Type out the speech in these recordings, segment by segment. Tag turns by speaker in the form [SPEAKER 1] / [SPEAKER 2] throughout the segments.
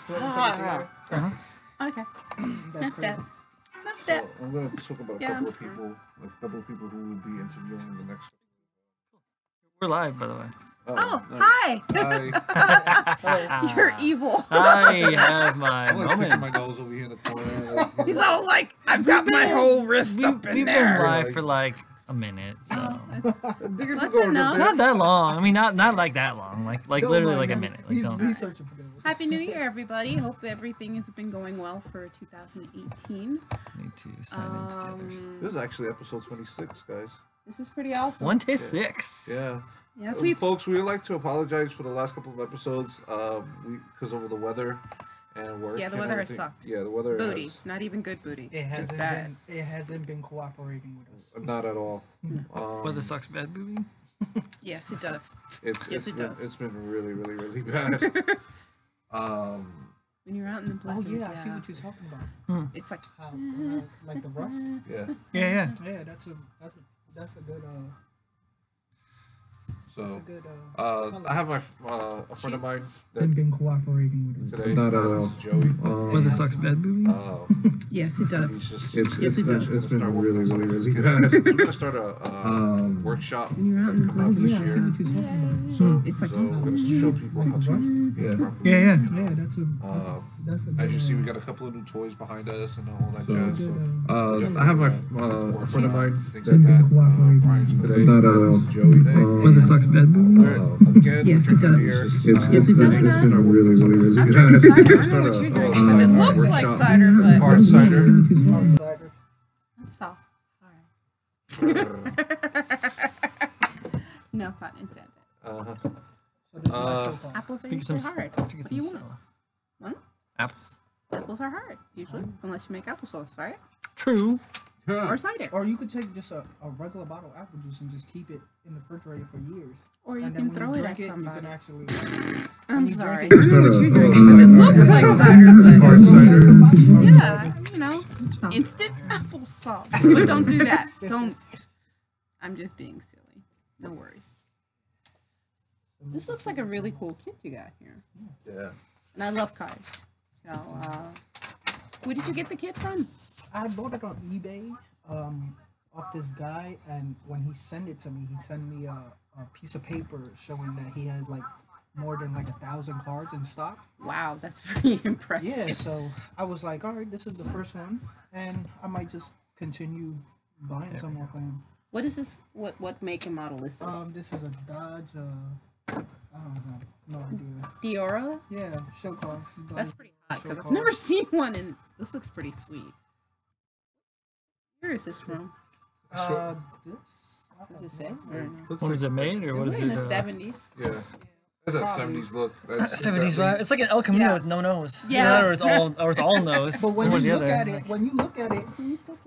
[SPEAKER 1] floating from the air.
[SPEAKER 2] Okay.
[SPEAKER 1] That's crazy.
[SPEAKER 3] So I'm going to talk about
[SPEAKER 2] Yeah, I'm
[SPEAKER 3] a couple of people who will be interviewing in the next.
[SPEAKER 4] We're live, by the way.
[SPEAKER 2] Oh,
[SPEAKER 3] nice.
[SPEAKER 2] hi!
[SPEAKER 3] Hi.
[SPEAKER 2] You're evil.
[SPEAKER 4] I have my
[SPEAKER 3] I'm like picking my
[SPEAKER 4] moments.
[SPEAKER 3] nose over here in the corner. Like,
[SPEAKER 2] He's all like, I've got my whole wrist up in
[SPEAKER 4] We've been
[SPEAKER 2] there.
[SPEAKER 4] live for like a minute, so
[SPEAKER 2] That's enough.
[SPEAKER 4] not that long. I mean, not like that long. Like
[SPEAKER 1] Don't
[SPEAKER 4] literally
[SPEAKER 1] mind
[SPEAKER 4] like a
[SPEAKER 1] him.
[SPEAKER 4] minute. Like,
[SPEAKER 1] He's
[SPEAKER 4] don't.
[SPEAKER 1] searching for good.
[SPEAKER 2] Happy New Year, everybody. Hope everything has been going well for 2018.
[SPEAKER 4] Need to sign in together.
[SPEAKER 3] this is actually episode 26, guys.
[SPEAKER 2] This is pretty awesome.
[SPEAKER 4] 1-6.
[SPEAKER 3] Yeah.
[SPEAKER 2] Yes, we
[SPEAKER 3] Folks, we would like to apologize for the last couple of episodes because of the weather and work.
[SPEAKER 2] Yeah, the
[SPEAKER 3] and
[SPEAKER 2] weather has
[SPEAKER 3] everything.
[SPEAKER 2] sucked.
[SPEAKER 3] Yeah, the weather
[SPEAKER 2] booty.
[SPEAKER 3] has,
[SPEAKER 2] Not even good booty.
[SPEAKER 1] It
[SPEAKER 2] Just
[SPEAKER 1] hasn't
[SPEAKER 2] bad.
[SPEAKER 1] been. It hasn't been cooperating with us.
[SPEAKER 3] not at all.
[SPEAKER 4] Weather sucks bad movie.
[SPEAKER 2] Yes, it does.
[SPEAKER 3] It's
[SPEAKER 2] Yes, it does.
[SPEAKER 3] It's been really, really, really bad.
[SPEAKER 2] When you're out in the
[SPEAKER 1] Oh
[SPEAKER 2] blizzard,
[SPEAKER 1] yeah, I see what you're talking about.
[SPEAKER 2] it's like,
[SPEAKER 1] How, like the rust.
[SPEAKER 3] Yeah.
[SPEAKER 4] Yeah.
[SPEAKER 1] Yeah, that's a good
[SPEAKER 3] So,
[SPEAKER 1] good.
[SPEAKER 3] I have a friend of mine that
[SPEAKER 1] been cooperating with us.
[SPEAKER 3] today. Not at all. Joey.
[SPEAKER 4] Weather sucks bad movie.
[SPEAKER 2] yes, it does.
[SPEAKER 3] It's been really, really, really bad. We're gonna start a workshop
[SPEAKER 2] When you're out in the
[SPEAKER 3] coming up
[SPEAKER 2] blizzard,
[SPEAKER 3] this year.
[SPEAKER 1] what you're talking about.
[SPEAKER 3] So,
[SPEAKER 2] It's like-
[SPEAKER 3] we're gonna show people how to paint properly.
[SPEAKER 4] Yeah.
[SPEAKER 1] Yeah, that's a good.
[SPEAKER 3] As you see, we got a couple of new toys behind us and all that jazz. So,
[SPEAKER 1] good,
[SPEAKER 3] I have a friend of mine
[SPEAKER 1] Been cooperating
[SPEAKER 3] Brian's
[SPEAKER 1] with us.
[SPEAKER 3] today. Not at all. Joey today.
[SPEAKER 4] Weather sucks bad movie.
[SPEAKER 3] Again,
[SPEAKER 2] Yes, it does.
[SPEAKER 3] It's been a really, really, really
[SPEAKER 2] I'm
[SPEAKER 3] bad.
[SPEAKER 2] just cider. I don't know what you're drinking. It looks like cider, but
[SPEAKER 3] Hard cider.
[SPEAKER 1] Cider.
[SPEAKER 2] that's all. No pun intended.
[SPEAKER 1] So this is my show call.
[SPEAKER 2] Apples are
[SPEAKER 4] Drink some.
[SPEAKER 2] usually hard.
[SPEAKER 4] Drink
[SPEAKER 2] What do
[SPEAKER 4] some
[SPEAKER 2] you want?
[SPEAKER 4] Stella.
[SPEAKER 2] What?
[SPEAKER 4] Apples.
[SPEAKER 2] Apples are hard, usually, unless you make applesauce, right?
[SPEAKER 4] True.
[SPEAKER 2] Or cider.
[SPEAKER 1] Or you could take just a regular bottle of apple juice and just keep it in the refrigerator for years.
[SPEAKER 2] Or you
[SPEAKER 1] And
[SPEAKER 2] can
[SPEAKER 1] then
[SPEAKER 2] throw
[SPEAKER 1] when
[SPEAKER 2] it
[SPEAKER 1] you
[SPEAKER 2] at
[SPEAKER 1] drink it, you
[SPEAKER 2] somebody.
[SPEAKER 1] can actually.
[SPEAKER 2] I'm
[SPEAKER 1] you
[SPEAKER 2] sorry. I
[SPEAKER 1] drink
[SPEAKER 2] don't know what you're drinking,
[SPEAKER 3] uh,
[SPEAKER 2] but it looks like cider,
[SPEAKER 3] Hard
[SPEAKER 2] but
[SPEAKER 3] cider.
[SPEAKER 2] yeah, you know, instant applesauce. But don't do that. Don't. I'm just being silly. No worries. This looks like a really cool kit you got here,
[SPEAKER 3] Yeah.
[SPEAKER 2] and I love cars. So, where did you get the kit from?
[SPEAKER 1] I bought it on eBay off this guy, and when he sent it to me, he sent me a piece of paper showing that he has like more than like 1,000 cards in stock.
[SPEAKER 2] Wow, that's pretty impressive.
[SPEAKER 1] Yeah, so I was like, all right, this is the first one, and I might just continue buying some off him.
[SPEAKER 2] What is this? What make and model is this?
[SPEAKER 1] This is a Dodge. I don't know, no idea.
[SPEAKER 2] Diora?
[SPEAKER 1] Yeah, show car.
[SPEAKER 2] That's pretty hot because
[SPEAKER 1] Show
[SPEAKER 2] I've
[SPEAKER 1] car.
[SPEAKER 2] never seen one, and this looks pretty sweet. Where is this from?
[SPEAKER 1] This.
[SPEAKER 2] Does it say? Or no?
[SPEAKER 4] What is it made or what is
[SPEAKER 2] We're in
[SPEAKER 4] it?
[SPEAKER 2] the 70s.
[SPEAKER 3] Yeah. That's that
[SPEAKER 1] Probably.
[SPEAKER 3] 70s look. That's
[SPEAKER 4] 70s vibe. It's like an El Camino
[SPEAKER 2] Yeah.
[SPEAKER 4] with no nose.
[SPEAKER 2] Yeah.
[SPEAKER 4] Or it's all nose.
[SPEAKER 1] But when
[SPEAKER 4] One or
[SPEAKER 1] you
[SPEAKER 4] the
[SPEAKER 1] look
[SPEAKER 4] other.
[SPEAKER 1] at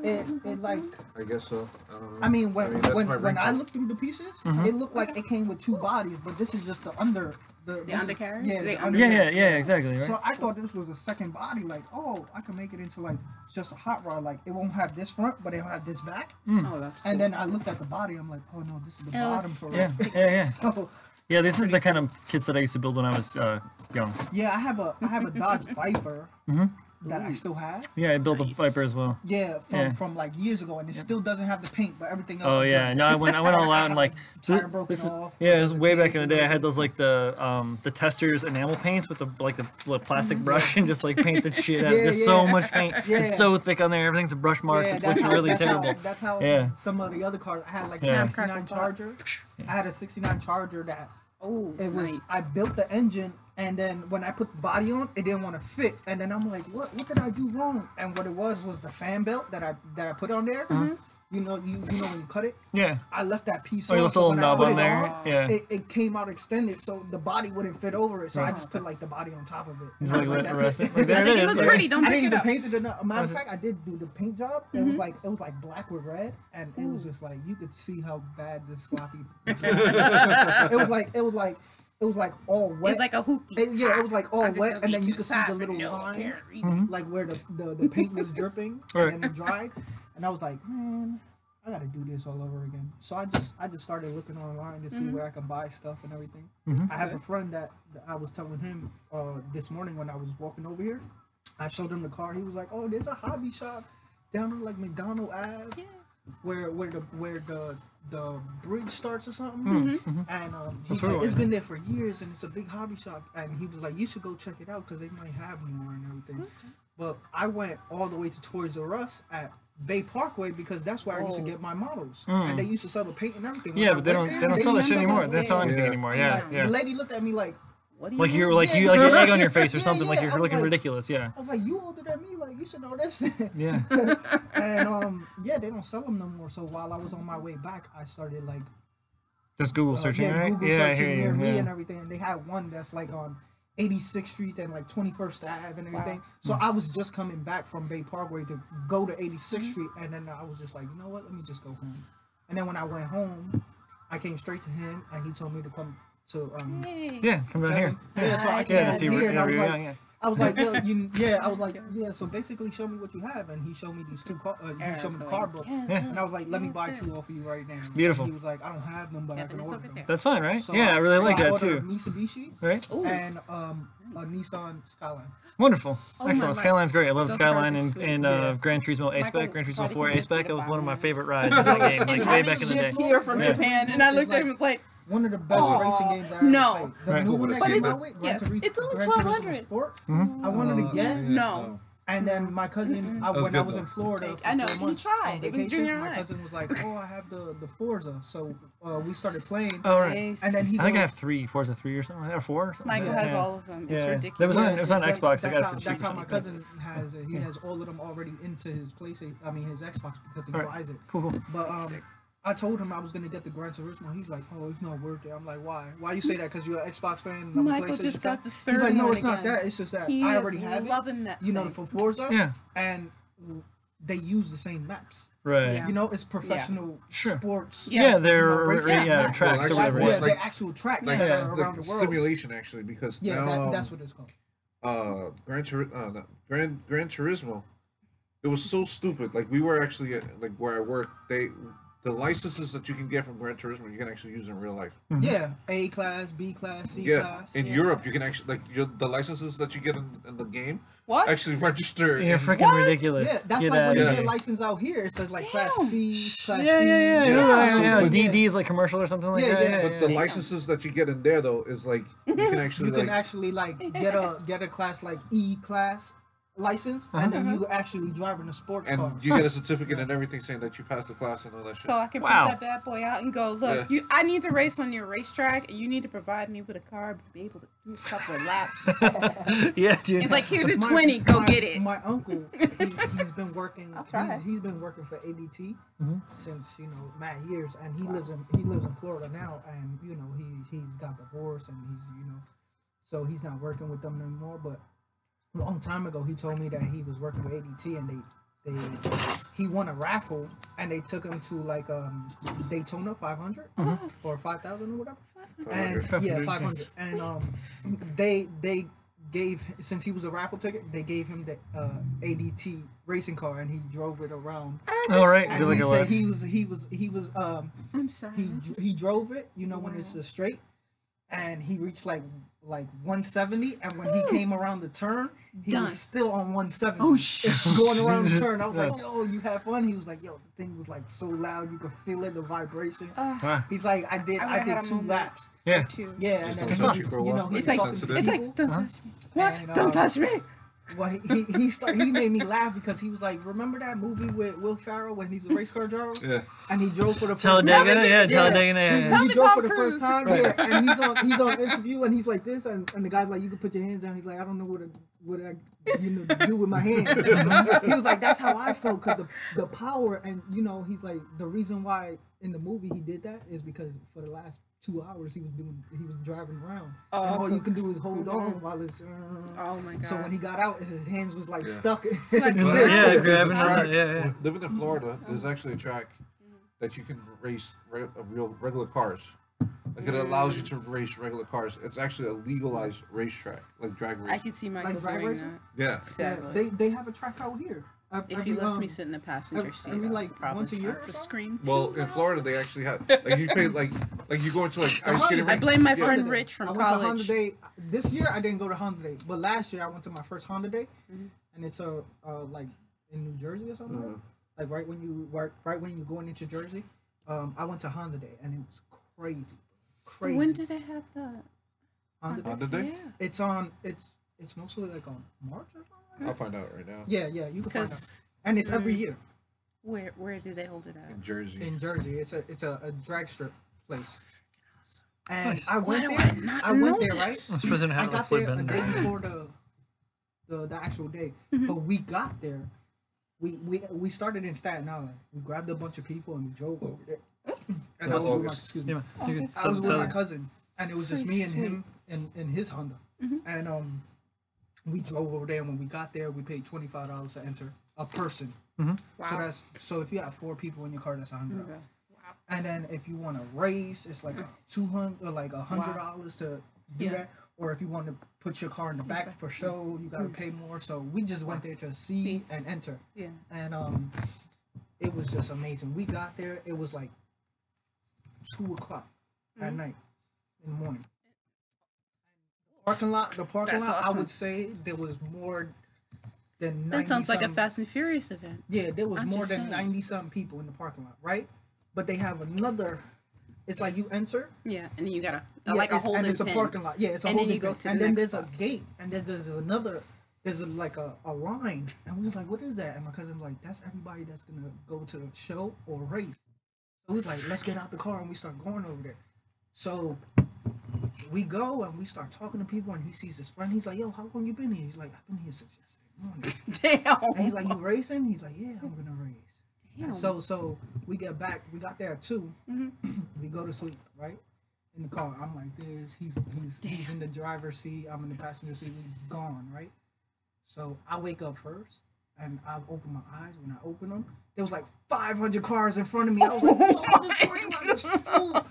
[SPEAKER 1] it, it like.
[SPEAKER 3] I guess so. I don't know.
[SPEAKER 1] I mean, when
[SPEAKER 3] that's
[SPEAKER 1] when
[SPEAKER 3] my
[SPEAKER 1] when I
[SPEAKER 3] ringtone.
[SPEAKER 1] looked through the pieces, it looked like it came with two bodies, but this is just the under
[SPEAKER 2] The
[SPEAKER 1] this is-
[SPEAKER 2] undercarriage?
[SPEAKER 1] Yeah,
[SPEAKER 2] The
[SPEAKER 1] the
[SPEAKER 2] under-
[SPEAKER 4] Yeah,
[SPEAKER 1] undercarriage.
[SPEAKER 4] exactly, right?
[SPEAKER 1] So I thought this was a second body, like, oh, I can make it into like just a hot rod, like it won't have this front, but it'll have this back.
[SPEAKER 2] Oh, that's cool.
[SPEAKER 1] And then I looked at the body, I'm like, oh no, this is the
[SPEAKER 2] Oh,
[SPEAKER 1] bottom
[SPEAKER 2] it's-
[SPEAKER 1] for
[SPEAKER 4] Yeah,
[SPEAKER 1] it.
[SPEAKER 4] yeah.
[SPEAKER 1] So
[SPEAKER 4] Yeah, this is the kind of kits that I used to build when I was young.
[SPEAKER 1] yeah, I have a Dodge Viper that I still have.
[SPEAKER 4] Yeah, I built
[SPEAKER 2] Nice.
[SPEAKER 4] a Viper as well.
[SPEAKER 1] Yeah,
[SPEAKER 4] Yeah.
[SPEAKER 1] from like years ago, and it still doesn't have the paint, but everything else.
[SPEAKER 4] Oh
[SPEAKER 1] is
[SPEAKER 4] yeah,
[SPEAKER 1] good.
[SPEAKER 4] no, I went all out and like
[SPEAKER 1] Tire broken
[SPEAKER 4] this is,
[SPEAKER 1] off.
[SPEAKER 4] yeah, it was way back in the day. I had those like the testers enamel paints with the plastic brush and just like paint the shit out.
[SPEAKER 1] Yeah,
[SPEAKER 4] There's
[SPEAKER 1] yeah.
[SPEAKER 4] so much paint.
[SPEAKER 1] Yeah.
[SPEAKER 4] It's so thick on there. Everything's a brush marks.
[SPEAKER 1] Yeah,
[SPEAKER 4] It looks really terrible.
[SPEAKER 1] That's how
[SPEAKER 4] Yeah.
[SPEAKER 1] some of the other cars. I had like
[SPEAKER 4] Yeah.
[SPEAKER 1] a 69 Charger. I had a 69 Charger that
[SPEAKER 2] Oh,
[SPEAKER 1] it was.
[SPEAKER 2] nice.
[SPEAKER 1] I built the engine, and then when I put the body on, it didn't want to fit. And then I'm like, what did I do wrong? And what it was the fan belt that I put on there. You know when you cut it.
[SPEAKER 4] Yeah.
[SPEAKER 1] I left that piece
[SPEAKER 4] Oh, you
[SPEAKER 1] on.
[SPEAKER 4] left
[SPEAKER 1] So
[SPEAKER 4] a little
[SPEAKER 1] when I
[SPEAKER 4] knob
[SPEAKER 1] put
[SPEAKER 4] on
[SPEAKER 1] it
[SPEAKER 4] there.
[SPEAKER 1] on,
[SPEAKER 4] Yeah.
[SPEAKER 1] it came out extended, so the body wouldn't fit over it. So I just put like the body on top of it.
[SPEAKER 4] It's
[SPEAKER 1] And I
[SPEAKER 4] like
[SPEAKER 1] was
[SPEAKER 4] the
[SPEAKER 1] that's
[SPEAKER 4] rest.
[SPEAKER 1] it.
[SPEAKER 4] Like, there
[SPEAKER 2] I
[SPEAKER 4] it
[SPEAKER 2] think it
[SPEAKER 4] is.
[SPEAKER 2] looks
[SPEAKER 4] Like-
[SPEAKER 2] pretty. Don't
[SPEAKER 1] I
[SPEAKER 2] pick
[SPEAKER 1] didn't
[SPEAKER 2] it
[SPEAKER 1] even
[SPEAKER 2] up.
[SPEAKER 1] paint it enough. Matter of fact, I did do the paint job. It was like black with red, and it was just like you could see how bad this sloppy. it was like all wet.
[SPEAKER 2] It's like a hoopty.
[SPEAKER 1] It was like all
[SPEAKER 2] I'm just
[SPEAKER 1] wet,
[SPEAKER 2] gonna
[SPEAKER 1] and
[SPEAKER 2] be
[SPEAKER 1] then you
[SPEAKER 2] too
[SPEAKER 1] could see the
[SPEAKER 2] soft
[SPEAKER 1] little
[SPEAKER 2] and no
[SPEAKER 1] line,
[SPEAKER 2] care.
[SPEAKER 1] like where the paint was dripping,
[SPEAKER 4] Right.
[SPEAKER 1] and then it dried. And I was like, man, I gotta do this all over again. So I just started looking online to see where I can buy stuff and everything. I have a friend that I was telling him this morning when I was walking over here. I showed him the car. He was like, "Oh, there's a hobby shop down on like McDonald Ave, where the bridge starts or something." And he's like, "It's been there for years, and it's a big hobby shop." And he was like, "You should go check it out because they might have more and everything." But I went all the way to Toys R Us at Bay Parkway because that's where I used to get my models, and they used to sell the paint and everything.
[SPEAKER 4] Yeah, but they don't sell that shit anymore. They don't sell anything anymore. Yeah,
[SPEAKER 1] Like, the lady looked at me like,
[SPEAKER 2] What do
[SPEAKER 4] Like
[SPEAKER 2] you
[SPEAKER 4] you're
[SPEAKER 2] want?
[SPEAKER 4] like you like an egg on your face or
[SPEAKER 1] Yeah,
[SPEAKER 4] something. Like
[SPEAKER 1] yeah.
[SPEAKER 4] you're
[SPEAKER 1] I was
[SPEAKER 4] looking
[SPEAKER 1] like-
[SPEAKER 4] ridiculous. Yeah.
[SPEAKER 1] I was like, "You older than me, like you should know this."
[SPEAKER 4] Yeah.
[SPEAKER 1] And yeah, they don't sell them no more. So while I was on my way back, I started like
[SPEAKER 4] Just Google searching, right?
[SPEAKER 1] Google
[SPEAKER 4] Yeah, I
[SPEAKER 1] searching
[SPEAKER 4] hear
[SPEAKER 1] near
[SPEAKER 4] you.
[SPEAKER 1] me
[SPEAKER 4] Yeah.
[SPEAKER 1] and everything. And they had one that's like on 86th Street and like 21st Ave and everything. So I was just coming back from Bay Parkway to go to 86th Street, and then I was just like, you know what? Let me just go home. And then when I went home, I came straight to him, and he told me to come to
[SPEAKER 4] Yeah, come down here.
[SPEAKER 1] Yeah, so I
[SPEAKER 4] Yeah,
[SPEAKER 1] came
[SPEAKER 4] to see
[SPEAKER 1] here, and I was
[SPEAKER 4] yeah,
[SPEAKER 1] like,
[SPEAKER 4] yeah.
[SPEAKER 1] I was like, yeah, I was like, yeah. So basically, show me what you have, and he showed me these two car. He showed me the car book, and I was like, let me buy two off of you right now.
[SPEAKER 4] Beautiful.
[SPEAKER 1] And he was like, I don't have them, but I can order them.
[SPEAKER 4] That's fine, right?
[SPEAKER 1] So
[SPEAKER 4] yeah, I really like that
[SPEAKER 1] ordered
[SPEAKER 4] too.
[SPEAKER 1] a Mitsubishi
[SPEAKER 4] Right?
[SPEAKER 1] and a Nissan Skyline.
[SPEAKER 4] Wonderful.
[SPEAKER 2] Oh my
[SPEAKER 4] Excellent.
[SPEAKER 2] God.
[SPEAKER 4] Skyline's great. I love
[SPEAKER 2] Those
[SPEAKER 4] Skyline
[SPEAKER 2] cars are
[SPEAKER 4] and,
[SPEAKER 2] sweet.
[SPEAKER 4] and
[SPEAKER 1] Yeah.
[SPEAKER 4] Gran Turismo Ace
[SPEAKER 2] Michael
[SPEAKER 4] Spec, Gran Turismo
[SPEAKER 2] tried to
[SPEAKER 4] 4
[SPEAKER 2] convince
[SPEAKER 4] Ace Spec.
[SPEAKER 2] me
[SPEAKER 4] It
[SPEAKER 2] to
[SPEAKER 4] was
[SPEAKER 2] buy
[SPEAKER 4] one of my
[SPEAKER 2] one.
[SPEAKER 4] favorite rides in that game,
[SPEAKER 2] And
[SPEAKER 4] like way
[SPEAKER 2] having
[SPEAKER 4] back in the
[SPEAKER 2] shift
[SPEAKER 4] day.
[SPEAKER 2] here from
[SPEAKER 4] Yeah.
[SPEAKER 2] Japan, and I looked at him and was like,
[SPEAKER 1] One of the best
[SPEAKER 2] Aw,
[SPEAKER 1] racing games I ever
[SPEAKER 2] no.
[SPEAKER 1] played. The
[SPEAKER 4] Right.
[SPEAKER 1] new one that
[SPEAKER 3] But
[SPEAKER 1] came
[SPEAKER 3] it's-
[SPEAKER 1] out with,
[SPEAKER 2] yes, it's only
[SPEAKER 1] Gran Turismo
[SPEAKER 2] 1200.
[SPEAKER 1] Sport.
[SPEAKER 4] Mm-hmm.
[SPEAKER 1] I wanted to get,
[SPEAKER 2] no.
[SPEAKER 1] and then my cousin,
[SPEAKER 3] was
[SPEAKER 1] when I
[SPEAKER 3] good,
[SPEAKER 1] was
[SPEAKER 3] though.
[SPEAKER 1] in Florida, for
[SPEAKER 2] I know,
[SPEAKER 1] 4
[SPEAKER 2] he
[SPEAKER 1] months
[SPEAKER 2] tried.
[SPEAKER 1] on
[SPEAKER 2] It was
[SPEAKER 1] vacation,
[SPEAKER 2] junior
[SPEAKER 1] my
[SPEAKER 2] high.
[SPEAKER 1] cousin was like, "Oh, I have the Forza," so we started playing.
[SPEAKER 4] Oh, right.
[SPEAKER 2] Nice.
[SPEAKER 1] And then he
[SPEAKER 4] I think I
[SPEAKER 1] goes-
[SPEAKER 4] have 3, Forza 3 or something, or 4 or something.
[SPEAKER 2] Michael
[SPEAKER 4] yeah.
[SPEAKER 2] has
[SPEAKER 4] Yeah.
[SPEAKER 2] all of them. It's
[SPEAKER 4] Yeah.
[SPEAKER 2] ridiculous.
[SPEAKER 4] It was on Xbox. I
[SPEAKER 1] That's
[SPEAKER 4] got it for
[SPEAKER 1] how,
[SPEAKER 4] cheap.
[SPEAKER 1] that's how
[SPEAKER 4] or
[SPEAKER 1] my
[SPEAKER 4] something.
[SPEAKER 1] cousin has it. He has all of them already into his PlayStation. I mean, his Xbox because he
[SPEAKER 4] All right.
[SPEAKER 1] buys it.
[SPEAKER 4] Cool, cool.
[SPEAKER 1] But I told him I was gonna get the Gran Turismo. He's like, "Oh, it's not worth it." I'm like, "Why? Why you say that? Because you're an Xbox fan and I'm a
[SPEAKER 2] Michael
[SPEAKER 1] PlayStation
[SPEAKER 2] just got
[SPEAKER 1] fan?"
[SPEAKER 2] the third
[SPEAKER 1] He's like, "No,
[SPEAKER 2] one
[SPEAKER 1] it's not
[SPEAKER 2] again.
[SPEAKER 1] that. It's just that
[SPEAKER 2] He
[SPEAKER 1] I
[SPEAKER 2] is
[SPEAKER 1] already have it.
[SPEAKER 2] loving that
[SPEAKER 1] You know,
[SPEAKER 2] thing.
[SPEAKER 1] for Forza,
[SPEAKER 4] Yeah.
[SPEAKER 1] and they use the same maps.
[SPEAKER 4] Right.
[SPEAKER 2] Yeah.
[SPEAKER 1] You know, it's professional
[SPEAKER 4] Sure.
[SPEAKER 1] sports.
[SPEAKER 2] Yeah.
[SPEAKER 4] Yeah, they're
[SPEAKER 1] racing maps.
[SPEAKER 4] tracks
[SPEAKER 3] Well,
[SPEAKER 4] or whatever.
[SPEAKER 3] actually,
[SPEAKER 1] Yeah,
[SPEAKER 3] like-
[SPEAKER 1] they're actual tracks
[SPEAKER 3] Like,
[SPEAKER 1] that
[SPEAKER 4] Yeah.
[SPEAKER 1] are
[SPEAKER 3] like
[SPEAKER 1] around the world.
[SPEAKER 3] simulation actually, because
[SPEAKER 1] Yeah,
[SPEAKER 3] now
[SPEAKER 1] that's what it's called.
[SPEAKER 3] Gran Turismo, it was so stupid. Like we were actually like where I work, the licenses that you can get from Gran Turismo, you can actually use in real life.
[SPEAKER 1] Yeah, A class, B class, C
[SPEAKER 3] Yeah,
[SPEAKER 1] class.
[SPEAKER 3] in Europe, you can actually the licenses that you get in the game
[SPEAKER 2] What?
[SPEAKER 3] actually register.
[SPEAKER 4] You're
[SPEAKER 3] in-
[SPEAKER 4] freaking
[SPEAKER 2] What?
[SPEAKER 4] ridiculous.
[SPEAKER 1] Yeah, that's
[SPEAKER 4] Get
[SPEAKER 1] like when
[SPEAKER 4] outta
[SPEAKER 1] you
[SPEAKER 3] Yeah.
[SPEAKER 1] get
[SPEAKER 4] here.
[SPEAKER 1] a license out here. It says like class
[SPEAKER 2] Damn.
[SPEAKER 1] C, class
[SPEAKER 4] Yeah,
[SPEAKER 1] E.
[SPEAKER 4] yeah, yeah,
[SPEAKER 3] Yeah.
[SPEAKER 4] yeah.
[SPEAKER 1] So,
[SPEAKER 4] DD is like commercial or something like
[SPEAKER 1] Yeah,
[SPEAKER 4] that.
[SPEAKER 1] yeah.
[SPEAKER 4] Yeah,
[SPEAKER 3] But
[SPEAKER 4] yeah.
[SPEAKER 3] the licenses that you get in there though is like you can actually
[SPEAKER 1] You can
[SPEAKER 3] like
[SPEAKER 1] actually like get a class like E class license, and then you actually drive in a sports car.
[SPEAKER 3] and you get a certificate and everything saying that you passed the class and all that shit.
[SPEAKER 2] So I can
[SPEAKER 4] Wow.
[SPEAKER 2] put that bad boy out and go, look, I need to race on your racetrack, and you need to provide me with a car to be able to do a couple of laps.
[SPEAKER 4] Yeah, dude.
[SPEAKER 2] It's like, here's a
[SPEAKER 1] My-
[SPEAKER 2] 20, go
[SPEAKER 1] my-
[SPEAKER 2] get it.
[SPEAKER 1] My uncle, he's been working.
[SPEAKER 2] I'll try.
[SPEAKER 1] He's been working for ADT
[SPEAKER 4] Mm-hmm.
[SPEAKER 1] since mad years, and he lives in Florida now, and he's got divorced, and so he's not working with them anymore. But a long time ago, he told me that he was working with ADT, and he won a raffle, and they took him to like Daytona 500 or 5,000 or whatever. And
[SPEAKER 3] 500.
[SPEAKER 1] 500. And they gave, since he was a raffle ticket, they gave him the ADT racing car, and he drove it around.
[SPEAKER 4] All right.
[SPEAKER 1] And
[SPEAKER 4] Do like
[SPEAKER 1] he
[SPEAKER 4] a
[SPEAKER 1] said
[SPEAKER 4] lap.
[SPEAKER 1] he was
[SPEAKER 2] I'm sorry.
[SPEAKER 1] he drove it, when it's a straight, and he reached like 170, and when he came around the turn, he
[SPEAKER 2] Done.
[SPEAKER 1] was still on 170.
[SPEAKER 2] Oh, shit.
[SPEAKER 1] Going around the turn. I was like,
[SPEAKER 4] Jesus.
[SPEAKER 1] yo, you have fun? He was like, yo, the thing was like so loud, you could feel it, the vibration.
[SPEAKER 4] Wow.
[SPEAKER 1] He's like, I did
[SPEAKER 2] had a
[SPEAKER 1] 2
[SPEAKER 2] moment.
[SPEAKER 1] laps.
[SPEAKER 4] Yeah.
[SPEAKER 1] Yeah,
[SPEAKER 3] Just
[SPEAKER 1] and
[SPEAKER 3] don't
[SPEAKER 1] then
[SPEAKER 3] touch you for a while.
[SPEAKER 1] he's
[SPEAKER 2] It's like,
[SPEAKER 1] talking to
[SPEAKER 3] sensitive.
[SPEAKER 2] it's
[SPEAKER 1] people.
[SPEAKER 2] like, don't touch me. What?
[SPEAKER 1] And,
[SPEAKER 2] Don't touch me.
[SPEAKER 1] Well, he made me laugh because he was like, remember that movie with Will Ferrell when he's a race car driver?
[SPEAKER 3] Yeah.
[SPEAKER 1] And he drove for the first
[SPEAKER 4] Talladega,
[SPEAKER 1] time.
[SPEAKER 4] yeah, Talladega, yeah.
[SPEAKER 1] He
[SPEAKER 2] Tell
[SPEAKER 1] drove
[SPEAKER 2] me
[SPEAKER 1] for the
[SPEAKER 2] Tom
[SPEAKER 1] first
[SPEAKER 2] Cruise.
[SPEAKER 1] time, yeah, and he's on interview, and he's like this, and the guy's like, you can put your hands down. He's like, I don't know what I do with my hands. He was like, that's how I felt, because the power, and he's like, the reason why in the movie he did that is because for the last 2 hours he was driving around,
[SPEAKER 2] Oh,
[SPEAKER 1] and all
[SPEAKER 2] so-
[SPEAKER 1] you can do is hold on while it's.
[SPEAKER 2] Oh my god.
[SPEAKER 1] So when he got out, his hands was like
[SPEAKER 3] Yeah.
[SPEAKER 1] stuck.
[SPEAKER 2] Like,
[SPEAKER 3] Well,
[SPEAKER 4] Yeah,
[SPEAKER 3] actually, there's a
[SPEAKER 4] grabbing on
[SPEAKER 3] track-
[SPEAKER 4] it, yeah.
[SPEAKER 3] Living in Florida, there's actually a track that you can race regular cars. Like it allows you to race regular cars. It's actually a legalized racetrack, like drag
[SPEAKER 2] I
[SPEAKER 3] racing.
[SPEAKER 2] can see Michael
[SPEAKER 1] Like drag
[SPEAKER 2] doing
[SPEAKER 1] racing?
[SPEAKER 2] that.
[SPEAKER 3] Yeah.
[SPEAKER 1] Yeah,
[SPEAKER 2] Sadly.
[SPEAKER 1] they have a track out here.
[SPEAKER 2] If he lets me sit in the passenger seat,
[SPEAKER 1] every like once a year.
[SPEAKER 2] It's a screen.
[SPEAKER 3] Well, in Florida, they actually have like you pay like you go into like ice skating.
[SPEAKER 2] I blame my friend Rich from college.
[SPEAKER 1] I went to Honda Day this year. I didn't go to Honda Day, but last year I went to my first Honda Day, and it's like in New Jersey or something. Like right when you going into Jersey. I went to Honda Day and it was crazy.
[SPEAKER 2] When did they have that?
[SPEAKER 3] Honda Day?
[SPEAKER 2] Yeah.
[SPEAKER 1] It's mostly like on March or something.
[SPEAKER 3] I'll find out right now.
[SPEAKER 1] Yeah, you can find out. And it's every year.
[SPEAKER 2] Where do they hold it at?
[SPEAKER 3] In Jersey.
[SPEAKER 1] In Jersey, it's a drag strip place. And
[SPEAKER 4] Nice.
[SPEAKER 1] I went
[SPEAKER 2] Why
[SPEAKER 1] there.
[SPEAKER 2] do I not
[SPEAKER 1] I went
[SPEAKER 2] know
[SPEAKER 1] there, right?
[SPEAKER 2] this?
[SPEAKER 1] I got there a day before the actual day, but we got there. We started in Staten Island. We grabbed a bunch of people and we drove over there. And I was with my, excuse me. I was with my cousin, and it was just me and him and his Honda. And we drove over there. And when we got there, we paid $25 to enter a person.
[SPEAKER 2] Wow.
[SPEAKER 1] So if you have 4 people in your car, that's $100. Wow. And then if you want to race, it's like $200 or like $100 to do that. Or if you want to put your car in the back for show, you gotta pay more. So we just went there to see and enter. Yeah. And it was just amazing. We got there. It was like 2:00 at night in the morning. The parking lot. Awesome. I would say there was more than 90.
[SPEAKER 2] That sounds like a Fast and Furious event.
[SPEAKER 1] Yeah, there was more than 90-something people in the parking lot, right? But they have another. It's like you enter.
[SPEAKER 2] Yeah, and then you gotta like a holding
[SPEAKER 1] and it's a
[SPEAKER 2] pin.
[SPEAKER 1] Parking lot. Yeah, it's a
[SPEAKER 2] and
[SPEAKER 1] holding
[SPEAKER 2] then you go
[SPEAKER 1] pin.
[SPEAKER 2] to
[SPEAKER 1] And
[SPEAKER 2] the
[SPEAKER 1] then
[SPEAKER 2] next
[SPEAKER 1] there's
[SPEAKER 2] spot.
[SPEAKER 1] a gate, and then there's like a line, and we was like, what is that? And my cousin's like, that's everybody that's gonna go to the show or race. So we was like, let's get out the car and we start going over there. So we go and we start talking to people, and he sees his friend. He's like, yo, how long you been here? He's like, I've been here since yesterday morning.
[SPEAKER 2] Damn.
[SPEAKER 1] And he's like, you racing? He's like, yeah, I'm gonna race.
[SPEAKER 2] Damn.
[SPEAKER 1] So we get back. We got there at 2. We go to sleep, right? In the car. I'm like this. He's in the driver's seat. I'm in the passenger seat. We're gone, right? So I wake up first, and I open my eyes. When I open them, there was like 500 cars in front of me. I was like, yo, this parking lot is full.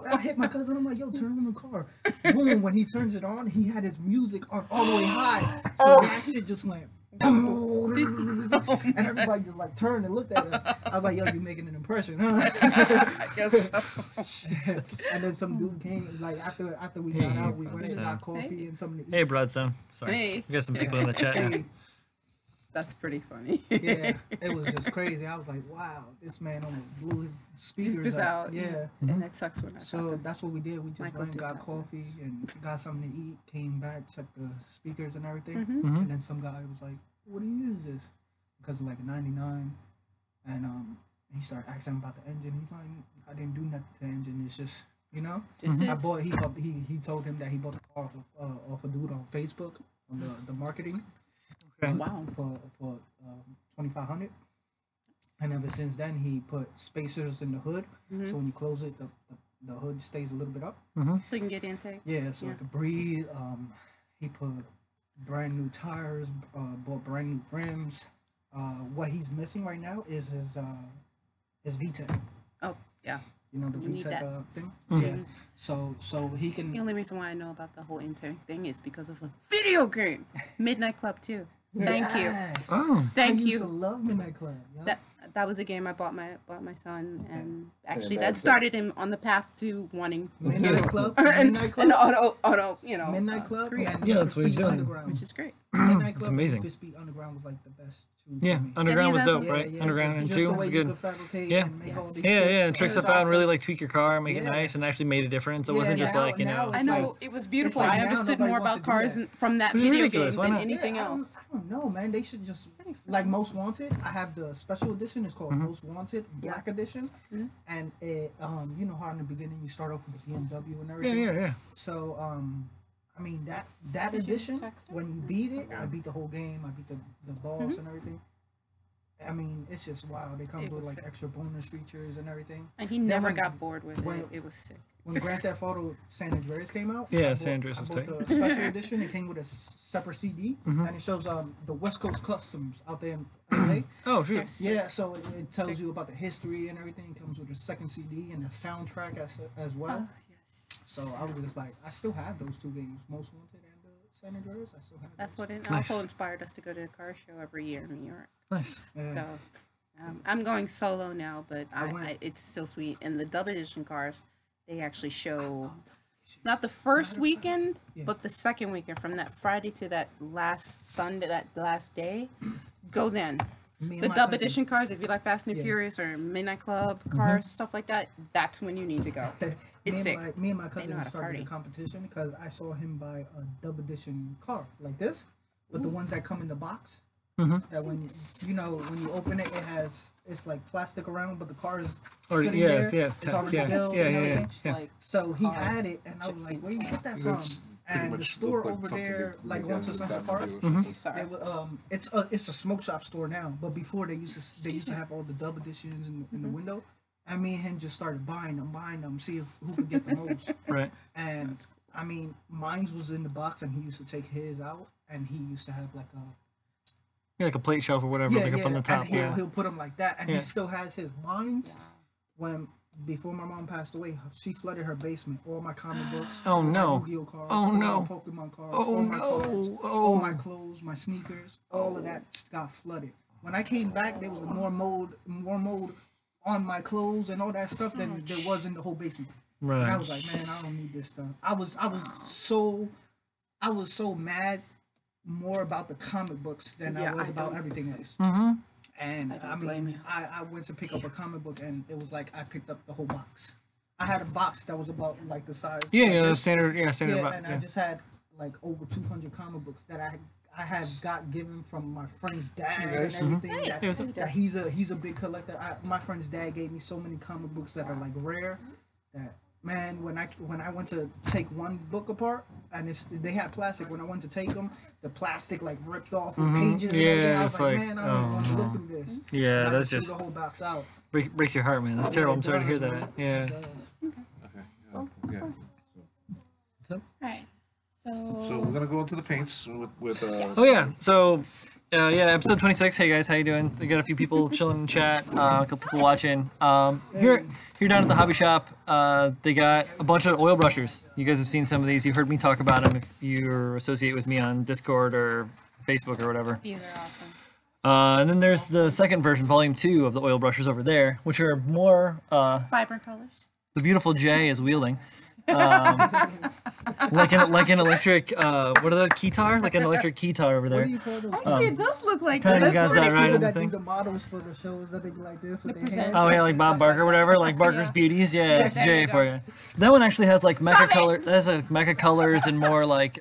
[SPEAKER 1] I hit my cousin. I'm like, yo, turn on the car. Boom! When he turns it on, he had his music on all the way high. So that shit just went. And everybody just like turned and looked at him. I was like, yo, you making an impression, huh?
[SPEAKER 2] I guess.
[SPEAKER 1] And then some dude came, like after we got out, we went and got coffee and something to eat.
[SPEAKER 4] Hey, Broadstone. Sorry.
[SPEAKER 2] Hey.
[SPEAKER 4] We got some people in the chat.
[SPEAKER 1] Hey.
[SPEAKER 2] That's pretty funny.
[SPEAKER 1] Yeah, it was just crazy. I was like, wow, this man almost blew his speakers out. Yeah.
[SPEAKER 2] And it sucks when that
[SPEAKER 1] So
[SPEAKER 2] happens.
[SPEAKER 1] that's what we did. We just
[SPEAKER 2] Michael
[SPEAKER 1] went and
[SPEAKER 2] did
[SPEAKER 1] got
[SPEAKER 2] that.
[SPEAKER 1] coffee and got something to eat, came back, checked the speakers and everything.
[SPEAKER 2] Mm-hmm.
[SPEAKER 1] And then some guy was like, what do you use this? Because of like 99. And he started asking him about the engine. He's like, I didn't do nothing to the engine. It's just, you know?
[SPEAKER 2] Just
[SPEAKER 1] He told him that he bought the car off a dude on Facebook, on the marketing.
[SPEAKER 4] Okay.
[SPEAKER 2] Wow.
[SPEAKER 1] For $2,500. And ever since then, he put spacers in the hood. So when you close it, the hood stays a little bit up.
[SPEAKER 2] So you can get intake.
[SPEAKER 1] Yeah, so it can breathe. He put brand new tires, bought brand new rims. What he's missing right now is his VTEC.
[SPEAKER 2] Oh, yeah.
[SPEAKER 1] You know the
[SPEAKER 2] You need
[SPEAKER 1] VTEC
[SPEAKER 2] that.
[SPEAKER 1] thing?
[SPEAKER 2] Mhm.
[SPEAKER 1] Yeah. So he can.
[SPEAKER 2] The only reason why I know about the whole intake thing is because of a video game. Midnight Club 2. Thank you.
[SPEAKER 1] Yes.
[SPEAKER 4] Oh.
[SPEAKER 2] Thank
[SPEAKER 1] I used to
[SPEAKER 2] you.
[SPEAKER 1] love Midnight Club. Yeah.
[SPEAKER 2] That was a game I bought my son, and actually
[SPEAKER 3] And
[SPEAKER 2] that
[SPEAKER 3] that's
[SPEAKER 2] started him on the path to wanting
[SPEAKER 1] Midnight Club.
[SPEAKER 2] and
[SPEAKER 1] Midnight Club.
[SPEAKER 2] auto, you know,
[SPEAKER 1] Midnight Club.
[SPEAKER 2] career,
[SPEAKER 1] and
[SPEAKER 4] Yeah,
[SPEAKER 1] Need
[SPEAKER 4] that's
[SPEAKER 1] for
[SPEAKER 4] what he's
[SPEAKER 1] Speed
[SPEAKER 4] doing.
[SPEAKER 1] Underground.
[SPEAKER 2] which is great.
[SPEAKER 1] Midnight
[SPEAKER 4] It's
[SPEAKER 1] Club
[SPEAKER 4] amazing.
[SPEAKER 1] and Need for Speed Underground was like the best two.
[SPEAKER 4] Yeah,
[SPEAKER 1] for me.
[SPEAKER 4] Underground was
[SPEAKER 2] Yeah,
[SPEAKER 4] dope,
[SPEAKER 2] yeah,
[SPEAKER 4] right?
[SPEAKER 1] yeah,
[SPEAKER 4] Underground and
[SPEAKER 1] just
[SPEAKER 4] 2
[SPEAKER 1] the way
[SPEAKER 4] was
[SPEAKER 1] you
[SPEAKER 4] good.
[SPEAKER 1] could fabricate
[SPEAKER 4] Yeah.
[SPEAKER 1] and make all these
[SPEAKER 4] Yeah,
[SPEAKER 1] things.
[SPEAKER 4] and
[SPEAKER 1] It
[SPEAKER 4] trick
[SPEAKER 1] was
[SPEAKER 4] stuff out and really
[SPEAKER 1] awesome.
[SPEAKER 4] like tweak your car and make it
[SPEAKER 1] Yeah.
[SPEAKER 4] nice and actually made a difference. It
[SPEAKER 1] Yeah,
[SPEAKER 4] wasn't just
[SPEAKER 1] now-
[SPEAKER 4] like, you
[SPEAKER 1] now
[SPEAKER 4] know.
[SPEAKER 1] it's
[SPEAKER 2] I know
[SPEAKER 1] like-
[SPEAKER 2] it was beautiful.
[SPEAKER 1] like
[SPEAKER 2] I
[SPEAKER 1] now
[SPEAKER 2] understood
[SPEAKER 1] nobody
[SPEAKER 2] more
[SPEAKER 1] wants
[SPEAKER 2] about
[SPEAKER 1] to do
[SPEAKER 2] cars
[SPEAKER 1] that.
[SPEAKER 2] from that
[SPEAKER 4] It was
[SPEAKER 2] video
[SPEAKER 4] ridiculous.
[SPEAKER 2] game
[SPEAKER 4] Why
[SPEAKER 2] than
[SPEAKER 4] not?
[SPEAKER 2] anything
[SPEAKER 1] Yeah,
[SPEAKER 2] else.
[SPEAKER 1] I don't know, man. They should just like Most Wanted. I have the special edition. It's called Most Wanted Black Edition, and it you know how in the beginning you start off with the BMW and
[SPEAKER 4] Yeah,
[SPEAKER 1] everything.
[SPEAKER 4] yeah.
[SPEAKER 1] So I mean that
[SPEAKER 2] Did you
[SPEAKER 1] edition,
[SPEAKER 2] text her?
[SPEAKER 1] when you beat it, I beat the whole game. I beat the boss and everything. I mean, it's just wow. They come
[SPEAKER 2] It
[SPEAKER 1] with
[SPEAKER 2] was
[SPEAKER 1] like
[SPEAKER 2] sick.
[SPEAKER 1] extra bonus features and everything.
[SPEAKER 2] And he never
[SPEAKER 1] when-
[SPEAKER 2] got bored with
[SPEAKER 1] when-
[SPEAKER 2] it. It was sick.
[SPEAKER 1] When Grand Theft Auto San Andreas came out,
[SPEAKER 4] Yeah,
[SPEAKER 1] I
[SPEAKER 4] San Andreas was
[SPEAKER 1] bought
[SPEAKER 4] tight.
[SPEAKER 1] the special edition. It came with a separate CD, and it shows the West Coast Customs out there in LA.
[SPEAKER 4] Oh, shoot.
[SPEAKER 2] They're sick.
[SPEAKER 1] Yeah, so it tells
[SPEAKER 2] Sick.
[SPEAKER 1] you about the history and everything. It comes with a second CD and a soundtrack as well.
[SPEAKER 2] Oh, yes.
[SPEAKER 1] So I was just like, I still have those two games, Most Wanted and the San Andreas. I still have.
[SPEAKER 2] That's what it
[SPEAKER 4] Nice.
[SPEAKER 2] also inspired us to go to a car show every year in New York.
[SPEAKER 4] Nice.
[SPEAKER 1] Yeah.
[SPEAKER 2] So I'm going solo now, but it's so sweet. And the double edition cars, they actually show not the first weekend, but the second weekend from that Friday to that last Sunday, that last day. Go then. The double edition cars, if you like Fast and Furious or Midnight Club cars, stuff like that, that's when you need to go. It's sick.
[SPEAKER 1] Me and my cousin
[SPEAKER 2] how to
[SPEAKER 1] started
[SPEAKER 2] party.
[SPEAKER 1] the competition because I saw him buy a double edition car like this, with the ones that come in the box. That when when you open it, it's like plastic around, but the car is sitting there. It's already built and everything.
[SPEAKER 2] Like,
[SPEAKER 1] So he had it, and I was like, "Where you get that from?" And the store over there, like going to Sunset Park,
[SPEAKER 2] sorry.
[SPEAKER 1] it's a smoke shop store now. But before they used to have all the double editions in the window. And me and him just started buying them, see who could get the most.
[SPEAKER 4] Right.
[SPEAKER 1] And I mean, mine was in the box, and he used to take his out, and he used to have like a
[SPEAKER 4] Like a plate shelf or whatever, like up on the top.
[SPEAKER 1] And he'll put them like that, and he still has his mines. When before my mom passed away, she flooded her basement. All my comic books,
[SPEAKER 4] Oh,
[SPEAKER 1] all
[SPEAKER 4] no.
[SPEAKER 1] my Yu-Gi-Oh cards,
[SPEAKER 4] Oh,
[SPEAKER 1] all
[SPEAKER 4] no.
[SPEAKER 1] my Pokemon cards,
[SPEAKER 4] Oh,
[SPEAKER 1] all my
[SPEAKER 4] no.
[SPEAKER 1] cards,
[SPEAKER 4] Oh.
[SPEAKER 1] all my clothes, my sneakers, all of that got flooded. When I came back, there was more mold on my clothes and all that stuff than there was in the whole basement.
[SPEAKER 4] Right.
[SPEAKER 1] And I was like, man, I don't need this stuff. I was so mad more about the comic books than I was about everything else. And I mean, I went to pick up a comic book, and it was like I picked up the whole box. I had a box that was about like the size.
[SPEAKER 4] Standard box.
[SPEAKER 1] And I just had like over 200 comic books that I had got given from my friend's dad and everything. That he's a big collector. My friend's dad gave me so many comic books that are like rare. That man, when I went to take one book apart, and they had plastic. When I went to take them, the plastic like ripped off with pages. I was like, man, I don't want to look through this.
[SPEAKER 4] Yeah,
[SPEAKER 1] and
[SPEAKER 4] that's
[SPEAKER 1] threw
[SPEAKER 4] just
[SPEAKER 1] the whole box out.
[SPEAKER 4] breaks your heart, man. That's terrible. I'm sorry to hear that.
[SPEAKER 1] Man.
[SPEAKER 4] Yeah.
[SPEAKER 1] It does.
[SPEAKER 3] Okay.
[SPEAKER 2] All right.
[SPEAKER 3] So we're gonna go into the paints with
[SPEAKER 4] Oh yeah. So episode 26. Hey guys, how you doing? We got a few people chilling in chat. A couple people watching. Here down at the hobby shop, they got a bunch of oil brushers. You guys have seen some of these. You've heard me talk about them if you associate with me on Discord or Facebook or whatever.
[SPEAKER 2] These are awesome.
[SPEAKER 4] And then there's the second version, volume 2 of the oil brushers over there, which are more
[SPEAKER 2] Vibrant colors.
[SPEAKER 4] the beautiful Jay is wielding. Like an electric what are the keytar? Like an electric keytar over
[SPEAKER 1] What
[SPEAKER 4] there.
[SPEAKER 1] do you call those?
[SPEAKER 2] Actually, it does look like
[SPEAKER 4] Kind of
[SPEAKER 2] that's
[SPEAKER 4] got that
[SPEAKER 2] pretty
[SPEAKER 4] right.
[SPEAKER 2] cool.
[SPEAKER 1] People that
[SPEAKER 4] thing.
[SPEAKER 1] do the models for the shows that they be like this with their
[SPEAKER 2] present-
[SPEAKER 1] hands.
[SPEAKER 4] Oh yeah, like Bob Barker or whatever, like Barker's
[SPEAKER 2] Yeah.
[SPEAKER 4] Beauties. Yeah, it's
[SPEAKER 2] there
[SPEAKER 4] Jay
[SPEAKER 2] you
[SPEAKER 4] for
[SPEAKER 2] go.
[SPEAKER 4] you. That one actually has like mecha
[SPEAKER 2] Stop it!
[SPEAKER 4] color. That has like mecha colors and more like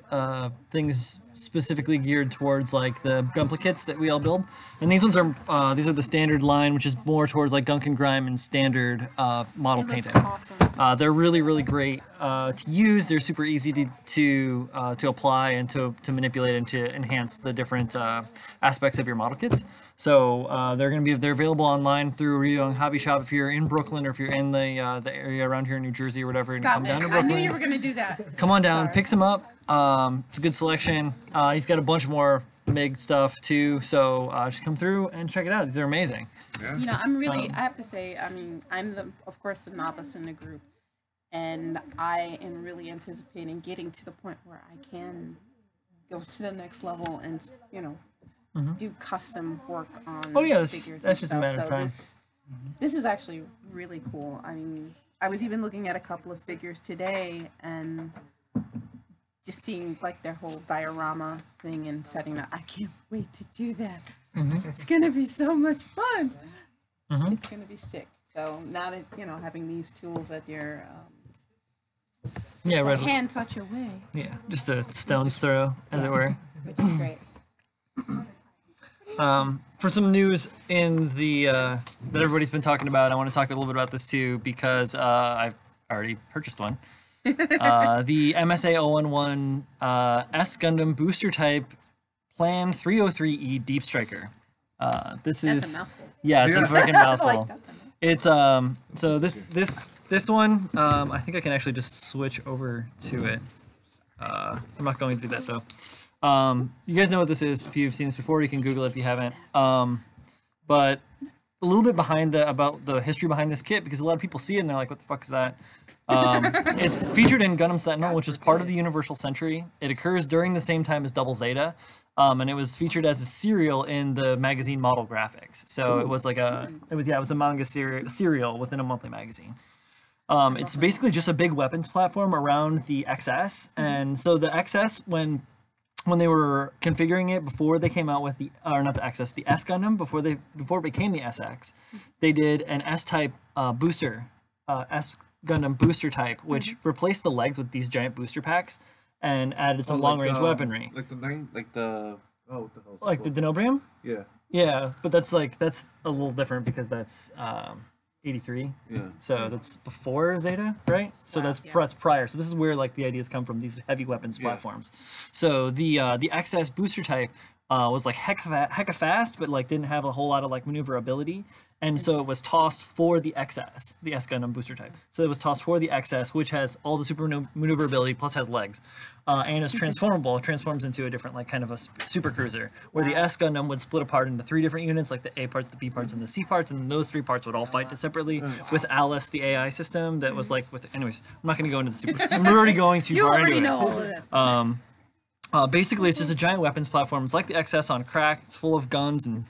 [SPEAKER 4] things specifically geared towards like the Gunpla kits that we all build. And these ones are the standard line, which is more towards like Gunk and Grime and standard model
[SPEAKER 2] It looks
[SPEAKER 4] painting.
[SPEAKER 2] awesome.
[SPEAKER 4] They're really, really great to use. They're super easy to apply and to manipulate and to enhance the different aspects of your model kits. So they're available online through Young Hobby Shop if you're in Brooklyn or if you're in the area around here in New Jersey or whatever. And
[SPEAKER 2] Stop
[SPEAKER 4] come down
[SPEAKER 2] it.
[SPEAKER 4] to
[SPEAKER 2] I
[SPEAKER 4] Brooklyn.
[SPEAKER 2] knew you were going to do that.
[SPEAKER 4] Come on down,
[SPEAKER 2] Sorry.
[SPEAKER 4] pick some up. It's a good selection. He's got a bunch more MIG stuff too. So just come through and check it out. These are amazing.
[SPEAKER 2] You know, I'm really, I have to say, I mean, I'm of course, the novice in the group. And I am really anticipating getting to the point where I can go to the next level and, do custom work on figures.
[SPEAKER 4] That's just a matter of time.
[SPEAKER 2] This is actually really cool. I mean, I was even looking at a couple of figures today and just seeing like their whole diorama thing and setting that. I can't wait to do that. It's gonna be so much fun. It's gonna be sick. So now that having these tools at your hand touch away,
[SPEAKER 4] Yeah, just a stone's throw, as it were.
[SPEAKER 2] which is great.
[SPEAKER 4] For some news in the that everybody's been talking about, I want to talk a little bit about this too because I've already purchased one. The MSA 011 S Gundam Booster Type Plan 303E Deep Striker. This
[SPEAKER 2] That's a
[SPEAKER 4] is
[SPEAKER 2] mouthful.
[SPEAKER 4] yeah, it's a freaking mouthful.
[SPEAKER 2] Like, that's a mouthful.
[SPEAKER 4] It's so this one I think I can actually just switch over to it. I'm not going to do that though. You guys know what this is. If you've seen this before, you can Google it if you haven't. But a little bit about the history behind this kit, because a lot of people see it and they're like, what the fuck is that? It's featured in Gundam Sentinel, which is part of the Universal Century. It occurs during the same time as Double Zeta. And it was featured as a serial in the magazine Model Graphics. So it was like it was a manga serial within a monthly magazine. It's basically just a big weapons platform around the XS. And so the XS, when they were configuring it before they came out with the S Gundam, before it became the SX, they did an S-type booster, S Gundam booster type, which replaced the legs with these giant booster packs and added some long-range weaponry.
[SPEAKER 3] Like the
[SPEAKER 4] Denobrium?
[SPEAKER 3] Yeah.
[SPEAKER 4] Yeah, but that's a little different because that's 83. Yeah. So that's before Zeta, right? So that's prior. So this is where like the ideas come from, these heavy weapons platforms. So the XS booster type was like hecka fast, but like didn't have a whole lot of like maneuverability. And so it was tossed for the XS, the S Gundam booster type. So it was tossed for the XS, which has all the super maneuverability plus has legs, and is transformable. It transforms into a different like kind of a super cruiser, where the S Gundam would split apart into 3 different units, like the A parts, the B parts, and the C parts, and those 3 parts would all fight separately with Alice, the AI system that was like with. Anyways, I'm not going to go into the super. I'm already going too far into it.
[SPEAKER 2] You already know all of this.
[SPEAKER 4] Basically, it's just a giant weapons platform. It's like the XS on crack. It's full of guns and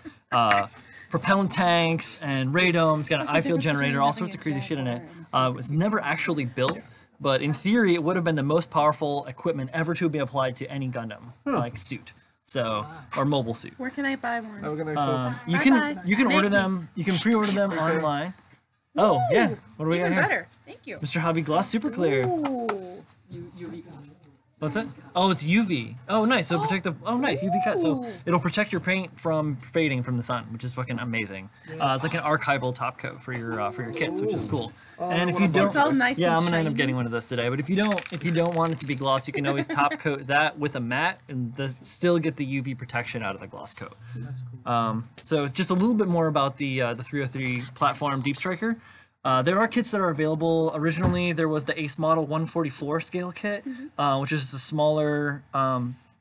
[SPEAKER 4] propellant tanks and radome. It's got an I-field generator, all sorts of crazy shit in it. It was never actually built, but in theory, it would have been the most powerful equipment ever to be applied to any Gundam, like suit, or mobile suit.
[SPEAKER 2] Where can I buy one?
[SPEAKER 4] You can order them. You can pre-order them online. Oh yeah, what do we got here?
[SPEAKER 2] Better. Thank you.
[SPEAKER 4] Mr. Hobby Gloss Super Clear.
[SPEAKER 2] Ooh.
[SPEAKER 4] What's it? Oh, it's UV. Oh, nice. So protect the. Oh, nice UV cut. So it'll protect your paint from fading from the sun, which is fucking amazing. It's like an archival top coat for your kits, which is cool. And if you don't,
[SPEAKER 2] it's all nice.
[SPEAKER 4] Yeah, I'm gonna end up getting one of those today. But if you don't want it to be gloss, you can always top coat that with a matte and still get the UV protection out of the gloss coat. So just a little bit more about the 303 platform Deep Striker. There are kits that are available. Originally, there was the Ace Model 144 scale kit, which is a smaller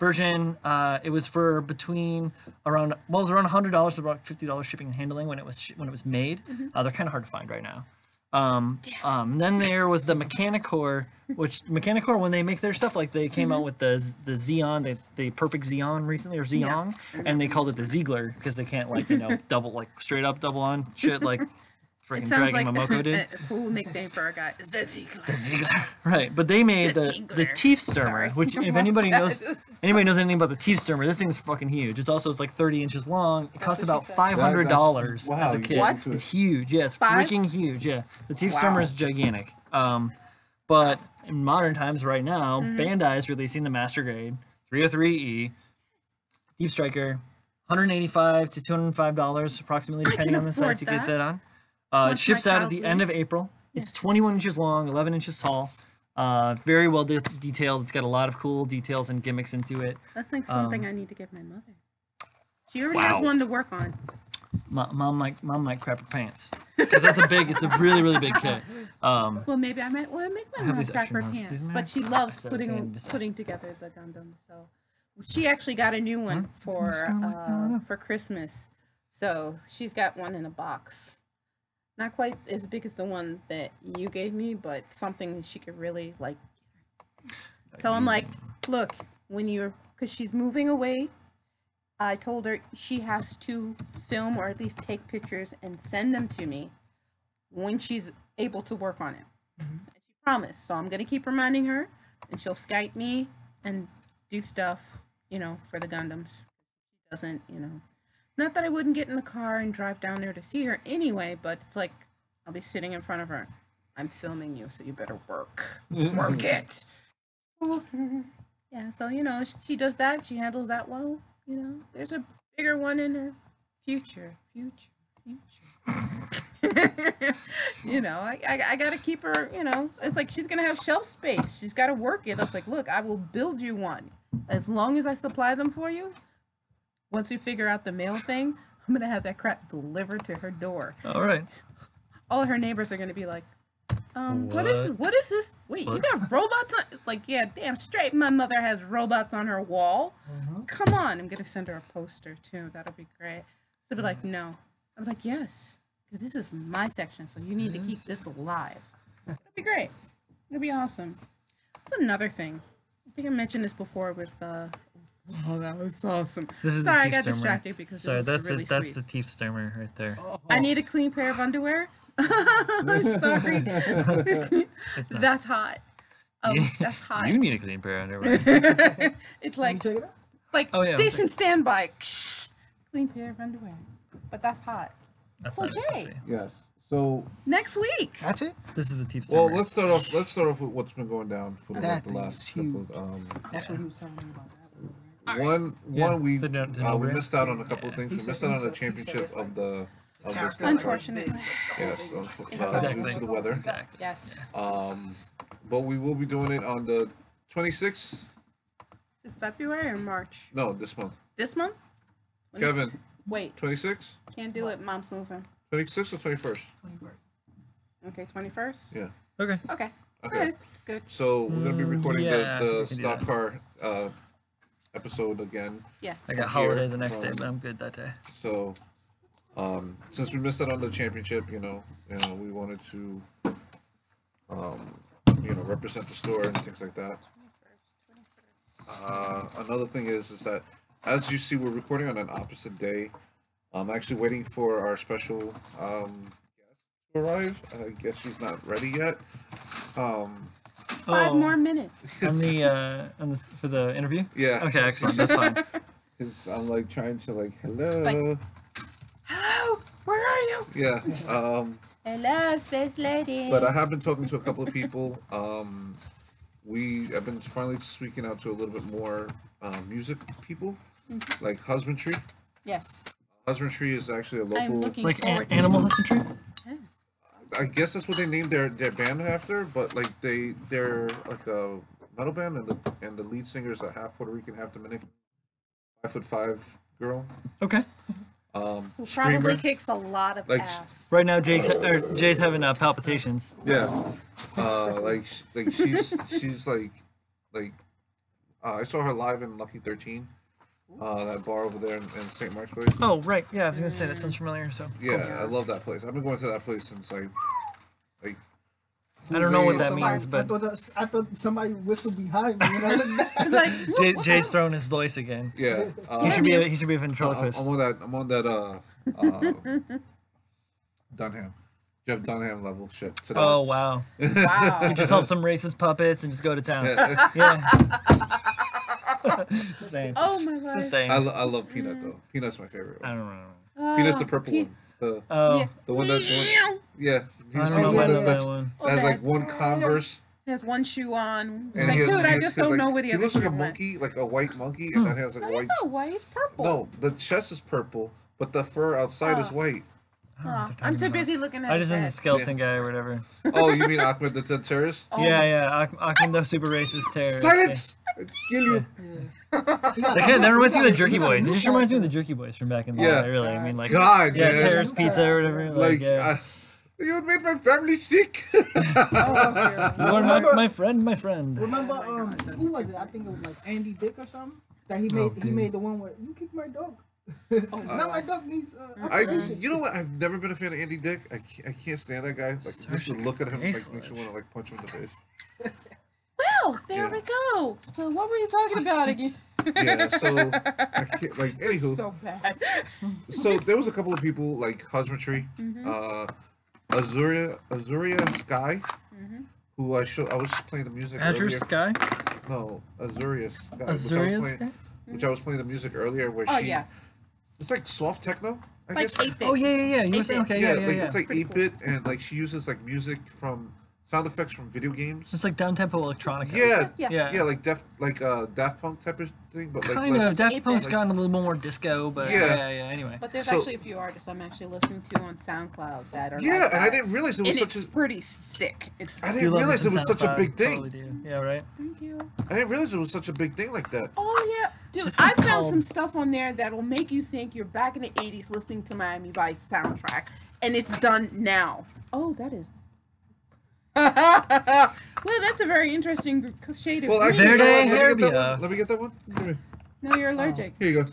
[SPEAKER 4] version. It was for around $100 to about $50 shipping and handling when it was made. They're kind of hard to find right now. Then there was the Mechanicore, which when they make their stuff, like they came out with the Xeon, the Perfect Xeon recently, or Xeon, and they called it the Ziegler because they can't double straight up double on shit like. Freaking Dragon Momoko did.
[SPEAKER 2] A cool nickname for our guy. The Ziegler.
[SPEAKER 4] The Ziegler. Right, but they made the Tiefstürmer, which if anybody knows anything about the Tiefstürmer, this thing's fucking huge. It's like 30 inches long. It costs about $500 as a kit.
[SPEAKER 2] What?
[SPEAKER 4] It's huge. Yeah, it's freaking huge. Yeah, the Tiefstürmer is gigantic. But in modern times, right now, Bandai is releasing the Master Grade 303E Deep Striker, $185 to $205 approximately, depending on the sites you get that on. It ships out at the end of April. It's 21 inches long, 11 inches tall. Very well detailed. It's got a lot of cool details and gimmicks into it.
[SPEAKER 2] That's like something I need to give my mother. She already has one to work on.
[SPEAKER 4] Mom might crap her pants because it's a really really big kit.
[SPEAKER 2] Well, maybe I might want to make my mom crap her pants, but she loves putting together the Gundam. So she actually got a new one for Christmas. So she's got one in a box. Not quite as big as the one that you gave me, but something she could really like. So I'm like, look, because she's moving away, I told her she has to film or at least take pictures and send them to me when she's able to work on it. And she promised. So I'm going to keep reminding her, and she'll Skype me and do stuff, for the Gundams. She doesn't, Not that I wouldn't get in the car and drive down there to see her anyway, but it's like, I'll be sitting in front of her. I'm filming you, so you better work. Work it. Yeah, so, she does that. She handles that well. There's a bigger one in her future. I got to keep her, it's like she's going to have shelf space. She's got to work it. I was like, look, I will build you one. As long as I supply them for you. Once we figure out the mail thing, I'm going to have that crap delivered to her door.
[SPEAKER 4] All right.
[SPEAKER 2] All her neighbors are going to be like, what is this? Wait, you got robots on? It's like, yeah, damn straight. My mother has robots on her wall. Come on. I'm going to send her a poster, too. That'll be great. She'll be like, no, I was like, yes, because this is my section, so you need to keep this alive. It'll be great. It'll be awesome. That's another thing. I think I mentioned this before with oh, that was awesome.
[SPEAKER 4] This is
[SPEAKER 2] Sorry,
[SPEAKER 4] the
[SPEAKER 2] I
[SPEAKER 4] teeth
[SPEAKER 2] got
[SPEAKER 4] stirmer.
[SPEAKER 2] distracted because
[SPEAKER 4] Sorry,
[SPEAKER 2] it looks
[SPEAKER 4] that's
[SPEAKER 2] really
[SPEAKER 4] that's
[SPEAKER 2] sweet.
[SPEAKER 4] the teeth stirmer right there.
[SPEAKER 2] I need a clean pair of underwear. I'm sorry.
[SPEAKER 4] It's not.
[SPEAKER 2] That's hot. Oh, that's hot.
[SPEAKER 4] You need a clean pair of underwear.
[SPEAKER 2] It's
[SPEAKER 1] Can
[SPEAKER 2] like
[SPEAKER 1] you check it out?
[SPEAKER 2] it's like
[SPEAKER 4] Oh, yeah.
[SPEAKER 2] station standby. Clean pair of underwear. But that's hot.
[SPEAKER 4] That's
[SPEAKER 2] So
[SPEAKER 4] not
[SPEAKER 2] Jay,
[SPEAKER 4] it.
[SPEAKER 3] Yes. So
[SPEAKER 2] next week.
[SPEAKER 1] That's it.
[SPEAKER 4] This is the teeth stirmer.
[SPEAKER 3] well, let's start off. Let's start off with what's been going down for
[SPEAKER 1] That
[SPEAKER 3] the
[SPEAKER 1] thing
[SPEAKER 3] last
[SPEAKER 1] is
[SPEAKER 3] couple.
[SPEAKER 1] That's what he was telling me about.
[SPEAKER 3] One we
[SPEAKER 4] the
[SPEAKER 3] missed out on a couple of
[SPEAKER 4] Yeah.
[SPEAKER 3] things. We missed out on the championship of the
[SPEAKER 1] character.
[SPEAKER 3] Star Trek.
[SPEAKER 2] Unfortunately.
[SPEAKER 3] Yes, due
[SPEAKER 4] Exactly.
[SPEAKER 3] to the weather.
[SPEAKER 4] Exactly.
[SPEAKER 2] Yes.
[SPEAKER 3] But we will be doing it on the 26th.
[SPEAKER 2] Is it February or March?
[SPEAKER 3] No, this month.
[SPEAKER 2] This month?
[SPEAKER 3] Kevin,
[SPEAKER 2] Wait,
[SPEAKER 3] 26th,
[SPEAKER 2] can't do it. Mom's moving.
[SPEAKER 3] 26th or 21st.
[SPEAKER 2] Okay, 21st?
[SPEAKER 3] Yeah.
[SPEAKER 4] Okay.
[SPEAKER 2] Okay.
[SPEAKER 3] Okay.
[SPEAKER 2] Alright, it's good.
[SPEAKER 3] So we're gonna be recording
[SPEAKER 4] yeah,
[SPEAKER 3] the
[SPEAKER 4] we can do
[SPEAKER 3] stock
[SPEAKER 4] that.
[SPEAKER 3] car episode again.
[SPEAKER 2] Yes.
[SPEAKER 4] I got
[SPEAKER 3] Here,
[SPEAKER 4] holiday the next day, but I'm good that day.
[SPEAKER 3] So, since we missed out on the championship, we wanted to, represent the store and things like that. Another thing is that, as you see, we're recording on an opposite day. I'm actually waiting for our special guest to arrive. I guess she's not ready yet.
[SPEAKER 2] 5 more minutes.
[SPEAKER 4] On the for the interview.
[SPEAKER 3] Yeah.
[SPEAKER 4] Okay, excellent. That's fine.
[SPEAKER 3] Cause I'm like trying to hello.
[SPEAKER 2] Like- Hello, where are you?
[SPEAKER 3] Yeah.
[SPEAKER 2] Hello, space lady.
[SPEAKER 3] But I have been talking to a couple of people. I've been finally speaking out to a little bit more music people, like Husbandry.
[SPEAKER 2] Yes.
[SPEAKER 3] Husbandry is actually a
[SPEAKER 2] I'm
[SPEAKER 3] local.
[SPEAKER 2] looking
[SPEAKER 4] Like
[SPEAKER 2] forward to
[SPEAKER 4] animal husbandry.
[SPEAKER 2] Yes.
[SPEAKER 3] I guess that's what they named their band after. But like they're like a metal band, and the lead singer is a half Puerto Rican, half Dominican, 5'5" girl.
[SPEAKER 4] Okay.
[SPEAKER 2] Who
[SPEAKER 3] Screamer.
[SPEAKER 2] probably kicks a lot of
[SPEAKER 3] Like,
[SPEAKER 2] ass.
[SPEAKER 4] Right now, Jay's having palpitations.
[SPEAKER 3] Yeah. She's like I saw her live in Lucky 13. That bar over there in St. Mark's Place.
[SPEAKER 4] Oh right, yeah. I was gonna say that sounds familiar. So
[SPEAKER 3] Yeah, I love that place. I've been going to that place since like
[SPEAKER 4] I don't know what that
[SPEAKER 1] Somebody-
[SPEAKER 4] means, but
[SPEAKER 1] I thought somebody whistled behind me when I looked back.
[SPEAKER 2] Like,
[SPEAKER 4] Jay's throwing his voice again.
[SPEAKER 3] yeah.
[SPEAKER 4] He should be a ventriloquist.
[SPEAKER 3] I'm on that Dunham. Jeff Dunham level shit today.
[SPEAKER 4] Oh wow!
[SPEAKER 2] wow.
[SPEAKER 4] Just help some racist puppets and just go to town.
[SPEAKER 3] Yeah.
[SPEAKER 4] Yeah. Just saying.
[SPEAKER 2] Oh my god.
[SPEAKER 4] Just saying.
[SPEAKER 3] I love Peanut though. Peanut's my favorite
[SPEAKER 4] I
[SPEAKER 3] one.
[SPEAKER 4] don't know.
[SPEAKER 3] Peanut's the purple one. The
[SPEAKER 4] Oh,
[SPEAKER 3] one that yeah. He's
[SPEAKER 4] I don't know
[SPEAKER 3] the
[SPEAKER 4] about
[SPEAKER 3] one
[SPEAKER 4] that one.
[SPEAKER 3] that has like one Converse.
[SPEAKER 2] He has one shoe on. He's
[SPEAKER 3] And
[SPEAKER 2] like,
[SPEAKER 3] he has-
[SPEAKER 2] dude,
[SPEAKER 3] he
[SPEAKER 2] I
[SPEAKER 3] has-
[SPEAKER 2] just
[SPEAKER 3] he has,
[SPEAKER 2] don't
[SPEAKER 3] like-
[SPEAKER 2] know where the
[SPEAKER 3] He
[SPEAKER 2] other
[SPEAKER 3] looks like a
[SPEAKER 2] shoe went.
[SPEAKER 3] monkey, like a white monkey, and that has like
[SPEAKER 2] No,
[SPEAKER 3] a
[SPEAKER 2] he's
[SPEAKER 3] white.
[SPEAKER 2] not white. He's purple.
[SPEAKER 3] No, the chest is purple, but the fur outside is white.
[SPEAKER 2] Oh, I'm too busy looking at
[SPEAKER 4] I
[SPEAKER 2] his
[SPEAKER 4] just think the
[SPEAKER 2] head.
[SPEAKER 4] skeleton guy or whatever.
[SPEAKER 3] Oh, you mean Ahmed the terrorist?
[SPEAKER 2] Oh,
[SPEAKER 4] Yeah. Ahmed the super racist terrorist.
[SPEAKER 3] Silence! I'd kill you.
[SPEAKER 4] That reminds me of the Jerky Boys. It just reminds me of the Jerky Boys from back in the
[SPEAKER 3] Yeah.
[SPEAKER 4] day. Really, I mean, like
[SPEAKER 3] God,
[SPEAKER 4] yeah,
[SPEAKER 3] man.
[SPEAKER 4] terrorist pizza or whatever.
[SPEAKER 3] Like,
[SPEAKER 4] yeah.
[SPEAKER 3] you made my family sick.
[SPEAKER 2] Oh, dear.
[SPEAKER 4] You are my friend.
[SPEAKER 1] Remember, who was it? I think it was like Andy Dick or something. That he made the one where you kicked my dog. Now my dog needs.
[SPEAKER 3] You know what? I've never been a fan of Andy Dick. I can't stand that guy. Like just to look at him, like
[SPEAKER 4] face
[SPEAKER 3] makes me want to like punch him in the face.
[SPEAKER 2] Well, there
[SPEAKER 3] Yeah.
[SPEAKER 2] we go. So what were you talking about again?
[SPEAKER 3] Yeah. So I can't like anywho.
[SPEAKER 2] So bad.
[SPEAKER 3] So there was a couple of people like Husbandry, Azuria Sky, who I was playing the music
[SPEAKER 4] Azure
[SPEAKER 3] earlier.
[SPEAKER 4] Sky.
[SPEAKER 3] No, Azuria Sky.
[SPEAKER 4] Azure
[SPEAKER 3] which I was
[SPEAKER 4] Sky.
[SPEAKER 3] playing, which I was playing the music earlier where
[SPEAKER 2] Oh
[SPEAKER 3] she.
[SPEAKER 2] yeah,
[SPEAKER 3] It's like soft techno. I
[SPEAKER 2] like
[SPEAKER 3] guess.
[SPEAKER 2] 8-bit.
[SPEAKER 4] Oh yeah. You were saying
[SPEAKER 2] 8-bit.
[SPEAKER 4] okay.
[SPEAKER 3] Yeah,
[SPEAKER 4] Yeah.
[SPEAKER 3] it's like
[SPEAKER 2] Pretty
[SPEAKER 3] 8-bit and like she uses like music from sound effects from video games.
[SPEAKER 4] It's like down tempo electronica.
[SPEAKER 3] Yeah,
[SPEAKER 2] Yeah.
[SPEAKER 3] yeah, like Daft Punk type of thing, but like
[SPEAKER 4] Kind
[SPEAKER 3] less-
[SPEAKER 4] of. Daft
[SPEAKER 2] 8-bit.
[SPEAKER 4] Punk's gotten a little more disco, but
[SPEAKER 3] Yeah.
[SPEAKER 4] yeah. Anyway.
[SPEAKER 2] But there's
[SPEAKER 3] So-
[SPEAKER 2] actually a few artists I'm actually listening to on SoundCloud that are
[SPEAKER 3] Yeah,
[SPEAKER 2] like
[SPEAKER 3] and I
[SPEAKER 2] that.
[SPEAKER 3] didn't realize it was
[SPEAKER 2] And
[SPEAKER 3] such
[SPEAKER 2] it's
[SPEAKER 3] a.
[SPEAKER 2] pretty sick. It's
[SPEAKER 3] I
[SPEAKER 4] Do
[SPEAKER 3] didn't
[SPEAKER 4] love me
[SPEAKER 3] realize
[SPEAKER 4] some
[SPEAKER 3] it was such a
[SPEAKER 4] SoundCloud.
[SPEAKER 3] big thing.
[SPEAKER 4] Totally do. Yeah. Right.
[SPEAKER 2] Thank you.
[SPEAKER 3] I didn't realize it was such a big thing like that.
[SPEAKER 2] Oh yeah, dude,
[SPEAKER 4] This
[SPEAKER 2] I
[SPEAKER 4] one's
[SPEAKER 2] found
[SPEAKER 4] called-
[SPEAKER 2] some stuff on there that will make you think you're back in the '80s listening to Miami Vice soundtrack, and it's done now. Oh, that is. Well, that's a very interesting shade of
[SPEAKER 3] Well,
[SPEAKER 2] green.
[SPEAKER 3] actually,
[SPEAKER 4] Verde
[SPEAKER 3] let me get that
[SPEAKER 4] Herbia.
[SPEAKER 3] one. Let me get that one. Give me.
[SPEAKER 2] No, you're allergic.
[SPEAKER 3] Here you go.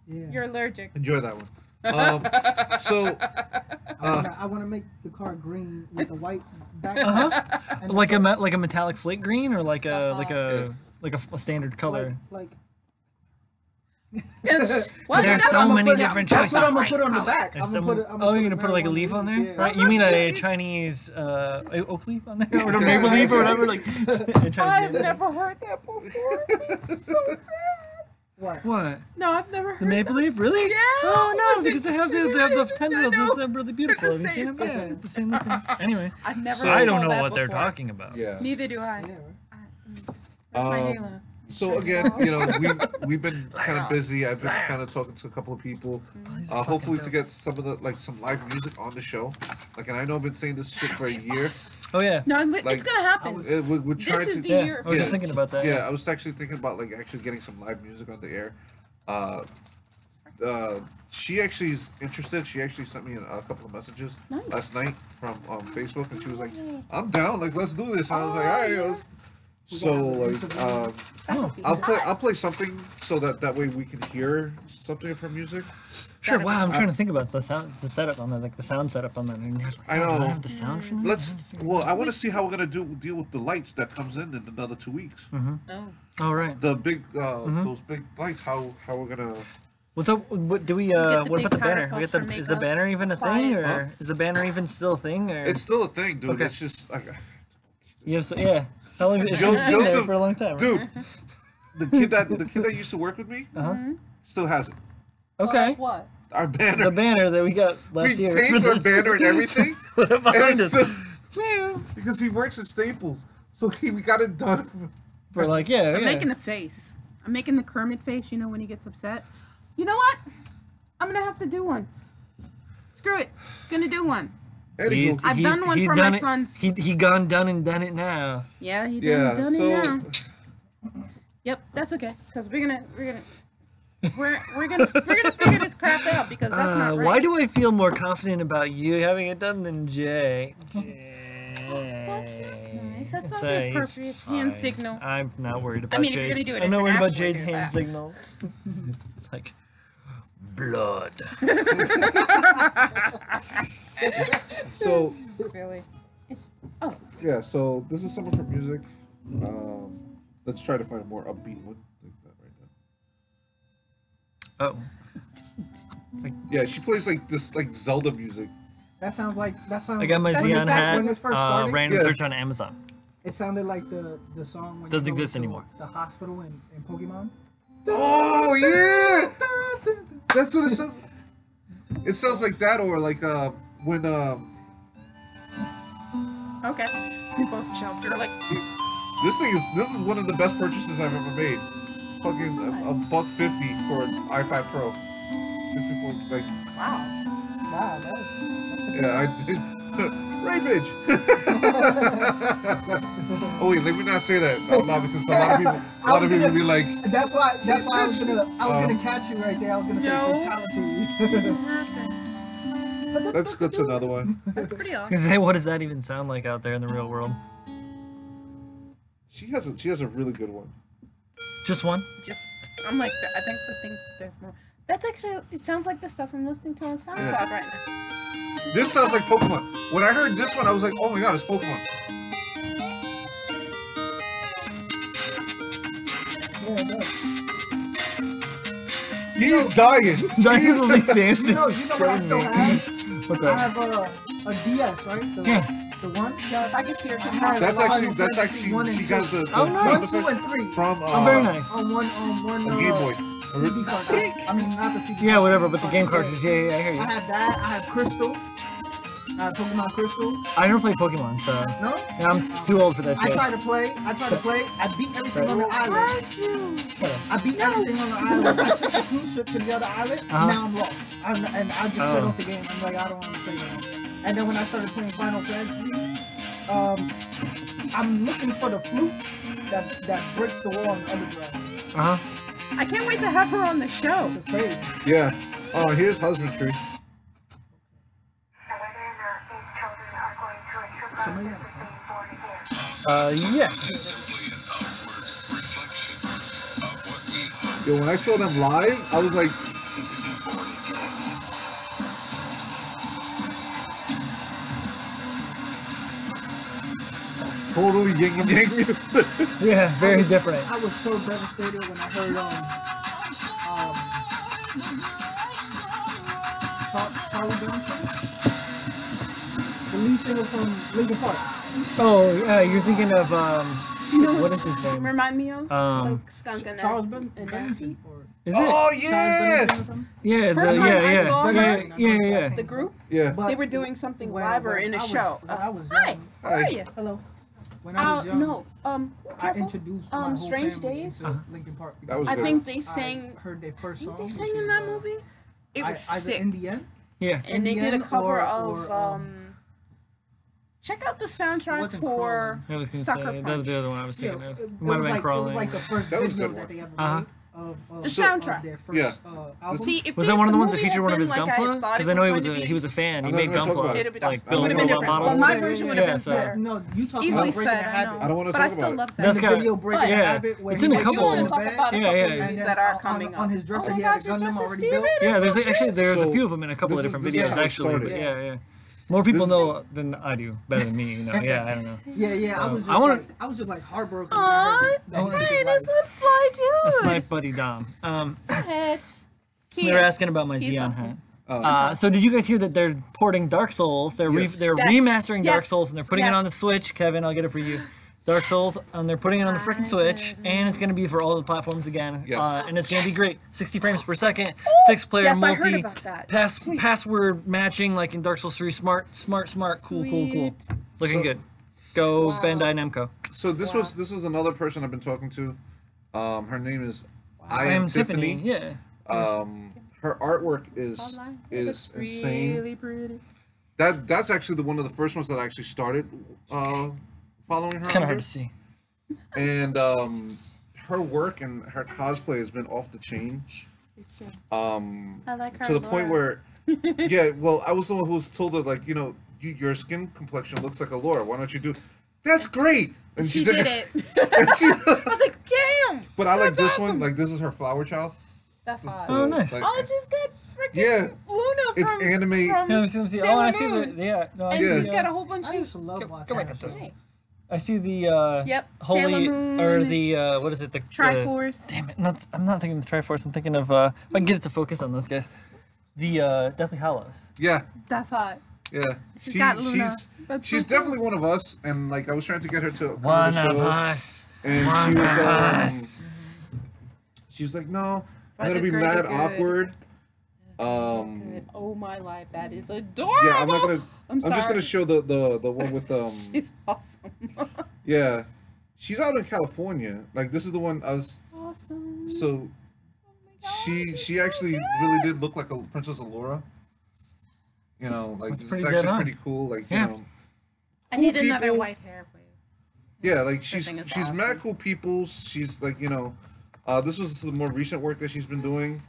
[SPEAKER 1] Yeah.
[SPEAKER 2] You're allergic.
[SPEAKER 3] Enjoy that one. So
[SPEAKER 1] I want to make the car green with the white back. And
[SPEAKER 4] Like a metallic flake green, or like a standard color.
[SPEAKER 1] like
[SPEAKER 2] Yes. What?
[SPEAKER 4] There's
[SPEAKER 2] No,
[SPEAKER 4] so
[SPEAKER 2] no,
[SPEAKER 4] many
[SPEAKER 2] no.
[SPEAKER 4] different
[SPEAKER 1] that's
[SPEAKER 4] choices.
[SPEAKER 1] what I'm gonna put on the back.
[SPEAKER 4] There's
[SPEAKER 1] I'm
[SPEAKER 4] so
[SPEAKER 1] gonna
[SPEAKER 4] many-
[SPEAKER 1] put it. I'm gonna
[SPEAKER 4] you're gonna put like a leaf on there,
[SPEAKER 1] Yeah.
[SPEAKER 4] right? You mean a Chinese oak leaf on there, or a maple leaf, or whatever? Like,
[SPEAKER 2] I've never heard that before. It's so bad.
[SPEAKER 4] What?
[SPEAKER 2] No, I've never heard
[SPEAKER 4] The maple
[SPEAKER 2] that.
[SPEAKER 4] leaf, really?
[SPEAKER 2] Yeah.
[SPEAKER 4] Oh no, because they have the tendrils.
[SPEAKER 2] I know.
[SPEAKER 4] It's really beautiful. Have you seen them? Yeah, the same looking. Anyway,
[SPEAKER 2] I've never
[SPEAKER 3] So-
[SPEAKER 2] heard
[SPEAKER 4] I don't know
[SPEAKER 2] that
[SPEAKER 4] what they're
[SPEAKER 2] before.
[SPEAKER 4] talking about.
[SPEAKER 3] yeah.
[SPEAKER 2] Neither do I.
[SPEAKER 1] Yeah.
[SPEAKER 2] Where's my halo?
[SPEAKER 3] So again, you know, we've been kind of busy. I've been kind of talking to a couple of people, hopefully to get some of the some live music on the show. Like, and I know I've been saying this shit for a year.
[SPEAKER 4] Oh yeah.
[SPEAKER 2] No, it's
[SPEAKER 3] Like,
[SPEAKER 2] gonna happen.
[SPEAKER 3] We're
[SPEAKER 2] This
[SPEAKER 3] trying
[SPEAKER 2] is
[SPEAKER 3] to.
[SPEAKER 2] the
[SPEAKER 4] Yeah,
[SPEAKER 2] year.
[SPEAKER 4] I was
[SPEAKER 3] Yeah.
[SPEAKER 4] just thinking about that.
[SPEAKER 3] Yeah, I was actually thinking about actually getting some live music on the air. She actually is interested. She actually sent me a couple of messages
[SPEAKER 2] Nice.
[SPEAKER 3] last night from Facebook, and she was like, "I'm down. Like, let's do this." And I was like, "All right."
[SPEAKER 2] yeah.
[SPEAKER 3] Let's... So like,
[SPEAKER 2] That would be
[SPEAKER 3] I'll
[SPEAKER 2] hot.
[SPEAKER 3] play something so that way we can hear something of her music.
[SPEAKER 4] Sure. Wow, I'm trying to think about the setup on that, like the sound setup on that. And
[SPEAKER 3] I know.
[SPEAKER 4] Do I have the sound from that?
[SPEAKER 3] I want to see how we're gonna deal with the lights that comes in another 2 weeks.
[SPEAKER 2] Oh.
[SPEAKER 4] Oh right.
[SPEAKER 3] The big those big lights. How we're gonna?
[SPEAKER 4] What's up? What do we?
[SPEAKER 2] the
[SPEAKER 4] What
[SPEAKER 2] big
[SPEAKER 4] about the banner?
[SPEAKER 2] powder
[SPEAKER 4] We get
[SPEAKER 2] puffs
[SPEAKER 4] the.
[SPEAKER 2] for
[SPEAKER 4] Is the
[SPEAKER 2] makeup.
[SPEAKER 4] banner even a
[SPEAKER 2] Quiet.
[SPEAKER 4] thing, or
[SPEAKER 3] Huh?
[SPEAKER 4] is the banner even still a thing? Or
[SPEAKER 3] It's still a thing, dude.
[SPEAKER 4] Okay.
[SPEAKER 3] It's just like,
[SPEAKER 4] you have yeah. How long? It's
[SPEAKER 3] Joseph-
[SPEAKER 4] been there for a long time, right?
[SPEAKER 3] dude. The kid that used to work with me still has it.
[SPEAKER 4] Okay.
[SPEAKER 2] What?
[SPEAKER 3] Our banner.
[SPEAKER 4] The banner that we got
[SPEAKER 3] we
[SPEAKER 4] last year.
[SPEAKER 3] paid for a banner and everything.
[SPEAKER 4] Put it behind
[SPEAKER 3] And
[SPEAKER 4] us.
[SPEAKER 3] so- because he works at Staples, so we got it done.
[SPEAKER 4] For like yeah.
[SPEAKER 2] I'm making a face. I'm making the Kermit face, you know, when he gets upset. You know what? I'm gonna have to do one. Screw it. Gonna do one.
[SPEAKER 3] Anywho,
[SPEAKER 2] I've done one for
[SPEAKER 4] done
[SPEAKER 2] my
[SPEAKER 4] it.
[SPEAKER 2] sons.
[SPEAKER 4] He gone done and done it now.
[SPEAKER 2] Yeah, he
[SPEAKER 3] yeah.
[SPEAKER 2] done it
[SPEAKER 3] So
[SPEAKER 2] now. Yep, that's okay. Cause we're gonna figure this crap out because that's not right.
[SPEAKER 4] Why do I feel more confident about you having it done than Jay?
[SPEAKER 2] That's not nice. That's not
[SPEAKER 4] Say
[SPEAKER 2] the
[SPEAKER 4] he's
[SPEAKER 2] appropriate hand
[SPEAKER 4] fine.
[SPEAKER 2] signal.
[SPEAKER 4] I'm not worried about
[SPEAKER 2] mean, if you're
[SPEAKER 4] Jay's.
[SPEAKER 2] gonna do it
[SPEAKER 4] I'm not worried about
[SPEAKER 2] internationally,
[SPEAKER 4] Jay's
[SPEAKER 2] do
[SPEAKER 4] hand
[SPEAKER 2] that.
[SPEAKER 4] signals. It's like blood.
[SPEAKER 3] so
[SPEAKER 2] Really? Oh,
[SPEAKER 3] yeah. So this is some of her music. Let's try to find a more upbeat one like that right now.
[SPEAKER 4] Oh,
[SPEAKER 3] Yeah, she plays like this Zelda music.
[SPEAKER 1] That sounds like
[SPEAKER 4] I got my
[SPEAKER 1] that's
[SPEAKER 4] Xeon
[SPEAKER 1] in fact when
[SPEAKER 4] hat.
[SPEAKER 1] it first started.
[SPEAKER 4] Random
[SPEAKER 3] Yeah.
[SPEAKER 4] search on Amazon.
[SPEAKER 1] It sounded like the song when
[SPEAKER 4] Doesn't
[SPEAKER 1] you go
[SPEAKER 4] exist
[SPEAKER 1] to
[SPEAKER 4] anymore.
[SPEAKER 1] The hospital in Pokemon.
[SPEAKER 3] Oh yeah, that's what it says. It sounds like that, or like when
[SPEAKER 2] okay. We both jumped. You're like,
[SPEAKER 3] this is one of the best purchases I've ever made. Fucking $150 for an iPad Pro. 64 like
[SPEAKER 2] wow.
[SPEAKER 1] Wow, that's
[SPEAKER 3] yeah, I did. Right, bitch. Oh wait, let me not say that out loud because a lot of people be like,
[SPEAKER 1] That's why I was gonna catch you right there. I was gonna
[SPEAKER 2] No.
[SPEAKER 1] say fatality.
[SPEAKER 3] let's go to another one.
[SPEAKER 2] That's pretty
[SPEAKER 4] I was
[SPEAKER 2] awesome.
[SPEAKER 4] gonna say, what does that even sound like out there in the real world?
[SPEAKER 3] She has a really good one.
[SPEAKER 4] Just one?
[SPEAKER 2] Just, I'm like, I think there's more. That's actually, it sounds like the stuff I'm listening to on SoundCloud
[SPEAKER 3] Yeah.
[SPEAKER 2] right now.
[SPEAKER 3] This sounds like Pokemon. When I heard this one, I was like, oh my god, it's Pokemon.
[SPEAKER 1] Yeah, it does.
[SPEAKER 3] He's dying.
[SPEAKER 4] He's only dancing.
[SPEAKER 1] You know what I still have?
[SPEAKER 4] What's
[SPEAKER 1] I
[SPEAKER 4] that?
[SPEAKER 1] have a DS, right? The one.
[SPEAKER 2] No, if I could see her,
[SPEAKER 3] That's actually
[SPEAKER 1] One and
[SPEAKER 3] she
[SPEAKER 1] two.
[SPEAKER 3] got the
[SPEAKER 4] Oh, nice.
[SPEAKER 3] sound
[SPEAKER 1] 1, 2,
[SPEAKER 3] effect
[SPEAKER 1] and 3.
[SPEAKER 3] from
[SPEAKER 4] Oh, very nice.
[SPEAKER 1] On one
[SPEAKER 3] a Game Boy.
[SPEAKER 1] CD card. I mean, not the CD.
[SPEAKER 4] Yeah,
[SPEAKER 1] card,
[SPEAKER 4] whatever, but the game
[SPEAKER 1] cartridge.
[SPEAKER 4] cartridge, yeah, I hear you.
[SPEAKER 1] I have that. I have Crystal. I have Pokemon Crystal.
[SPEAKER 4] I never played Pokemon, so
[SPEAKER 1] No?
[SPEAKER 4] yeah, I'm too old for that
[SPEAKER 1] I
[SPEAKER 4] shit.
[SPEAKER 1] tried to play. I beat everything on the island. I beat everything on the island. I took the cruise ship to the other island.
[SPEAKER 4] Uh-huh.
[SPEAKER 1] Now I'm lost. And I just set off the game. I'm like, I don't want to play that. And then when I started playing Final Fantasy, I'm looking for the flute that breaks the wall on the underground.
[SPEAKER 2] I can't wait to have her on the show.
[SPEAKER 1] It's crazy.
[SPEAKER 3] Yeah. Oh, here's Husbandry.
[SPEAKER 1] Somebody
[SPEAKER 4] Yeah.
[SPEAKER 3] Yo, when I saw them live, I was like, totally yin and yang music.
[SPEAKER 4] Yeah, very different.
[SPEAKER 1] I was so devastated when I heard Charlie Brown, the lead singer from Linkin Park.
[SPEAKER 4] Oh, yeah, you're thinking of what is his name?
[SPEAKER 2] Remind me of Skunk and
[SPEAKER 1] Charles
[SPEAKER 2] Nancy.
[SPEAKER 4] Is it?
[SPEAKER 3] Oh yeah.
[SPEAKER 4] Yeah,
[SPEAKER 2] First time I saw her,
[SPEAKER 4] yeah.
[SPEAKER 2] the group,
[SPEAKER 3] Yeah.
[SPEAKER 2] they were doing something live or in a show. Hi, how are you?
[SPEAKER 1] Hello. When I was young,
[SPEAKER 2] No,
[SPEAKER 1] I
[SPEAKER 2] careful.
[SPEAKER 1] introduced my whole
[SPEAKER 2] Strange
[SPEAKER 1] family
[SPEAKER 2] Days.
[SPEAKER 1] into Linkin Park.
[SPEAKER 3] That was
[SPEAKER 2] I
[SPEAKER 3] good.
[SPEAKER 2] think they sang.
[SPEAKER 1] I heard their first song.
[SPEAKER 2] They sang in that movie. It was
[SPEAKER 1] either
[SPEAKER 2] sick.
[SPEAKER 1] in the end.
[SPEAKER 4] Yeah.
[SPEAKER 2] And they did a
[SPEAKER 1] Indian
[SPEAKER 2] cover
[SPEAKER 1] or,
[SPEAKER 2] of check out the soundtrack
[SPEAKER 1] wasn't
[SPEAKER 2] for
[SPEAKER 4] I was gonna
[SPEAKER 2] Sucker
[SPEAKER 4] say, that was
[SPEAKER 2] Punch.
[SPEAKER 4] the other one I was
[SPEAKER 1] Yeah,
[SPEAKER 4] thinking of.
[SPEAKER 1] it
[SPEAKER 4] Might have
[SPEAKER 1] was
[SPEAKER 4] been
[SPEAKER 1] like
[SPEAKER 4] Crawling.
[SPEAKER 1] the first
[SPEAKER 3] That was a
[SPEAKER 1] video
[SPEAKER 3] good
[SPEAKER 1] that
[SPEAKER 3] one.
[SPEAKER 1] they ever
[SPEAKER 4] Uh-huh.
[SPEAKER 1] made of
[SPEAKER 2] The soundtrack.
[SPEAKER 1] of their first
[SPEAKER 3] Yeah.
[SPEAKER 1] album.
[SPEAKER 2] See, if
[SPEAKER 4] Was
[SPEAKER 2] they-
[SPEAKER 4] that one of the ones that
[SPEAKER 2] movie
[SPEAKER 4] featured
[SPEAKER 2] had
[SPEAKER 4] one of his
[SPEAKER 2] been like I
[SPEAKER 4] Gunpla?
[SPEAKER 2] thought
[SPEAKER 4] Because
[SPEAKER 2] it
[SPEAKER 4] I know he
[SPEAKER 2] was
[SPEAKER 4] was
[SPEAKER 2] going to be,
[SPEAKER 4] he was a fan. He
[SPEAKER 3] I'm not
[SPEAKER 4] made
[SPEAKER 3] gonna talk about
[SPEAKER 4] Gunpla,
[SPEAKER 3] it.
[SPEAKER 2] It'd be
[SPEAKER 4] like
[SPEAKER 2] it would
[SPEAKER 4] building
[SPEAKER 2] have been
[SPEAKER 4] robot
[SPEAKER 2] different.
[SPEAKER 4] models.
[SPEAKER 2] Well, my version would have
[SPEAKER 4] Yeah,
[SPEAKER 2] been
[SPEAKER 4] so-
[SPEAKER 2] better.
[SPEAKER 1] No, you talking
[SPEAKER 2] Easily
[SPEAKER 1] about breaking
[SPEAKER 2] said,
[SPEAKER 1] the
[SPEAKER 2] I
[SPEAKER 1] habit.
[SPEAKER 2] know.
[SPEAKER 3] I don't wanna
[SPEAKER 2] but
[SPEAKER 3] talk
[SPEAKER 2] I still
[SPEAKER 3] about it.
[SPEAKER 2] love
[SPEAKER 1] And
[SPEAKER 4] That's
[SPEAKER 1] the
[SPEAKER 2] that.
[SPEAKER 4] got-
[SPEAKER 1] video breaking
[SPEAKER 4] yeah.
[SPEAKER 1] the habit. Where
[SPEAKER 4] It's
[SPEAKER 1] he
[SPEAKER 4] in a
[SPEAKER 1] was
[SPEAKER 2] I do
[SPEAKER 4] couple.
[SPEAKER 2] want to
[SPEAKER 1] in the
[SPEAKER 2] talk
[SPEAKER 1] bed,
[SPEAKER 2] about a
[SPEAKER 4] Yeah,
[SPEAKER 2] couple
[SPEAKER 4] yeah.
[SPEAKER 2] movies
[SPEAKER 1] and then
[SPEAKER 2] that are coming
[SPEAKER 1] on
[SPEAKER 2] up.
[SPEAKER 1] his dresser
[SPEAKER 2] Oh my
[SPEAKER 1] he had a
[SPEAKER 2] gosh,
[SPEAKER 1] Gundam
[SPEAKER 2] Mr.
[SPEAKER 1] already
[SPEAKER 2] Steven
[SPEAKER 1] built.
[SPEAKER 2] is
[SPEAKER 4] Yeah, there's
[SPEAKER 2] so
[SPEAKER 4] actually there's a
[SPEAKER 3] So,
[SPEAKER 4] few of them in a couple of
[SPEAKER 3] this is-
[SPEAKER 4] different
[SPEAKER 3] this is
[SPEAKER 4] videos
[SPEAKER 3] how it
[SPEAKER 4] actually. But
[SPEAKER 3] started.
[SPEAKER 4] yeah. More people
[SPEAKER 3] This-
[SPEAKER 4] know than I do, better than me. You know, yeah, I don't know.
[SPEAKER 1] Yeah, I was
[SPEAKER 4] I
[SPEAKER 1] just
[SPEAKER 4] wanna-
[SPEAKER 1] like, I was just like heartbroken. when I
[SPEAKER 2] Aw,
[SPEAKER 1] heard that he took his
[SPEAKER 2] Brian
[SPEAKER 1] life.
[SPEAKER 2] is with Fly Dude.
[SPEAKER 4] That's my buddy Dom.
[SPEAKER 2] Head.
[SPEAKER 4] They were asking about my
[SPEAKER 2] He's
[SPEAKER 4] Xeon
[SPEAKER 2] awesome.
[SPEAKER 4] hat. So did you guys hear that they're porting Dark Souls? They're
[SPEAKER 3] Yes.
[SPEAKER 4] they're
[SPEAKER 2] Yes.
[SPEAKER 4] remastering Dark
[SPEAKER 2] Yes.
[SPEAKER 4] Souls and they're putting it on the Switch. Kevin, I'll get it for you. Dark Souls, and they're putting it on the freaking Switch, and it's going to be for all the platforms again.
[SPEAKER 3] Yes.
[SPEAKER 4] And it's going to be great. 60 frames per second, 6-player
[SPEAKER 2] yes, I
[SPEAKER 4] multi,
[SPEAKER 2] heard about that.
[SPEAKER 4] password matching like in Dark Souls 3. Smart, cool. Looking
[SPEAKER 3] So-
[SPEAKER 4] good. Go
[SPEAKER 2] Wow.
[SPEAKER 4] Bandai Namco.
[SPEAKER 3] So this was another person I've been talking to. Her name is I
[SPEAKER 4] I
[SPEAKER 3] am
[SPEAKER 4] am Tiffany. Yeah.
[SPEAKER 3] Her artwork is insane.
[SPEAKER 2] Really pretty.
[SPEAKER 3] That's actually one of the first ones that I actually started following her.
[SPEAKER 4] It's kind of
[SPEAKER 3] under.
[SPEAKER 4] hard to see.
[SPEAKER 3] And her work and her cosplay has been off the chain.
[SPEAKER 2] I like her
[SPEAKER 3] To the point
[SPEAKER 2] Laura.
[SPEAKER 3] where, yeah, well, I was the one who was told her, like, you know, your skin complexion looks like a Laura. Why don't you do? That's great. And
[SPEAKER 2] She did it.
[SPEAKER 3] and she-
[SPEAKER 2] I was like, damn.
[SPEAKER 3] but I like
[SPEAKER 2] That's
[SPEAKER 3] this
[SPEAKER 2] awesome.
[SPEAKER 3] one. Like, this is her flower child.
[SPEAKER 2] That's hot.
[SPEAKER 4] Oh, nice.
[SPEAKER 3] Like,
[SPEAKER 2] Oh, she's got freaking
[SPEAKER 3] Yeah.
[SPEAKER 2] Luna
[SPEAKER 3] It's
[SPEAKER 2] from,
[SPEAKER 3] anime.
[SPEAKER 2] from
[SPEAKER 4] Yeah, let me see. Oh,
[SPEAKER 2] Sailor
[SPEAKER 4] I see the
[SPEAKER 2] Moon.
[SPEAKER 4] yeah. No, I
[SPEAKER 2] And
[SPEAKER 4] see
[SPEAKER 3] Yeah.
[SPEAKER 2] she's
[SPEAKER 4] the,
[SPEAKER 2] got a whole bunch
[SPEAKER 1] I used to
[SPEAKER 2] of.
[SPEAKER 1] love
[SPEAKER 4] Come
[SPEAKER 1] watching
[SPEAKER 4] back
[SPEAKER 1] that
[SPEAKER 4] up
[SPEAKER 1] show.
[SPEAKER 4] there. I see the
[SPEAKER 2] Yep. Sailor
[SPEAKER 4] holy
[SPEAKER 2] Moon.
[SPEAKER 4] or the what is it? The
[SPEAKER 2] Triforce.
[SPEAKER 4] Damn it! I'm not thinking of the Triforce. I'm thinking of if I can get it to focus on those guys. The Deathly Hallows.
[SPEAKER 3] Yeah,
[SPEAKER 2] That's hot.
[SPEAKER 3] yeah.
[SPEAKER 2] She's got Luna. That's
[SPEAKER 3] She's
[SPEAKER 2] so cool.
[SPEAKER 3] definitely one of us. And like, I was trying to get her to come
[SPEAKER 4] One
[SPEAKER 3] on the
[SPEAKER 4] of
[SPEAKER 3] show,
[SPEAKER 4] us.
[SPEAKER 3] and
[SPEAKER 4] One
[SPEAKER 3] she
[SPEAKER 4] of
[SPEAKER 3] was
[SPEAKER 4] us.
[SPEAKER 3] she was like, no,
[SPEAKER 2] For
[SPEAKER 3] I'm gonna
[SPEAKER 2] the
[SPEAKER 3] be
[SPEAKER 2] greater
[SPEAKER 3] mad
[SPEAKER 2] good.
[SPEAKER 3] awkward.
[SPEAKER 2] Good. Oh my life, that is adorable.
[SPEAKER 3] Yeah, I'm not gonna.
[SPEAKER 2] I'm
[SPEAKER 3] I'm just gonna
[SPEAKER 2] sorry.
[SPEAKER 3] show the one with
[SPEAKER 2] She's awesome.
[SPEAKER 3] Yeah, she's out in California. Like, this is the one I was.
[SPEAKER 2] Awesome.
[SPEAKER 3] So she actually really did look like a Princess Allura. You know, like
[SPEAKER 4] That's
[SPEAKER 3] it's
[SPEAKER 4] pretty
[SPEAKER 3] actually
[SPEAKER 4] dead on.
[SPEAKER 3] pretty cool. Like,
[SPEAKER 4] Yeah.
[SPEAKER 3] you know,
[SPEAKER 2] I need
[SPEAKER 3] cool
[SPEAKER 2] another
[SPEAKER 3] people.
[SPEAKER 2] white hair wig.
[SPEAKER 3] yeah, like
[SPEAKER 2] This
[SPEAKER 3] she's
[SPEAKER 2] thing is
[SPEAKER 3] mad
[SPEAKER 2] awesome.
[SPEAKER 3] cool people. She's like, you know, this was the more recent work that she's been doing.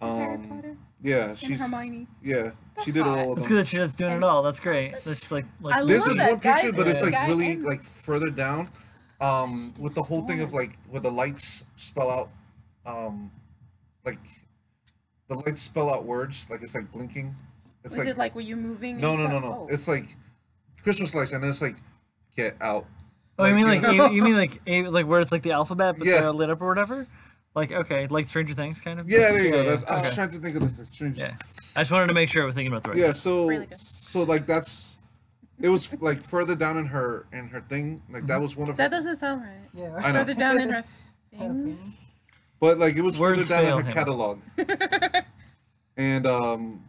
[SPEAKER 2] Harry Potter
[SPEAKER 3] Yeah,
[SPEAKER 2] and
[SPEAKER 3] she's
[SPEAKER 2] Hermione.
[SPEAKER 3] yeah,
[SPEAKER 2] That's
[SPEAKER 3] she did
[SPEAKER 2] hot.
[SPEAKER 3] all of
[SPEAKER 4] It's
[SPEAKER 3] them.
[SPEAKER 4] good that she's doing it all. That's great. That's just like
[SPEAKER 2] I
[SPEAKER 3] This
[SPEAKER 2] love
[SPEAKER 3] is
[SPEAKER 2] that,
[SPEAKER 3] one picture,
[SPEAKER 2] guys.
[SPEAKER 3] but it's
[SPEAKER 2] Yeah.
[SPEAKER 3] like
[SPEAKER 2] Guy
[SPEAKER 3] really
[SPEAKER 2] and-
[SPEAKER 3] like further down, with the whole thing of like where the lights spell out, like the lights spell out words, like it's like blinking. It's
[SPEAKER 2] Was
[SPEAKER 3] like
[SPEAKER 2] it like were you moving?
[SPEAKER 3] no,
[SPEAKER 2] and
[SPEAKER 3] no, no,
[SPEAKER 2] stuff?
[SPEAKER 3] no.
[SPEAKER 2] Oh.
[SPEAKER 3] It's like Christmas lights, and then it's like get out.
[SPEAKER 4] Oh, you mean like
[SPEAKER 3] know?
[SPEAKER 4] you mean like where it's like the alphabet but
[SPEAKER 3] Yeah.
[SPEAKER 4] they're lit up or whatever? Like okay, like Stranger Things kind of.
[SPEAKER 3] Yeah, there you go.
[SPEAKER 4] Yeah,
[SPEAKER 3] That's, I was
[SPEAKER 4] okay.
[SPEAKER 3] trying to think of the strange.
[SPEAKER 4] Yeah. I just wanted to make sure I was thinking about the right.
[SPEAKER 3] Yeah, so
[SPEAKER 2] Really good.
[SPEAKER 3] so like that's it was like further down in her thing. Like that was one of
[SPEAKER 2] That
[SPEAKER 3] her,
[SPEAKER 2] doesn't sound right.
[SPEAKER 1] Yeah.
[SPEAKER 3] I know.
[SPEAKER 2] Further down in her thing.
[SPEAKER 3] but like it was
[SPEAKER 4] Words
[SPEAKER 3] further down
[SPEAKER 4] fail
[SPEAKER 3] in her
[SPEAKER 4] him.
[SPEAKER 3] catalog. And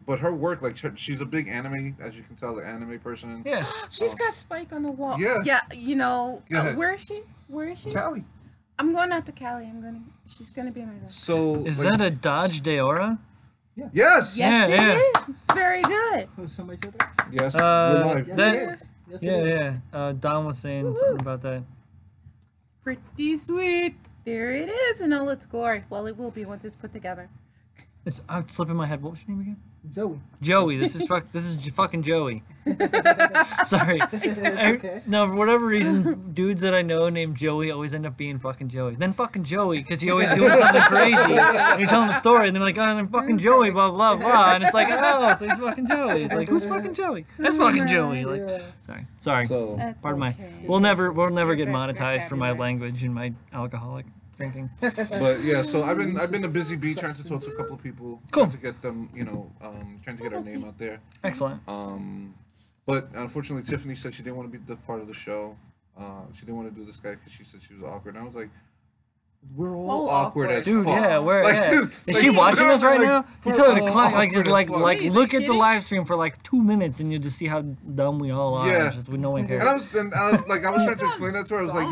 [SPEAKER 3] but her work, like she's a big anime, as you can tell, the anime person.
[SPEAKER 4] Yeah.
[SPEAKER 2] She's got Spike on the wall.
[SPEAKER 3] Yeah.
[SPEAKER 2] Yeah, you know,
[SPEAKER 3] Go ahead.
[SPEAKER 2] where is she? Where is she?
[SPEAKER 3] Callie.
[SPEAKER 2] I'm going out to Cali. She's gonna be my best.
[SPEAKER 3] So
[SPEAKER 4] Is
[SPEAKER 3] like,
[SPEAKER 4] that a Dodge Deora?
[SPEAKER 3] yes?
[SPEAKER 2] Yes,
[SPEAKER 4] Yeah,
[SPEAKER 2] it is. Very good.
[SPEAKER 1] Somebody said that?
[SPEAKER 3] Yes.
[SPEAKER 4] Uh,
[SPEAKER 3] we're live.
[SPEAKER 1] Yes,
[SPEAKER 4] That-
[SPEAKER 1] it is. Yes, it
[SPEAKER 4] Yeah,
[SPEAKER 1] is.
[SPEAKER 4] yeah. Don was saying
[SPEAKER 2] Woo-hoo.
[SPEAKER 4] something about that.
[SPEAKER 2] Pretty sweet. There it is in all its glory. Well, it will be once it's put together.
[SPEAKER 4] I'm slipping my head. What was your name again?
[SPEAKER 1] Joey.
[SPEAKER 4] Joey. This is fucking Joey. Sorry.
[SPEAKER 1] Okay.
[SPEAKER 4] No, for whatever reason, dudes that I know named Joey always end up being fucking Joey. Then fucking Joey, because he always doing something crazy. And you tell him a story, and they're like, oh, then fucking Joey, blah, blah, blah. And it's like, oh, so he's fucking Joey. It's like, who's fucking Joey? That's fucking Joey. Like, sorry.
[SPEAKER 3] So
[SPEAKER 2] Okay.
[SPEAKER 4] Pardon my. We'll never get monetized for my language and my alcoholic drinking.
[SPEAKER 3] but yeah, so I've been a busy bee trying to talk to a couple of people,
[SPEAKER 4] Cool.
[SPEAKER 3] trying to get them, trying to get our name out there.
[SPEAKER 4] Excellent.
[SPEAKER 3] But unfortunately, Tiffany said she didn't want to be the part of the show. She didn't want to do this guy because she said she was awkward. And I was like, we're all awkward as
[SPEAKER 4] Dude,
[SPEAKER 3] fuck.
[SPEAKER 4] yeah,
[SPEAKER 3] Like,
[SPEAKER 4] is she watching us right now? You tell her to
[SPEAKER 3] all
[SPEAKER 4] like
[SPEAKER 3] awkward as fuck.
[SPEAKER 2] Wait,
[SPEAKER 4] look at the
[SPEAKER 2] kidding?
[SPEAKER 4] live stream for like 2 minutes, and you'll just see how dumb we all are.
[SPEAKER 3] Yeah.
[SPEAKER 4] Just no one cares.
[SPEAKER 3] And I was trying to explain that to her. I was like,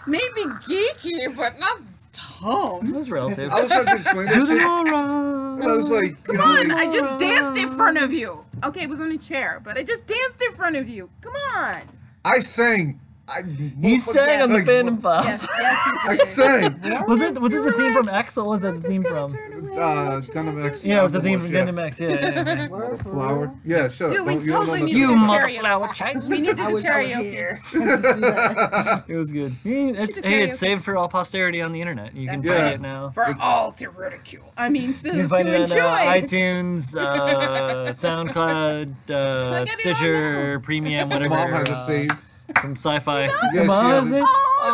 [SPEAKER 2] Maybe geeky, but not dumb.
[SPEAKER 4] That's relative.
[SPEAKER 3] I was trying to explain
[SPEAKER 4] Do
[SPEAKER 3] that
[SPEAKER 4] them
[SPEAKER 3] shit.
[SPEAKER 4] all wrong.
[SPEAKER 3] And I was like,
[SPEAKER 2] Come on, I just danced in front of you. Okay, it was on a chair, but I just danced in front of you. Come on.
[SPEAKER 3] I sang.
[SPEAKER 4] He sang on the
[SPEAKER 3] like,
[SPEAKER 4] Fandom Files.
[SPEAKER 2] Yes, yes.
[SPEAKER 3] I sang.
[SPEAKER 4] Was it the theme from X or was that the theme from?
[SPEAKER 3] Gundam X.
[SPEAKER 4] Yeah, it was the theme from
[SPEAKER 3] yeah.
[SPEAKER 4] Gundam X. Yeah.
[SPEAKER 1] Word for
[SPEAKER 3] Flower.
[SPEAKER 1] real?
[SPEAKER 3] Yeah, shut
[SPEAKER 2] Dude,
[SPEAKER 3] up.
[SPEAKER 2] we
[SPEAKER 3] You don't know
[SPEAKER 2] totally
[SPEAKER 3] nothing.
[SPEAKER 2] need
[SPEAKER 4] You
[SPEAKER 2] to
[SPEAKER 4] mother
[SPEAKER 2] karaoke.
[SPEAKER 4] flower child.
[SPEAKER 2] We need to
[SPEAKER 1] I
[SPEAKER 2] do
[SPEAKER 1] was
[SPEAKER 2] karaoke.
[SPEAKER 1] here. See that?
[SPEAKER 4] It was good. It's
[SPEAKER 2] karaoke.
[SPEAKER 4] saved for all posterity on the internet. You can
[SPEAKER 2] That's
[SPEAKER 4] find
[SPEAKER 3] right.
[SPEAKER 4] it now.
[SPEAKER 2] For all to ridicule. I mean,
[SPEAKER 4] You can find
[SPEAKER 2] to
[SPEAKER 4] it
[SPEAKER 2] enjoy.
[SPEAKER 4] on iTunes, SoundCloud,
[SPEAKER 2] it
[SPEAKER 4] Stitcher, Premium, whatever.
[SPEAKER 3] Mom has it saved.
[SPEAKER 4] From Sci-Fi.
[SPEAKER 3] Yeah,
[SPEAKER 4] Your
[SPEAKER 3] she
[SPEAKER 4] mom
[SPEAKER 3] has
[SPEAKER 4] has
[SPEAKER 3] it.
[SPEAKER 4] it?
[SPEAKER 3] My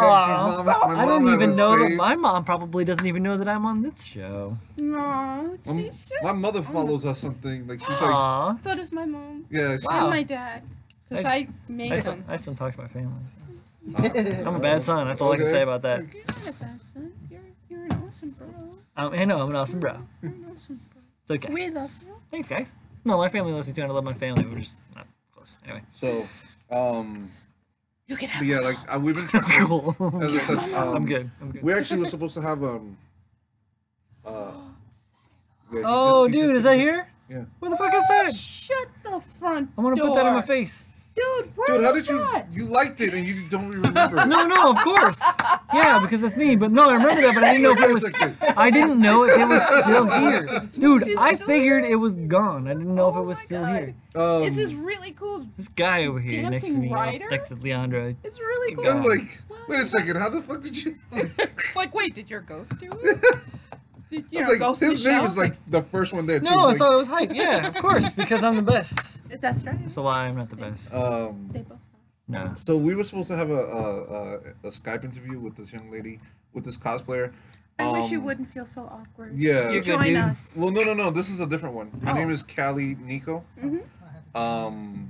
[SPEAKER 4] Aw.
[SPEAKER 3] mom
[SPEAKER 4] I don't
[SPEAKER 3] has
[SPEAKER 4] even
[SPEAKER 3] it
[SPEAKER 4] know that
[SPEAKER 3] saved.
[SPEAKER 4] my mom probably doesn't even know that I'm on this show.
[SPEAKER 2] No, she should.
[SPEAKER 3] My mother follows us something like she's like,
[SPEAKER 4] Aw.
[SPEAKER 2] So does my mom.
[SPEAKER 3] yeah, she,
[SPEAKER 4] Wow.
[SPEAKER 2] And my dad. Because I made them.
[SPEAKER 4] I still talk to my family. So. I'm a bad son. That's all I can
[SPEAKER 3] Okay.
[SPEAKER 4] say about that.
[SPEAKER 2] You're not a bad son. You're an awesome bro.
[SPEAKER 4] I know I'm an awesome bro.
[SPEAKER 2] You're an awesome bro.
[SPEAKER 4] It's okay.
[SPEAKER 2] We love you.
[SPEAKER 4] Thanks, guys. No, my family loves me too, and I love my family. We're just not close. Anyway.
[SPEAKER 3] so,
[SPEAKER 2] You can have
[SPEAKER 3] but yeah, like we've been trying.
[SPEAKER 4] That's cool.
[SPEAKER 3] As I said,
[SPEAKER 4] I'm good.
[SPEAKER 3] We actually were supposed to have yeah, he
[SPEAKER 4] Oh,
[SPEAKER 3] just- he
[SPEAKER 4] dude,
[SPEAKER 3] just
[SPEAKER 4] is that
[SPEAKER 3] took-
[SPEAKER 4] here?
[SPEAKER 3] Yeah.
[SPEAKER 4] What the fuck is that?
[SPEAKER 2] Shut the front
[SPEAKER 4] I'm gonna
[SPEAKER 2] door.
[SPEAKER 4] put that in my face.
[SPEAKER 2] Dude, where
[SPEAKER 3] Dude, how
[SPEAKER 2] was
[SPEAKER 3] did
[SPEAKER 2] that?
[SPEAKER 3] you liked it and you don't even remember?
[SPEAKER 4] No, of course. Yeah, because that's me. But no, I remember that, but I didn't know if it was. I didn't know if it was still here, dude. I figured it was gone. I didn't know if it was
[SPEAKER 2] my
[SPEAKER 4] still
[SPEAKER 2] God.
[SPEAKER 4] here.
[SPEAKER 2] This is really cool.
[SPEAKER 4] This guy over here next to
[SPEAKER 2] Dancing
[SPEAKER 4] me,
[SPEAKER 2] rider?
[SPEAKER 4] next to Leandra.
[SPEAKER 2] It's really cool.
[SPEAKER 3] I'm like, wait a second, how the fuck did you?
[SPEAKER 2] Like, wait, did your ghost do it? Did
[SPEAKER 3] I was like,
[SPEAKER 2] ghost
[SPEAKER 3] his
[SPEAKER 2] in the
[SPEAKER 3] name
[SPEAKER 2] show?
[SPEAKER 3] is like the first one there too.
[SPEAKER 4] No, I
[SPEAKER 3] Like,
[SPEAKER 4] thought it was hype. Yeah, of course, because I'm the best.
[SPEAKER 2] That's right.
[SPEAKER 4] That's a lie. I'm not the best.
[SPEAKER 2] They both.
[SPEAKER 4] No.
[SPEAKER 3] So we were supposed to have a Skype interview with this young lady, with this cosplayer.
[SPEAKER 2] I wish you wouldn't feel so awkward.
[SPEAKER 3] Yeah.
[SPEAKER 4] You're good,
[SPEAKER 2] Join
[SPEAKER 4] dude.
[SPEAKER 2] us.
[SPEAKER 3] Well, no. This is a different one. Her
[SPEAKER 2] Oh.
[SPEAKER 3] name is Callie Nico.
[SPEAKER 2] Mm-hmm.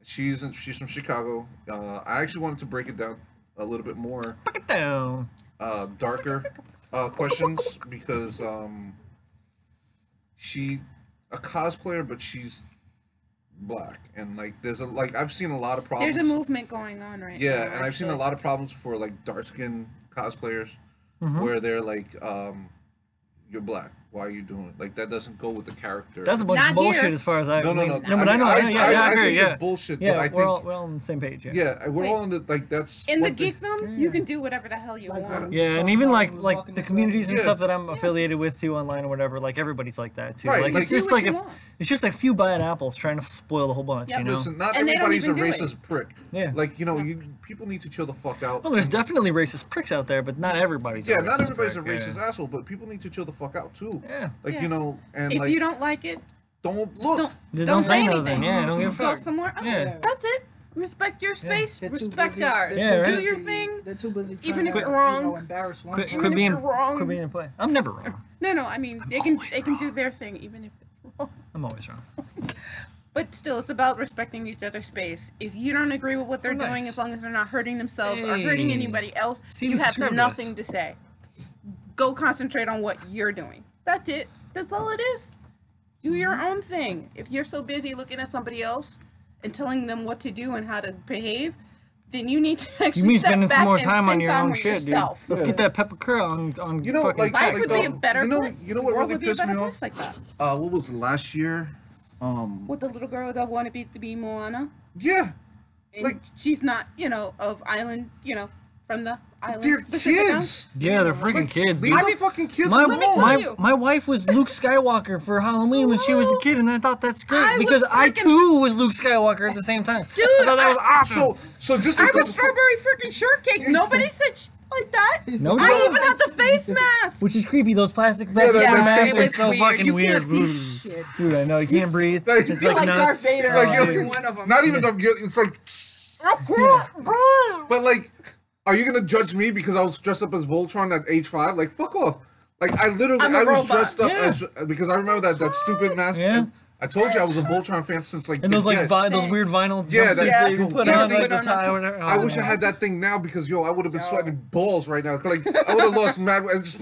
[SPEAKER 3] She's from Chicago. I actually wanted to break it down a little bit more,
[SPEAKER 4] Fuck it down.
[SPEAKER 3] darker questions because she a cosplayer, but she's black, and like I've seen a lot of problems.
[SPEAKER 2] There's a movement going on right now.
[SPEAKER 3] Yeah, and I've seen a
[SPEAKER 2] actually.
[SPEAKER 3] lot of problems for like dark skinned cosplayers
[SPEAKER 4] Mm-hmm.
[SPEAKER 3] where they're like, you're black. Why are you doing it? Like that doesn't go with the character.
[SPEAKER 4] That's a bunch
[SPEAKER 2] Not
[SPEAKER 4] of bullshit
[SPEAKER 2] here.
[SPEAKER 4] as far as I.
[SPEAKER 3] no.
[SPEAKER 4] No, but I
[SPEAKER 3] mean,
[SPEAKER 4] know. I
[SPEAKER 3] I
[SPEAKER 4] agree.
[SPEAKER 3] think
[SPEAKER 4] Yeah.
[SPEAKER 3] it's bullshit.
[SPEAKER 4] Yeah,
[SPEAKER 3] but I
[SPEAKER 4] we're all
[SPEAKER 3] think
[SPEAKER 4] on the same page. Yeah.
[SPEAKER 3] yeah, we're
[SPEAKER 2] Wait.
[SPEAKER 3] all in the like that's
[SPEAKER 2] In the
[SPEAKER 3] one thing-
[SPEAKER 2] geekdom, you can do whatever the hell you
[SPEAKER 1] Like,
[SPEAKER 2] want.
[SPEAKER 4] Yeah, and
[SPEAKER 1] Sometimes
[SPEAKER 4] even
[SPEAKER 1] I
[SPEAKER 4] like
[SPEAKER 1] was
[SPEAKER 4] like
[SPEAKER 1] walking
[SPEAKER 4] the
[SPEAKER 1] this
[SPEAKER 4] communities and
[SPEAKER 3] Yeah.
[SPEAKER 4] stuff that I'm affiliated with too online or whatever, like everybody's like that too.
[SPEAKER 3] Right,
[SPEAKER 4] Like
[SPEAKER 3] like-
[SPEAKER 4] it's just
[SPEAKER 2] Do what
[SPEAKER 4] like
[SPEAKER 2] you
[SPEAKER 4] if
[SPEAKER 2] want.
[SPEAKER 4] it's just like a few bad apples trying to spoil the whole bunch,
[SPEAKER 2] Yep.
[SPEAKER 4] you know?
[SPEAKER 3] Listen, not
[SPEAKER 2] And they don't
[SPEAKER 3] everybody's a
[SPEAKER 2] even do it.
[SPEAKER 3] racist prick.
[SPEAKER 4] Yeah.
[SPEAKER 3] Like you people need to chill the fuck out.
[SPEAKER 4] Well, there's definitely racist pricks out there, but not everybody's.
[SPEAKER 3] Yeah,
[SPEAKER 4] a
[SPEAKER 3] not
[SPEAKER 4] racist
[SPEAKER 3] everybody's a
[SPEAKER 4] prick,
[SPEAKER 3] racist
[SPEAKER 4] yeah.
[SPEAKER 3] asshole, but people need to chill the fuck out too.
[SPEAKER 4] Yeah.
[SPEAKER 3] Like
[SPEAKER 2] Yeah.
[SPEAKER 3] and
[SPEAKER 2] If
[SPEAKER 3] like
[SPEAKER 2] you don't like it,
[SPEAKER 3] don't look.
[SPEAKER 2] don't
[SPEAKER 4] say
[SPEAKER 2] say
[SPEAKER 4] nothing.
[SPEAKER 2] anything.
[SPEAKER 4] Yeah, don't give a
[SPEAKER 2] Go
[SPEAKER 4] fuck.
[SPEAKER 2] somewhere else.
[SPEAKER 4] Yeah.
[SPEAKER 2] That's it. Respect your space.
[SPEAKER 1] They're too
[SPEAKER 2] Respect
[SPEAKER 1] busy-
[SPEAKER 2] ours.
[SPEAKER 1] they're
[SPEAKER 4] Yeah,
[SPEAKER 1] too
[SPEAKER 4] right.
[SPEAKER 2] Do your
[SPEAKER 1] busy-
[SPEAKER 2] thing.
[SPEAKER 1] They're too busy.
[SPEAKER 2] Even
[SPEAKER 1] trying
[SPEAKER 2] if
[SPEAKER 1] to,
[SPEAKER 2] you're wrong.
[SPEAKER 1] embarrass one.
[SPEAKER 4] Quit,
[SPEAKER 1] person.
[SPEAKER 4] quit
[SPEAKER 2] if
[SPEAKER 4] being
[SPEAKER 2] you're wrong.
[SPEAKER 4] quit being in play. I'm never wrong.
[SPEAKER 2] No. I mean, they can do their thing even if it's wrong.
[SPEAKER 4] I'm always wrong.
[SPEAKER 2] But still, it's about respecting each other's space. If you don't agree with what they're
[SPEAKER 4] Oh, nice.
[SPEAKER 2] doing, as long as they're not hurting themselves or hurting
[SPEAKER 4] Hey.
[SPEAKER 2] anybody else,
[SPEAKER 4] See,
[SPEAKER 2] you
[SPEAKER 4] we
[SPEAKER 2] have
[SPEAKER 4] subscribe to
[SPEAKER 2] nothing
[SPEAKER 4] this.
[SPEAKER 2] to say. Go concentrate on what you're doing. That's it. That's all it is. Do your
[SPEAKER 4] Mm-hmm.
[SPEAKER 2] own thing. If you're so busy looking at somebody else and telling them what to do and how to behave, then you need to actually
[SPEAKER 4] You mean
[SPEAKER 2] step
[SPEAKER 4] spending some
[SPEAKER 2] back
[SPEAKER 4] more
[SPEAKER 2] and
[SPEAKER 4] time on
[SPEAKER 2] spend
[SPEAKER 4] your
[SPEAKER 2] time
[SPEAKER 4] own
[SPEAKER 2] with
[SPEAKER 4] shit,
[SPEAKER 2] yourself.
[SPEAKER 4] dude. Let's
[SPEAKER 3] Yeah.
[SPEAKER 4] get that pepper curl on
[SPEAKER 3] You know,
[SPEAKER 4] fucking
[SPEAKER 3] like-
[SPEAKER 2] Life
[SPEAKER 3] like
[SPEAKER 2] would
[SPEAKER 3] the-
[SPEAKER 2] be a better
[SPEAKER 3] you know-
[SPEAKER 2] place.
[SPEAKER 3] you know
[SPEAKER 2] The
[SPEAKER 3] what
[SPEAKER 2] world
[SPEAKER 3] really
[SPEAKER 2] would be a
[SPEAKER 3] pissed
[SPEAKER 2] better
[SPEAKER 3] me
[SPEAKER 2] place
[SPEAKER 3] off?
[SPEAKER 2] like that.
[SPEAKER 3] What was last year?
[SPEAKER 2] With the little girl that wanted to be Moana.
[SPEAKER 3] Yeah.
[SPEAKER 2] And
[SPEAKER 3] Like-
[SPEAKER 2] she's not, of island, from the island.
[SPEAKER 3] They're
[SPEAKER 2] Pacific
[SPEAKER 3] kids.
[SPEAKER 4] Yeah, they're freaking kids,
[SPEAKER 3] Leave
[SPEAKER 4] dude.
[SPEAKER 3] the fucking kids
[SPEAKER 4] My,
[SPEAKER 3] alone.
[SPEAKER 2] tell you.
[SPEAKER 4] my wife was Luke Skywalker for Halloween when she was a kid, and I thought that's great
[SPEAKER 2] I was
[SPEAKER 4] because I
[SPEAKER 2] freaking-
[SPEAKER 4] too was Luke Skywalker at the same time.
[SPEAKER 2] Dude,
[SPEAKER 4] I thought that was awesome.
[SPEAKER 3] So just
[SPEAKER 2] I
[SPEAKER 3] because
[SPEAKER 2] was strawberry freaking shortcake. Nobody said like that.
[SPEAKER 4] No,
[SPEAKER 2] I
[SPEAKER 4] no.
[SPEAKER 2] even had the face mask.
[SPEAKER 4] Which is creepy. Those plastic
[SPEAKER 3] Yeah,
[SPEAKER 4] masks
[SPEAKER 2] it
[SPEAKER 4] are
[SPEAKER 2] was
[SPEAKER 4] so
[SPEAKER 2] weird.
[SPEAKER 4] fucking
[SPEAKER 2] You
[SPEAKER 4] weird.
[SPEAKER 2] can't see shit.
[SPEAKER 4] Dude, I know you can't breathe.
[SPEAKER 3] Like,
[SPEAKER 4] It's
[SPEAKER 2] You're like
[SPEAKER 4] nuts.
[SPEAKER 2] Darth Vader.
[SPEAKER 3] Like,
[SPEAKER 2] Like,
[SPEAKER 3] you're-
[SPEAKER 2] one of them.
[SPEAKER 3] not even it's like. But like, are you gonna judge me because I was dressed up as Voltron at age 5? Like, fuck off. Like, I literally
[SPEAKER 2] I'm a
[SPEAKER 3] I was
[SPEAKER 2] robot.
[SPEAKER 3] dressed up
[SPEAKER 4] Yeah.
[SPEAKER 3] as because I remember that stupid mask.
[SPEAKER 4] Yeah.
[SPEAKER 3] I told you I was a Voltron fan since like.
[SPEAKER 4] And those
[SPEAKER 3] the
[SPEAKER 4] like
[SPEAKER 3] get.
[SPEAKER 4] those weird vinyl
[SPEAKER 3] Yeah,
[SPEAKER 4] jumpsuits
[SPEAKER 3] that-
[SPEAKER 4] that you
[SPEAKER 3] yeah.
[SPEAKER 4] put
[SPEAKER 3] Yeah,
[SPEAKER 4] on
[SPEAKER 3] they
[SPEAKER 4] like the
[SPEAKER 2] put on
[SPEAKER 4] tie or whatever.
[SPEAKER 3] I
[SPEAKER 4] Oh,
[SPEAKER 3] wish I
[SPEAKER 4] man.
[SPEAKER 3] had that thing now because I would have been sweating balls right now. Like I would have lost mad. I just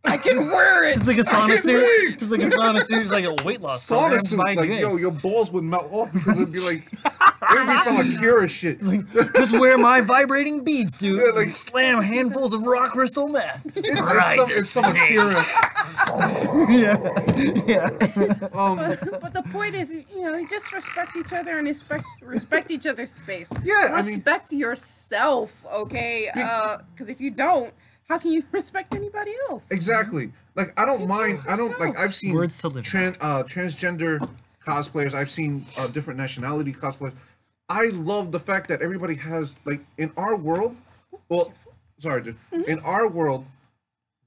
[SPEAKER 2] I can wear it.
[SPEAKER 4] It's like a
[SPEAKER 3] I
[SPEAKER 4] sauna
[SPEAKER 3] can
[SPEAKER 4] suit.
[SPEAKER 3] breathe.
[SPEAKER 4] It's like a sauna suit. It's like a weight loss
[SPEAKER 3] sauna
[SPEAKER 4] program.
[SPEAKER 3] suit.
[SPEAKER 4] By
[SPEAKER 3] Like
[SPEAKER 4] day.
[SPEAKER 3] your balls would melt off because it'd be like it'd be some Akira shit.
[SPEAKER 4] Just wear my vibrating bead suit
[SPEAKER 3] Yeah, like-
[SPEAKER 4] and slam handfuls of rock crystal meth.
[SPEAKER 3] It's some Akira.
[SPEAKER 4] Yeah. Yeah.
[SPEAKER 2] But the point is, you just respect each other and respect each other's space.
[SPEAKER 3] Yeah, I mean-
[SPEAKER 2] respect yourself, okay? Because if you don't, how can you respect anybody else?
[SPEAKER 3] Exactly. Like I don't mind. I don't like. I've seen
[SPEAKER 4] Words to live by.
[SPEAKER 3] transgender cosplayers. I've seen different nationality cosplayers. I love the fact that everybody has like in our world. Well, sorry, dude. In our world,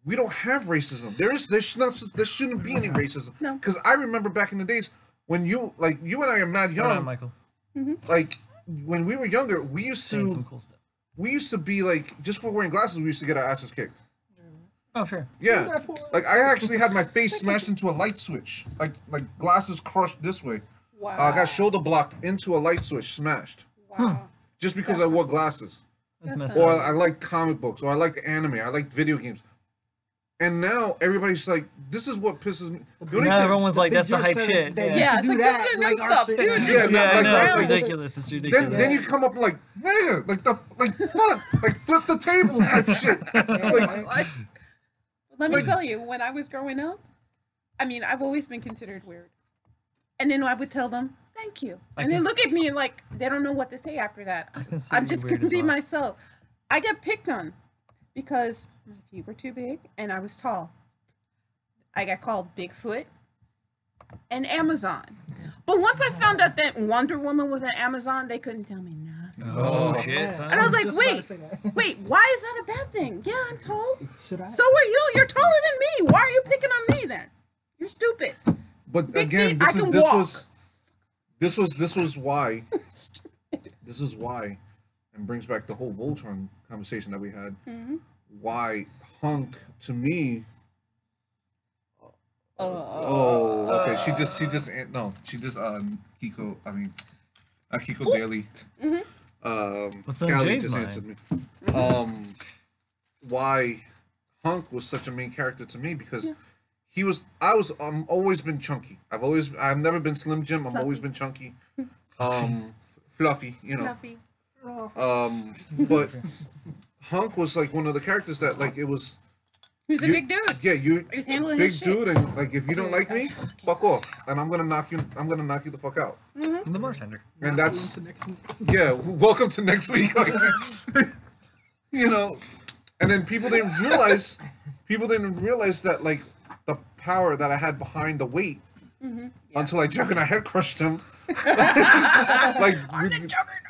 [SPEAKER 3] we don't have racism. There shouldn't be any racism.
[SPEAKER 2] No.
[SPEAKER 3] Because I remember back in the days when you and I are mad
[SPEAKER 4] Hold on,
[SPEAKER 3] young.
[SPEAKER 4] Michael.
[SPEAKER 3] Like when we were younger, we used
[SPEAKER 4] Saying
[SPEAKER 3] to
[SPEAKER 4] some cool stuff.
[SPEAKER 3] be like just for wearing glasses. We used to get our asses kicked.
[SPEAKER 4] Oh, sure.
[SPEAKER 3] Yeah, like I actually had my face smashed into a light switch, like glasses crushed this way.
[SPEAKER 2] Wow.
[SPEAKER 3] I got shoulder blocked into a light switch, smashed,
[SPEAKER 2] Wow.
[SPEAKER 3] just because I wore glasses.
[SPEAKER 4] That's messed
[SPEAKER 3] Or
[SPEAKER 4] up.
[SPEAKER 3] I like comic books, or I like anime, I like video games. And now everybody's like, this is what pisses me. The only
[SPEAKER 4] Now
[SPEAKER 3] thing-
[SPEAKER 4] everyone's like, that's the
[SPEAKER 1] Big
[SPEAKER 4] hype
[SPEAKER 1] jokes
[SPEAKER 4] shit.
[SPEAKER 1] that-
[SPEAKER 4] Yeah,
[SPEAKER 2] Yeah,
[SPEAKER 1] should
[SPEAKER 2] it's
[SPEAKER 1] do
[SPEAKER 2] like,
[SPEAKER 1] that,
[SPEAKER 2] this is your new
[SPEAKER 1] like our
[SPEAKER 2] stuff,
[SPEAKER 1] shit.
[SPEAKER 2] dude.
[SPEAKER 3] Yeah,
[SPEAKER 4] yeah, I know.
[SPEAKER 3] like-
[SPEAKER 4] It's ridiculous. It's
[SPEAKER 3] then
[SPEAKER 4] ridiculous.
[SPEAKER 3] you come up like, nigga, like fuck, like flip the table type shit. Like,
[SPEAKER 2] Let me
[SPEAKER 3] Like-
[SPEAKER 2] tell you, when I was growing up, I mean, I've always been considered weird. And then I would tell them, thank you.
[SPEAKER 4] I
[SPEAKER 2] And they
[SPEAKER 4] can
[SPEAKER 2] look at me and like, they don't know what to say after that.
[SPEAKER 4] consider
[SPEAKER 2] I'm
[SPEAKER 4] you
[SPEAKER 2] just
[SPEAKER 4] weird
[SPEAKER 2] going to
[SPEAKER 4] as
[SPEAKER 2] be
[SPEAKER 4] well.
[SPEAKER 2] myself. I get picked on because my feet were too big and I was tall. I got called Bigfoot and Amazon. But once I found out that Wonder Woman was an Amazon, they couldn't tell me nothing.
[SPEAKER 4] Oh,
[SPEAKER 3] Oh,
[SPEAKER 4] shit, son.
[SPEAKER 2] And I was like,
[SPEAKER 1] just about to
[SPEAKER 2] wait,
[SPEAKER 1] say that.
[SPEAKER 2] wait, why is that a bad thing? Yeah, I'm tall.
[SPEAKER 1] Should I?
[SPEAKER 2] So are you. You're taller than me. Why are you picking on me then? You're stupid.
[SPEAKER 3] but
[SPEAKER 2] Big
[SPEAKER 3] again,
[SPEAKER 2] feet, I can
[SPEAKER 3] this
[SPEAKER 2] walk.
[SPEAKER 3] was why. This is why, and brings back the whole Voltron conversation that we had. Why Hunk to me? Okay. She just Kiko. I mean, not Kiko Daly.
[SPEAKER 4] What's on
[SPEAKER 3] Callie
[SPEAKER 4] Jay's
[SPEAKER 3] just
[SPEAKER 4] mind?
[SPEAKER 3] answered me. Why Hunk was such a main character to me because I'm always been chunky. I've never been Slim Jim. I've always been chunky. Fluffy,
[SPEAKER 2] Fluffy.
[SPEAKER 3] But Hunk was like one of the characters that like it was.
[SPEAKER 2] He's a big dude.
[SPEAKER 3] Yeah, you
[SPEAKER 2] He's handling
[SPEAKER 3] big
[SPEAKER 2] his shit.
[SPEAKER 3] dude, and like if you don't like me, fuck off, and I'm gonna knock you the fuck out.
[SPEAKER 4] I'm the bartender.
[SPEAKER 3] And that's
[SPEAKER 1] To next week.
[SPEAKER 3] yeah. Welcome to next week. Like, and then people didn't realize that like the power that I had behind the weight until I jumped and I head crushed him. Like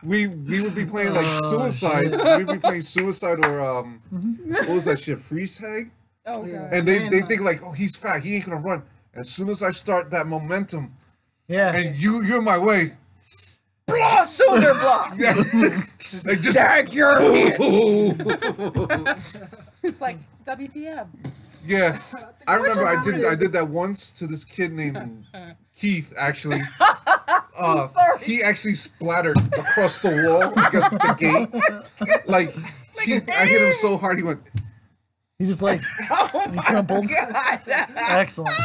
[SPEAKER 3] we would be playing like suicide. We'd be playing suicide or what was that shit? Freeze tag.
[SPEAKER 2] Oh, God.
[SPEAKER 3] And they think like, oh, he's fat, he ain't gonna run. As soon as I start that momentum,
[SPEAKER 4] Yeah.
[SPEAKER 3] and you're my way,
[SPEAKER 2] Blah, shoulder block.
[SPEAKER 3] like just
[SPEAKER 2] Tag your head. It's like, WTF.
[SPEAKER 3] yeah. I remember I did that once to this kid named Keith. Actually,
[SPEAKER 2] sorry.
[SPEAKER 3] he actually splattered across the wall like at the gate. Like I hit him so hard he went.
[SPEAKER 4] He just like
[SPEAKER 2] Oh, my
[SPEAKER 4] crumpled.
[SPEAKER 2] God.
[SPEAKER 4] Excellent.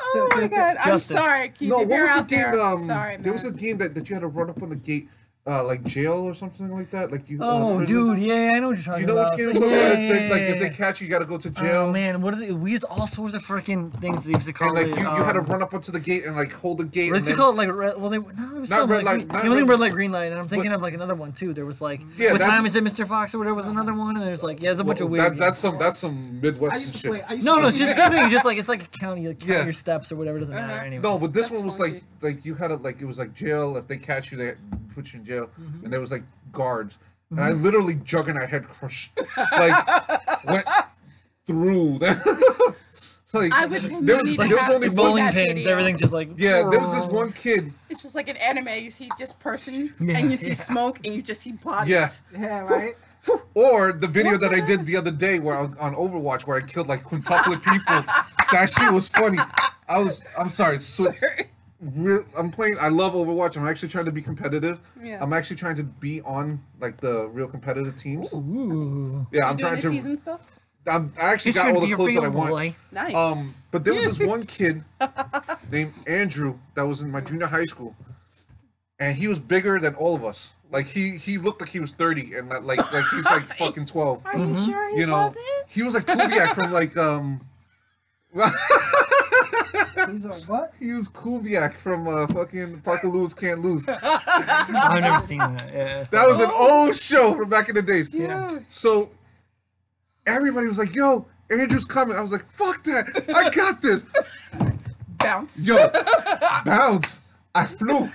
[SPEAKER 2] Oh, my God. I'm
[SPEAKER 4] Justice.
[SPEAKER 2] sorry, Keith.
[SPEAKER 3] No,
[SPEAKER 2] if
[SPEAKER 3] what
[SPEAKER 2] you're
[SPEAKER 3] was the
[SPEAKER 2] out
[SPEAKER 3] game?
[SPEAKER 2] there. Sorry,
[SPEAKER 3] there was a
[SPEAKER 2] man.
[SPEAKER 3] game that you had to run up on the gate. like jail or something like that. Like you.
[SPEAKER 4] Oh, dude, yeah, I know what you're talking
[SPEAKER 3] You know
[SPEAKER 4] about.
[SPEAKER 3] which game? Like if they catch you, you gotta go to jail.
[SPEAKER 4] Oh man, what are they? We used all sorts of freaking things they used to call
[SPEAKER 3] And like
[SPEAKER 4] it.
[SPEAKER 3] you had to run up onto the gate and like hold the gate.
[SPEAKER 4] What's it called? Like well, they no, it was
[SPEAKER 3] Not red light.
[SPEAKER 4] red light, green light. And I'm thinking of like another one too. There was like, what time is it, Mr. Fox or whatever was another one. And there's like, yeah, there's a bunch of weird.
[SPEAKER 3] That's some Midwestern shit.
[SPEAKER 4] No, it's just something. Just like it's like a county, like count your steps or whatever. Doesn't matter anyway.
[SPEAKER 3] No, but this one was like you had to like it was like jail. If they catch you, they put you in jail, and there was like guards, and I literally juggernaut head crushed, like went through that. Like
[SPEAKER 2] I would
[SPEAKER 3] there was only
[SPEAKER 4] bowling pins, everything just like
[SPEAKER 3] there was this one kid.
[SPEAKER 2] It's just like an anime. You see just person, and you see smoke, and you just see bodies.
[SPEAKER 1] Yeah, right.
[SPEAKER 3] Or the video that I did the other day where on Overwatch where I killed like quintuple people. That shit was funny. I'm sorry. I'm playing. I love Overwatch. I'm actually trying to be competitive.
[SPEAKER 2] Yeah.
[SPEAKER 3] I'm actually trying to be on like the real competitive teams.
[SPEAKER 4] Ooh.
[SPEAKER 3] Yeah, I'm
[SPEAKER 2] doing
[SPEAKER 3] trying
[SPEAKER 2] the
[SPEAKER 3] to.
[SPEAKER 2] season stuff?
[SPEAKER 3] I actually got all the clothes that I want.
[SPEAKER 4] Boy.
[SPEAKER 2] Nice.
[SPEAKER 3] But there was this one kid named Andrew that was in my junior high school, and he was bigger than all of us. Like he looked like he was 30, and like he's like fucking 12.
[SPEAKER 2] Are you sure he
[SPEAKER 3] You know,
[SPEAKER 2] wasn't?
[SPEAKER 3] he was like Kubiak from like
[SPEAKER 1] He's a what?
[SPEAKER 3] He was Kubiak from fucking Parker Lewis Can't Lose.
[SPEAKER 4] I've never seen that. Yeah,
[SPEAKER 3] That was an old show from back in the days.
[SPEAKER 2] Yeah.
[SPEAKER 3] So everybody was like, "Yo, Andrew's coming." I was like, "Fuck that! I got this."
[SPEAKER 2] Bounce.
[SPEAKER 3] Yo, bounce! I flew.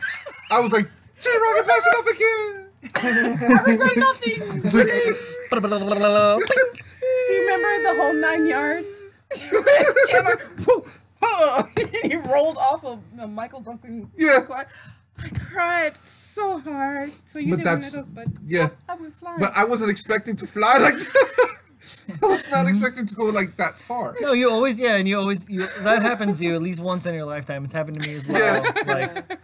[SPEAKER 3] I was like, "J-Rock, pass it off again."
[SPEAKER 2] I regret nothing.
[SPEAKER 3] He's like,
[SPEAKER 2] Do you remember the whole 9 yards? Chandler, he rolled off of Michael Duncan.
[SPEAKER 3] Yeah.
[SPEAKER 2] I cried so hard. So you
[SPEAKER 3] But
[SPEAKER 2] did
[SPEAKER 3] that's-
[SPEAKER 2] one of those, but
[SPEAKER 3] yeah.
[SPEAKER 2] I would fly.
[SPEAKER 3] But I wasn't expecting to fly like that. I was not expecting to go like that far.
[SPEAKER 4] No, you always, that happens to you at least once in your lifetime. It's happened to me as well.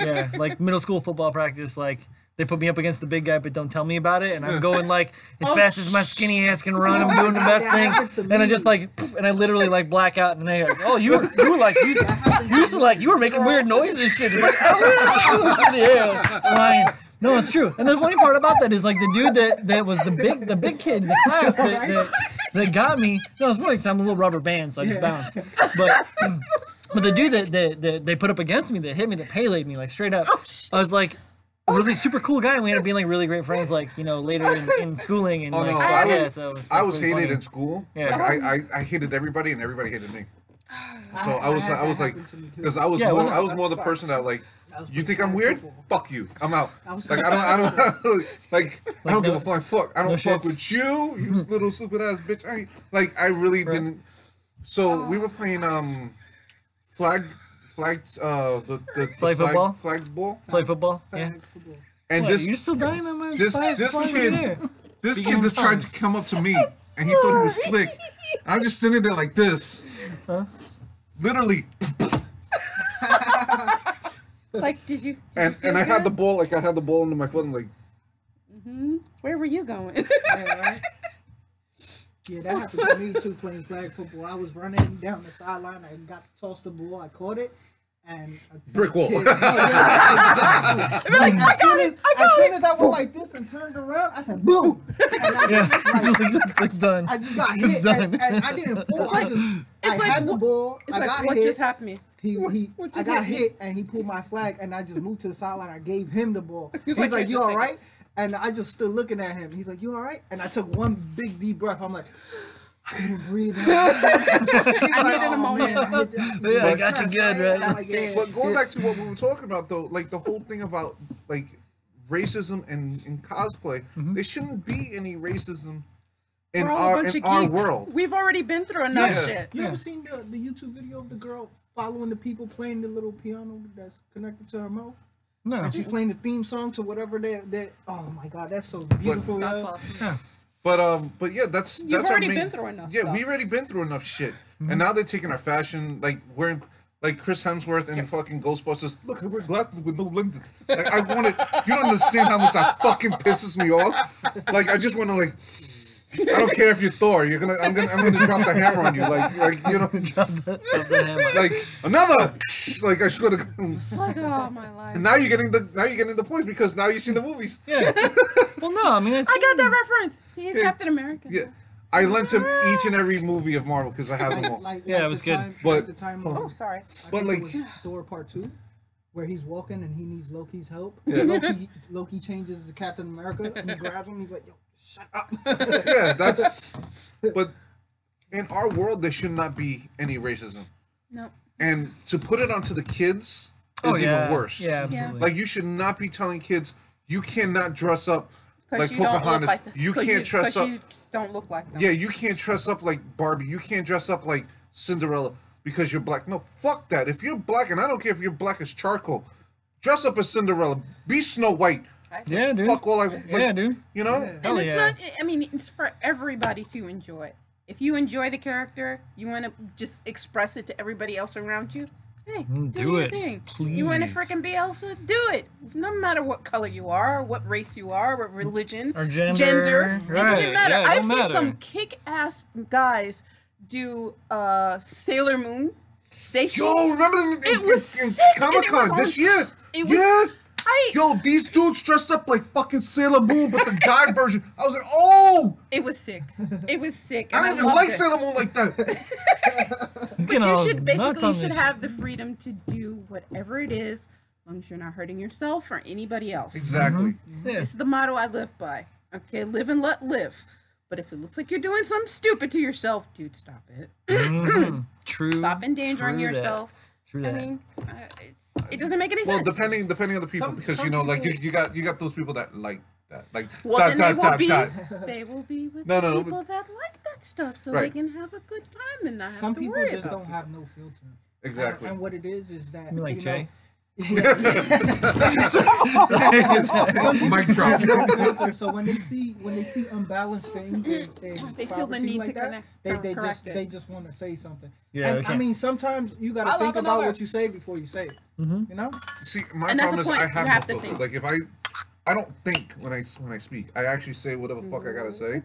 [SPEAKER 3] Yeah.
[SPEAKER 4] Like middle school football practice, like they put me up against the big guy, but don't tell me about it. And I'm going like as fast as my skinny ass can run. I'm doing the best thing, and I just like, poof, and I literally like black out. And they like, oh, you used to like, you were making weird noises and shit. It's like, oh, in the air, flying. No, it's true. And the funny part about that is like the dude that was the big kid in the class that got me. No, it's more like I'm a little rubber band, so I just bounced. But the dude that they put up against me, that hit me, that paylaid me like straight up, I was like a really super cool guy, and we ended up being like really great friends, like later in schooling and
[SPEAKER 3] no, I was hated in school.
[SPEAKER 4] Yeah.
[SPEAKER 3] Like, I hated everybody, and everybody hated me. So I was like, because I was more the person that like, you think I'm weird? Fuck you. I'm out. Like I don't like I don't give a flying fuck. I don't fuck with you, you little stupid ass bitch. I really didn't. So we were playing flag
[SPEAKER 4] football?
[SPEAKER 3] flag ball.
[SPEAKER 4] Play football. Yeah.
[SPEAKER 3] And
[SPEAKER 4] What, you're still dying on my
[SPEAKER 3] this kid just tried to come up to me, and he thought he was slick. I'm just sitting there like this, literally.
[SPEAKER 2] Like, did you
[SPEAKER 3] And
[SPEAKER 2] feel
[SPEAKER 3] I had
[SPEAKER 2] good?
[SPEAKER 3] the ball, like I had the ball under my foot, and like.
[SPEAKER 2] Where were you going?
[SPEAKER 1] Yeah, that happened to me too, playing flag football. I was running down the sideline, I got tossed the ball, I caught it, and
[SPEAKER 3] Brick wall.
[SPEAKER 1] As soon as I went like this and turned around, I said boom. And
[SPEAKER 4] It's done.
[SPEAKER 1] I just got
[SPEAKER 4] It's
[SPEAKER 1] hit,
[SPEAKER 4] done.
[SPEAKER 1] and I didn't fall. I had the ball.
[SPEAKER 2] It's
[SPEAKER 1] I
[SPEAKER 2] like,
[SPEAKER 1] got
[SPEAKER 2] what
[SPEAKER 1] hit.
[SPEAKER 2] just happened?
[SPEAKER 1] I got hit, and he pulled my flag, and I just moved to the sideline. I gave him the ball. He's
[SPEAKER 2] like,
[SPEAKER 1] like, "You
[SPEAKER 2] just
[SPEAKER 1] all
[SPEAKER 2] take
[SPEAKER 1] right?" And I just stood looking at him. He's like, "You all right?" And I took one big deep breath. I'm like, I couldn't breathe.
[SPEAKER 2] I hit in a moment.
[SPEAKER 4] Yeah, I got you good, right?
[SPEAKER 3] But going back to what we were talking about, though, like the whole thing about like racism and in cosplay, there shouldn't be any racism in
[SPEAKER 2] We're all a bunch of
[SPEAKER 3] our
[SPEAKER 2] geeks.
[SPEAKER 3] world.
[SPEAKER 2] We've already been through enough
[SPEAKER 3] Yeah.
[SPEAKER 2] shit.
[SPEAKER 1] You ever seen the YouTube video of the girl following the people playing the little piano that's connected to her mouth?
[SPEAKER 4] No.
[SPEAKER 1] And she's playing the theme song to whatever they're oh my god, that's so beautiful.
[SPEAKER 2] That's
[SPEAKER 1] yo.
[SPEAKER 2] awesome.
[SPEAKER 4] Yeah.
[SPEAKER 3] But yeah, that's
[SPEAKER 2] You've
[SPEAKER 3] our
[SPEAKER 2] already
[SPEAKER 3] main,
[SPEAKER 2] been through enough
[SPEAKER 3] Yeah,
[SPEAKER 2] stuff.
[SPEAKER 3] we already been through enough shit, and now they're taking our fashion, like wearing like Chris Hemsworth and fucking Ghostbusters. Look, I wear glasses with no lenses. Like I want it. You don't understand how much that fucking pisses me off. Like I just want to like. I don't care if you're Thor. I'm gonna drop the hammer on you, like you know, like another. Like I should have.
[SPEAKER 2] It's like, oh my life.
[SPEAKER 3] And now you're getting the points because now you've seen the movies.
[SPEAKER 4] Yeah. Well, no, I mean
[SPEAKER 2] I got that reference. See, he's Captain America.
[SPEAKER 3] Yeah. I lent him each and every movie of Marvel because I have them all.
[SPEAKER 4] Yeah, it was good.
[SPEAKER 3] But
[SPEAKER 1] the time
[SPEAKER 2] Oh, sorry.
[SPEAKER 3] But like
[SPEAKER 1] Thor Part 2, where he's walking and he needs Loki's help.
[SPEAKER 3] Yeah.
[SPEAKER 1] Loki changes to Captain America and he grabs him. He's like, "Yo, shut up."
[SPEAKER 3] yeah, that's. But in our world, there should not be any racism.
[SPEAKER 2] No.
[SPEAKER 3] And to put it onto the kids is even worse.
[SPEAKER 4] Yeah, absolutely.
[SPEAKER 3] Like you should not be telling kids you cannot dress up like
[SPEAKER 2] you don't look
[SPEAKER 3] Pocahontas.
[SPEAKER 2] like
[SPEAKER 3] You can't dress up.
[SPEAKER 2] You don't look like them.
[SPEAKER 3] Yeah, you can't dress up like Barbie. You can't dress up like Cinderella because you're black. No, fuck that. If you're black, and I don't care if you're black as charcoal, dress up as Cinderella. Be Snow White.
[SPEAKER 4] Yeah, dude.
[SPEAKER 3] Fuck all I. Like,
[SPEAKER 4] Yeah, dude.
[SPEAKER 3] You know?
[SPEAKER 1] Yeah.
[SPEAKER 2] And it's not, I mean, it's for everybody to enjoy. If you enjoy the character, you want to just express it to everybody else around you, hey, do your
[SPEAKER 4] it,
[SPEAKER 2] thing.
[SPEAKER 4] please.
[SPEAKER 2] You want to freaking be Elsa? Do it. No matter what color you are, what race you are, what religion,
[SPEAKER 4] Or gender.
[SPEAKER 2] It
[SPEAKER 4] Right.
[SPEAKER 2] doesn't matter.
[SPEAKER 4] Yeah, it
[SPEAKER 2] I've
[SPEAKER 4] don't
[SPEAKER 2] seen
[SPEAKER 4] matter.
[SPEAKER 2] some kick-ass guys do Sailor Moon.
[SPEAKER 3] Yo, remember in
[SPEAKER 2] It was
[SPEAKER 3] in
[SPEAKER 2] sick, and
[SPEAKER 3] Comic
[SPEAKER 2] it
[SPEAKER 3] Con
[SPEAKER 2] was
[SPEAKER 3] this
[SPEAKER 2] on-
[SPEAKER 3] year?
[SPEAKER 2] it was
[SPEAKER 3] Yeah.
[SPEAKER 2] tight.
[SPEAKER 3] Yo, these dudes dressed up like fucking Sailor Moon, but the guy version. I was like, oh!
[SPEAKER 2] It was sick. It was sick.
[SPEAKER 3] I
[SPEAKER 2] And
[SPEAKER 3] don't even
[SPEAKER 2] loved
[SPEAKER 3] like
[SPEAKER 2] it.
[SPEAKER 3] Sailor Moon like that.
[SPEAKER 2] But you should basically have the freedom to do whatever it is, as long as you're not hurting yourself or anybody else.
[SPEAKER 3] Exactly.
[SPEAKER 4] Yeah.
[SPEAKER 2] This is the motto I live by. Okay, live and let live. But if it looks like you're doing something stupid to yourself, dude, stop it.
[SPEAKER 4] True.
[SPEAKER 2] Stop endangering
[SPEAKER 4] True that.
[SPEAKER 2] yourself.
[SPEAKER 4] True
[SPEAKER 2] I
[SPEAKER 4] that.
[SPEAKER 2] mean, it doesn't make any
[SPEAKER 3] Well,
[SPEAKER 2] sense.
[SPEAKER 3] depending on the people,
[SPEAKER 1] Some-
[SPEAKER 3] because
[SPEAKER 1] some
[SPEAKER 3] you know, like
[SPEAKER 1] people-
[SPEAKER 3] you got those people that like that, like
[SPEAKER 2] Well,
[SPEAKER 3] dot,
[SPEAKER 2] then
[SPEAKER 3] dot,
[SPEAKER 2] they will
[SPEAKER 3] dot,
[SPEAKER 2] be.
[SPEAKER 3] dot.
[SPEAKER 2] They will be with
[SPEAKER 3] No,
[SPEAKER 2] the
[SPEAKER 3] no,
[SPEAKER 2] people that like that stuff, so
[SPEAKER 3] Right.
[SPEAKER 2] they can have a good time and not have
[SPEAKER 1] Some
[SPEAKER 2] to
[SPEAKER 1] people
[SPEAKER 2] worry
[SPEAKER 1] just
[SPEAKER 2] about
[SPEAKER 1] don't
[SPEAKER 2] it.
[SPEAKER 1] have no filter.
[SPEAKER 3] Exactly.
[SPEAKER 1] And what it is that
[SPEAKER 4] You mean like
[SPEAKER 1] you
[SPEAKER 4] Jay?
[SPEAKER 1] know,
[SPEAKER 3] Mic drop.
[SPEAKER 1] filter, so when they see unbalanced things, and
[SPEAKER 2] They feel the need
[SPEAKER 1] like
[SPEAKER 2] to
[SPEAKER 1] that,
[SPEAKER 2] connect.
[SPEAKER 1] they
[SPEAKER 2] correct
[SPEAKER 1] just
[SPEAKER 2] it.
[SPEAKER 1] they just want to say something.
[SPEAKER 4] Yeah,
[SPEAKER 1] And
[SPEAKER 4] okay.
[SPEAKER 1] I mean, sometimes you
[SPEAKER 2] I
[SPEAKER 1] gotta
[SPEAKER 2] love
[SPEAKER 1] think about
[SPEAKER 2] another.
[SPEAKER 1] what you say before you say it.
[SPEAKER 4] Mhm.
[SPEAKER 1] You know?
[SPEAKER 3] See, my
[SPEAKER 2] And that's
[SPEAKER 3] problem is
[SPEAKER 2] the point.
[SPEAKER 3] I
[SPEAKER 2] You
[SPEAKER 3] have
[SPEAKER 2] have
[SPEAKER 3] no
[SPEAKER 2] to
[SPEAKER 3] filter.
[SPEAKER 2] think.
[SPEAKER 3] Like if I don't think when I speak. I actually say whatever the fuck I gotta say,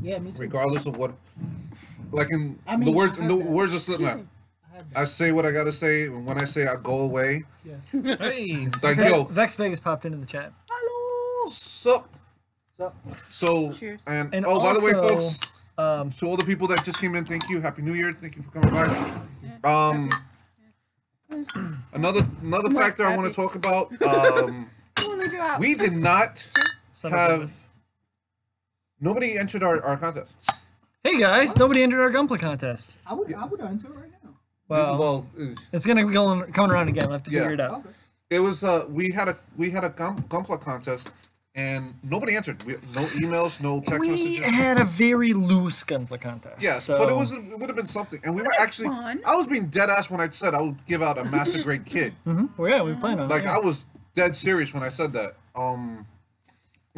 [SPEAKER 1] Yeah, me too.
[SPEAKER 3] regardless of what. Like in
[SPEAKER 1] I mean,
[SPEAKER 3] the words,
[SPEAKER 1] I have
[SPEAKER 3] the
[SPEAKER 1] that.
[SPEAKER 3] words of Slipknot.
[SPEAKER 1] I have that.
[SPEAKER 3] I say what I gotta say, and when I say I go away,
[SPEAKER 1] Yeah.
[SPEAKER 4] Hey.
[SPEAKER 3] like yo,
[SPEAKER 4] Vex Vegas popped into the chat.
[SPEAKER 2] Hello.
[SPEAKER 3] sup.
[SPEAKER 1] So,
[SPEAKER 3] So
[SPEAKER 2] Cheers.
[SPEAKER 3] and,
[SPEAKER 4] And
[SPEAKER 3] oh, by the way,
[SPEAKER 4] also,
[SPEAKER 3] folks, to all the people that just came in, thank you. Happy New Year. Thank you for coming by. Another factor I want to talk about.
[SPEAKER 2] We'll leave you out.
[SPEAKER 3] We did not
[SPEAKER 4] son of a
[SPEAKER 3] have.
[SPEAKER 4] bitch.
[SPEAKER 3] Nobody entered our contest.
[SPEAKER 4] Hey guys, nobody entered our gunplay contest.
[SPEAKER 1] I would enter it right now.
[SPEAKER 4] Well,
[SPEAKER 3] Well,
[SPEAKER 4] it's gonna be coming around again. We'll have to
[SPEAKER 3] Yeah.
[SPEAKER 4] figure it out.
[SPEAKER 1] Okay.
[SPEAKER 3] it was we had a gunplay contest, and nobody answered. No emails, no text
[SPEAKER 4] We
[SPEAKER 3] messages.
[SPEAKER 4] had a very loose gunplay contest.
[SPEAKER 3] Yes,
[SPEAKER 4] so...
[SPEAKER 3] but it would have been something. And we were actually.
[SPEAKER 2] fun.
[SPEAKER 3] I was being dead ass when I said I would give out a master grade kid.
[SPEAKER 4] Well, yeah, we were playing on it.
[SPEAKER 3] Like
[SPEAKER 4] yeah.
[SPEAKER 3] I was dead serious when I said that.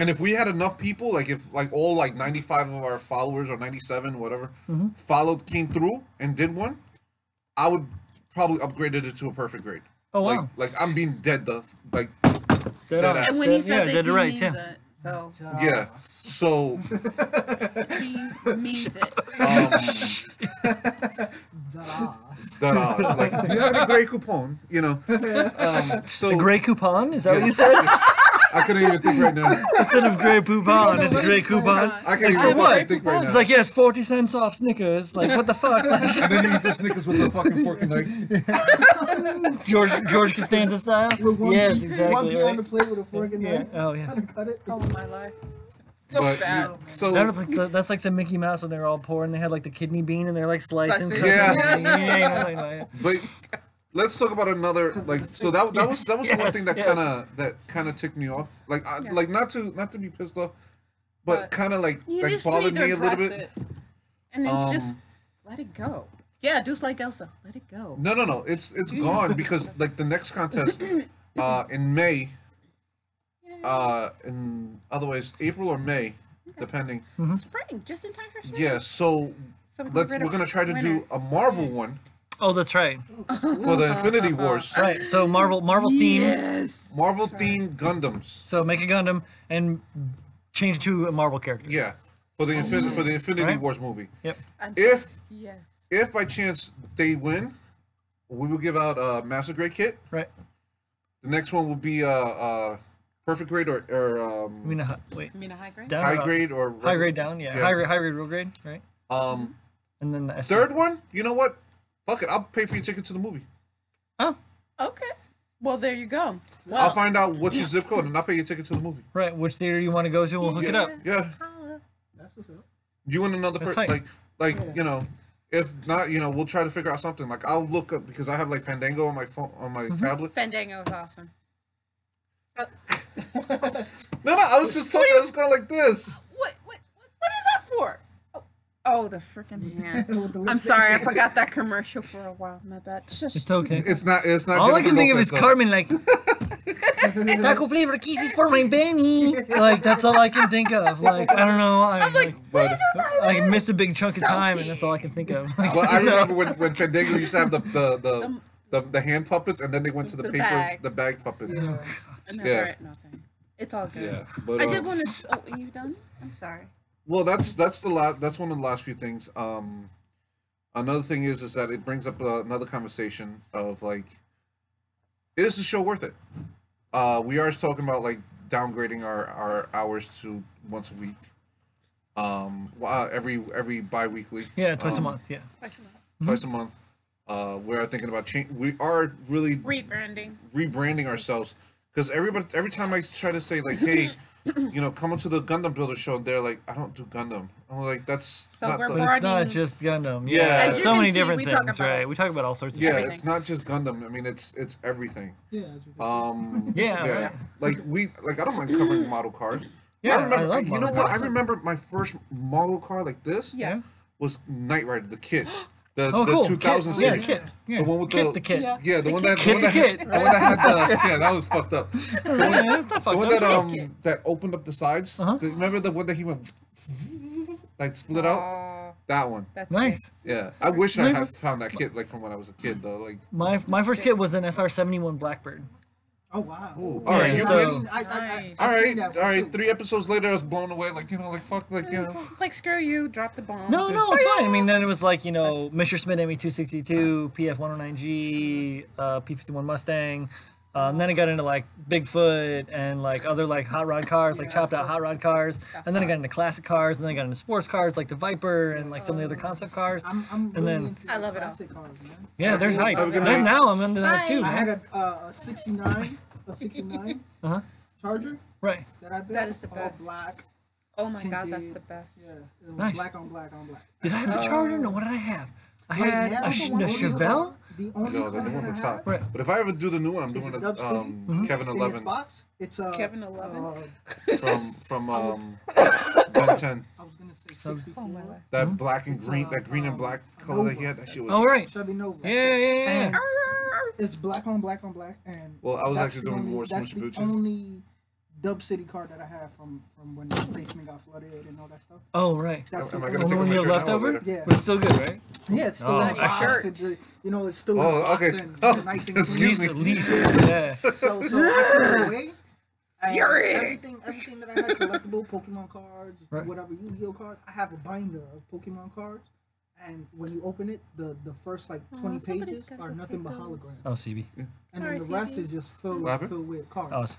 [SPEAKER 3] And if we had enough people, like if like all like 95 of our followers or 97, whatever, came through and did one, I would probably upgraded it to a perfect grade.
[SPEAKER 4] Oh wow.
[SPEAKER 3] Like I'm being dead like
[SPEAKER 4] Dead
[SPEAKER 3] dead
[SPEAKER 4] on.
[SPEAKER 3] ass.
[SPEAKER 2] And when he
[SPEAKER 4] Yeah,
[SPEAKER 2] says it,
[SPEAKER 4] dead
[SPEAKER 2] he
[SPEAKER 4] to rights,
[SPEAKER 2] means
[SPEAKER 4] yeah.
[SPEAKER 2] it. So
[SPEAKER 3] yeah. So
[SPEAKER 2] he means it.
[SPEAKER 3] like do you have any gray coupon? You know. So
[SPEAKER 4] The gray coupon? Is that what you said?
[SPEAKER 3] I couldn't even think right now.
[SPEAKER 4] Instead of gray poupon, it's a gray coupon.
[SPEAKER 3] I can't
[SPEAKER 2] I have
[SPEAKER 3] even
[SPEAKER 2] a
[SPEAKER 3] fucking
[SPEAKER 2] gray
[SPEAKER 3] think right
[SPEAKER 2] coupon.
[SPEAKER 3] now.
[SPEAKER 4] It's like, yes, 40 cents off Snickers. Like, what the fuck? Like,
[SPEAKER 3] And then you eat the Snickers with a fucking fork and knife.
[SPEAKER 4] George Costanza style? Yes, exactly.
[SPEAKER 1] One pea on the
[SPEAKER 4] Right?
[SPEAKER 1] plate with a fork and
[SPEAKER 4] Yeah.
[SPEAKER 1] knife.
[SPEAKER 4] Oh, yes.
[SPEAKER 1] How to cut it?
[SPEAKER 2] Oh my life. So
[SPEAKER 3] But
[SPEAKER 2] bad.
[SPEAKER 3] so
[SPEAKER 4] That's like some Mickey Mouse when they were all poor and they had like the kidney bean and they're like slicing.
[SPEAKER 2] Slicing.
[SPEAKER 4] cutting,
[SPEAKER 3] Yeah.
[SPEAKER 4] yeah.
[SPEAKER 3] but let's talk about another like so that was one
[SPEAKER 4] Yes,
[SPEAKER 3] thing that
[SPEAKER 4] yeah.
[SPEAKER 3] kind of ticked me off. Like
[SPEAKER 2] Yes.
[SPEAKER 3] like not to be pissed off, but
[SPEAKER 2] But
[SPEAKER 3] kind of like
[SPEAKER 2] You just
[SPEAKER 3] bothered
[SPEAKER 2] need to
[SPEAKER 3] me a little
[SPEAKER 2] address
[SPEAKER 3] bit.
[SPEAKER 2] it. And then
[SPEAKER 3] Um,
[SPEAKER 2] just let it go. Yeah, just like Elsa. Let it go.
[SPEAKER 3] No, it's gone because like the next contest in May, in otherwise April or May, depending.
[SPEAKER 2] Spring, just in time for spring.
[SPEAKER 3] Yeah, so
[SPEAKER 2] So we get rid
[SPEAKER 3] we're
[SPEAKER 2] of
[SPEAKER 3] gonna try to
[SPEAKER 2] winter.
[SPEAKER 3] do a Marvel one
[SPEAKER 4] Oh, that's right.
[SPEAKER 3] for the Infinity Wars.
[SPEAKER 4] Right. So Marvel theme.
[SPEAKER 2] Yes.
[SPEAKER 3] Marvel themed Gundams.
[SPEAKER 4] So make a Gundam and change it to a Marvel character.
[SPEAKER 3] Yeah, for the Infinity
[SPEAKER 4] Right.
[SPEAKER 3] Wars movie.
[SPEAKER 4] Yep.
[SPEAKER 3] If by chance they win, we will give out a Master Grade kit.
[SPEAKER 4] Right.
[SPEAKER 3] The next one will be Perfect Grade or
[SPEAKER 4] You mean a
[SPEAKER 2] high grade?
[SPEAKER 4] down?
[SPEAKER 3] high grade or
[SPEAKER 4] High grade down, yeah.
[SPEAKER 3] Yeah.
[SPEAKER 4] High grade, real grade, right? And then the S
[SPEAKER 3] Third one, you know what? Fuck it, I'll pay for your ticket to the movie.
[SPEAKER 4] Oh,
[SPEAKER 2] Okay. Well, there you go.
[SPEAKER 3] I'll
[SPEAKER 2] Well,
[SPEAKER 3] find out what's your zip code and I'll pay your ticket to the movie.
[SPEAKER 4] right. Which theater you want to go to? We'll hook it up.
[SPEAKER 3] Yeah.
[SPEAKER 1] That's what's up.
[SPEAKER 3] You and another
[SPEAKER 4] That's
[SPEAKER 3] person,
[SPEAKER 4] tight.
[SPEAKER 3] like you know, if not, you know, we'll try to figure out something. Like I'll look up because I have like Fandango on my phone on my tablet.
[SPEAKER 2] Fandango is awesome.
[SPEAKER 3] No, I was just talking. I was going like this.
[SPEAKER 2] What is that for? Oh, the freaking hand.
[SPEAKER 1] With the
[SPEAKER 2] I'm
[SPEAKER 1] lipstick.
[SPEAKER 2] sorry, I forgot that commercial for a while. My bad. Shush.
[SPEAKER 4] It's okay.
[SPEAKER 3] It's not.
[SPEAKER 4] All I can think of
[SPEAKER 3] Jennifer
[SPEAKER 4] is
[SPEAKER 3] Lopez,
[SPEAKER 4] Carmen, like taco flavor kisses for my Benny. Like that's all I can think of. Like I don't know. I
[SPEAKER 2] was like,
[SPEAKER 3] But,
[SPEAKER 4] I missed a big chunk of time,
[SPEAKER 2] Salty.
[SPEAKER 4] and that's all I can think of. Like,
[SPEAKER 3] but I remember when Fandango used to have the hand puppets, and then they went to the
[SPEAKER 2] The
[SPEAKER 3] paper
[SPEAKER 2] bag.
[SPEAKER 3] bag puppets.
[SPEAKER 1] Yeah.
[SPEAKER 2] I never
[SPEAKER 3] Yeah.
[SPEAKER 2] read nothing. It's all good.
[SPEAKER 3] Yeah, but
[SPEAKER 2] I did want to. Oh, are you done? I'm sorry.
[SPEAKER 3] well, that's the last. That's one of the last few things. Another thing is that it brings up another conversation of like, is the show worth it? We are talking about like downgrading our hours to once a week. Every bi-weekly.
[SPEAKER 4] yeah, twice a month. Yeah.
[SPEAKER 3] Twice a month. We are thinking about change. We are really
[SPEAKER 2] Rebranding.
[SPEAKER 3] ourselves because every time I try to say like, hey, you know, come to the Gundam Builder show, they're like, I don't do Gundam. I'm like, that's
[SPEAKER 2] So
[SPEAKER 3] not
[SPEAKER 2] we're
[SPEAKER 3] the.
[SPEAKER 4] But it's not
[SPEAKER 2] Broadening-
[SPEAKER 4] just Gundam.
[SPEAKER 3] Yeah.
[SPEAKER 4] Yeah,
[SPEAKER 3] As you
[SPEAKER 4] so
[SPEAKER 2] can
[SPEAKER 4] many
[SPEAKER 2] see,
[SPEAKER 4] different
[SPEAKER 2] we talk
[SPEAKER 4] things,
[SPEAKER 2] about-
[SPEAKER 4] right? We talk about all sorts of
[SPEAKER 3] Yeah,
[SPEAKER 4] shit.
[SPEAKER 2] everything.
[SPEAKER 3] it's not just Gundam. I mean, it's everything.
[SPEAKER 1] Yeah, as you can
[SPEAKER 4] Yeah, right.
[SPEAKER 3] Like I don't mind covering model cars.
[SPEAKER 4] Yeah,
[SPEAKER 3] I remember.
[SPEAKER 4] love
[SPEAKER 3] You know
[SPEAKER 4] model
[SPEAKER 3] what? I
[SPEAKER 4] cars.
[SPEAKER 3] remember my first model car like this
[SPEAKER 2] Yeah.
[SPEAKER 3] was Knight Rider, the kit. The
[SPEAKER 4] Oh, cool.
[SPEAKER 3] 2000
[SPEAKER 4] Kit. Yeah,
[SPEAKER 3] series.
[SPEAKER 4] Kit. Yeah.
[SPEAKER 3] The one with
[SPEAKER 4] Kit
[SPEAKER 3] the-
[SPEAKER 4] the kit.
[SPEAKER 2] Yeah.
[SPEAKER 3] Yeah, the one that
[SPEAKER 4] Kit the kit.
[SPEAKER 3] the one that had the yeah, that was fucked up.
[SPEAKER 4] That's not
[SPEAKER 3] The one
[SPEAKER 4] fucked
[SPEAKER 3] that
[SPEAKER 4] up.
[SPEAKER 3] that opened up the sides.
[SPEAKER 4] Uh-huh.
[SPEAKER 3] Remember the one that he went like split out?
[SPEAKER 2] Oh,
[SPEAKER 3] That one.
[SPEAKER 2] that's
[SPEAKER 4] Nice.
[SPEAKER 3] Yeah, I wish I had found that kit like from when I was a kid though. Like,
[SPEAKER 4] My first kit was an SR-71 Blackbird.
[SPEAKER 1] Oh wow.
[SPEAKER 3] ooh, all right,
[SPEAKER 4] Yeah,
[SPEAKER 3] you
[SPEAKER 4] so-
[SPEAKER 3] ready?
[SPEAKER 2] Nice.
[SPEAKER 3] All right,
[SPEAKER 1] seen that
[SPEAKER 3] all
[SPEAKER 1] one,
[SPEAKER 3] right.
[SPEAKER 1] too.
[SPEAKER 3] 3 episodes later, I was blown away. Like, you know, like fuck, like you know.
[SPEAKER 2] Like screw you, drop the bomb.
[SPEAKER 4] No, it's fine. I mean, then it was like, you know, Mr. Smith ME262, PF109G, P51 Mustang. Then I got into like Bigfoot and like other like hot rod cars, like chopped out hot rod cars. And then I got into classic cars, and then I got into sports cars like the Viper and like some of the other concept cars.
[SPEAKER 1] I'm
[SPEAKER 4] And
[SPEAKER 1] really
[SPEAKER 4] then-
[SPEAKER 1] into
[SPEAKER 2] I love it all.
[SPEAKER 1] classic cars, man.
[SPEAKER 4] Yeah, they're hype.
[SPEAKER 3] Have a good
[SPEAKER 4] Then
[SPEAKER 3] night.
[SPEAKER 4] now I'm into that
[SPEAKER 2] Bye.
[SPEAKER 4] too,
[SPEAKER 1] I
[SPEAKER 4] man.
[SPEAKER 1] had a 69
[SPEAKER 4] Uh-huh.
[SPEAKER 1] Charger
[SPEAKER 4] Right.
[SPEAKER 1] that I built.
[SPEAKER 2] That is the
[SPEAKER 1] all
[SPEAKER 2] best.
[SPEAKER 1] black.
[SPEAKER 2] Oh my god, that's
[SPEAKER 1] tinted.
[SPEAKER 2] the best.
[SPEAKER 1] Yeah, it was
[SPEAKER 4] Nice.
[SPEAKER 1] black on black on black.
[SPEAKER 4] Did I have the Charger? No, what did I have? I
[SPEAKER 1] Right
[SPEAKER 4] had
[SPEAKER 1] now,
[SPEAKER 4] a
[SPEAKER 1] the only
[SPEAKER 4] Chevelle?
[SPEAKER 1] car- The only
[SPEAKER 3] No, the
[SPEAKER 1] car
[SPEAKER 3] new one
[SPEAKER 1] that I
[SPEAKER 3] was
[SPEAKER 1] have
[SPEAKER 3] hot.
[SPEAKER 4] Right.
[SPEAKER 3] But if I ever do the new one, I'm
[SPEAKER 1] is
[SPEAKER 3] doing
[SPEAKER 1] a
[SPEAKER 3] a
[SPEAKER 1] Dub City.
[SPEAKER 3] Kevin
[SPEAKER 1] in this
[SPEAKER 3] 11
[SPEAKER 1] box. It's
[SPEAKER 2] Kevin 11?
[SPEAKER 3] from Ben 10.
[SPEAKER 1] I was gonna say 64.
[SPEAKER 2] Oh my god.
[SPEAKER 3] That black and
[SPEAKER 1] It's,
[SPEAKER 3] green, that green and black color that he had. That shit was.
[SPEAKER 4] Oh, right.
[SPEAKER 1] Chevy Nova.
[SPEAKER 4] Yeah.
[SPEAKER 1] And it's black on black on black, and
[SPEAKER 3] Well, I was
[SPEAKER 1] that's
[SPEAKER 3] actually
[SPEAKER 1] the
[SPEAKER 3] doing
[SPEAKER 1] only-
[SPEAKER 3] more
[SPEAKER 1] That's
[SPEAKER 3] smoochy
[SPEAKER 1] the
[SPEAKER 3] booches.
[SPEAKER 1] only Dub City car that I have from when the basement got flooded and all that stuff.
[SPEAKER 4] Oh, right.
[SPEAKER 1] That's
[SPEAKER 3] Am
[SPEAKER 1] the
[SPEAKER 3] I
[SPEAKER 4] The
[SPEAKER 3] gonna
[SPEAKER 1] only-
[SPEAKER 3] take
[SPEAKER 4] one
[SPEAKER 3] a
[SPEAKER 4] you have
[SPEAKER 3] picture
[SPEAKER 4] left
[SPEAKER 3] now or
[SPEAKER 4] over?
[SPEAKER 3] later?
[SPEAKER 1] Yeah.
[SPEAKER 4] But it's still good, right?
[SPEAKER 1] Yeah, it's still
[SPEAKER 4] Oh,
[SPEAKER 1] in the box.
[SPEAKER 2] excellent.
[SPEAKER 1] You know, it's still in
[SPEAKER 3] Oh,
[SPEAKER 1] the box
[SPEAKER 3] okay.
[SPEAKER 1] and
[SPEAKER 3] Oh,
[SPEAKER 1] it's nice and
[SPEAKER 3] excuse
[SPEAKER 1] clean.
[SPEAKER 3] me.
[SPEAKER 4] At least. Yeah.
[SPEAKER 1] So I put it away. And
[SPEAKER 2] Fury.
[SPEAKER 1] everything that I had collectible, Pokemon cards,
[SPEAKER 4] Right.
[SPEAKER 1] whatever Yu-Gi-Oh cards, I have a binder of Pokemon cards. And when you open it, the first like 20
[SPEAKER 2] somebody's
[SPEAKER 1] pages
[SPEAKER 2] gotta
[SPEAKER 1] are
[SPEAKER 2] go
[SPEAKER 1] nothing
[SPEAKER 2] pick
[SPEAKER 1] but
[SPEAKER 2] those.
[SPEAKER 1] holograms.
[SPEAKER 4] Oh, CB.
[SPEAKER 1] And
[SPEAKER 2] Sorry,
[SPEAKER 1] then the rest
[SPEAKER 2] CB.
[SPEAKER 1] is just filled
[SPEAKER 3] What happened?
[SPEAKER 1] with cards.
[SPEAKER 4] Oh, it's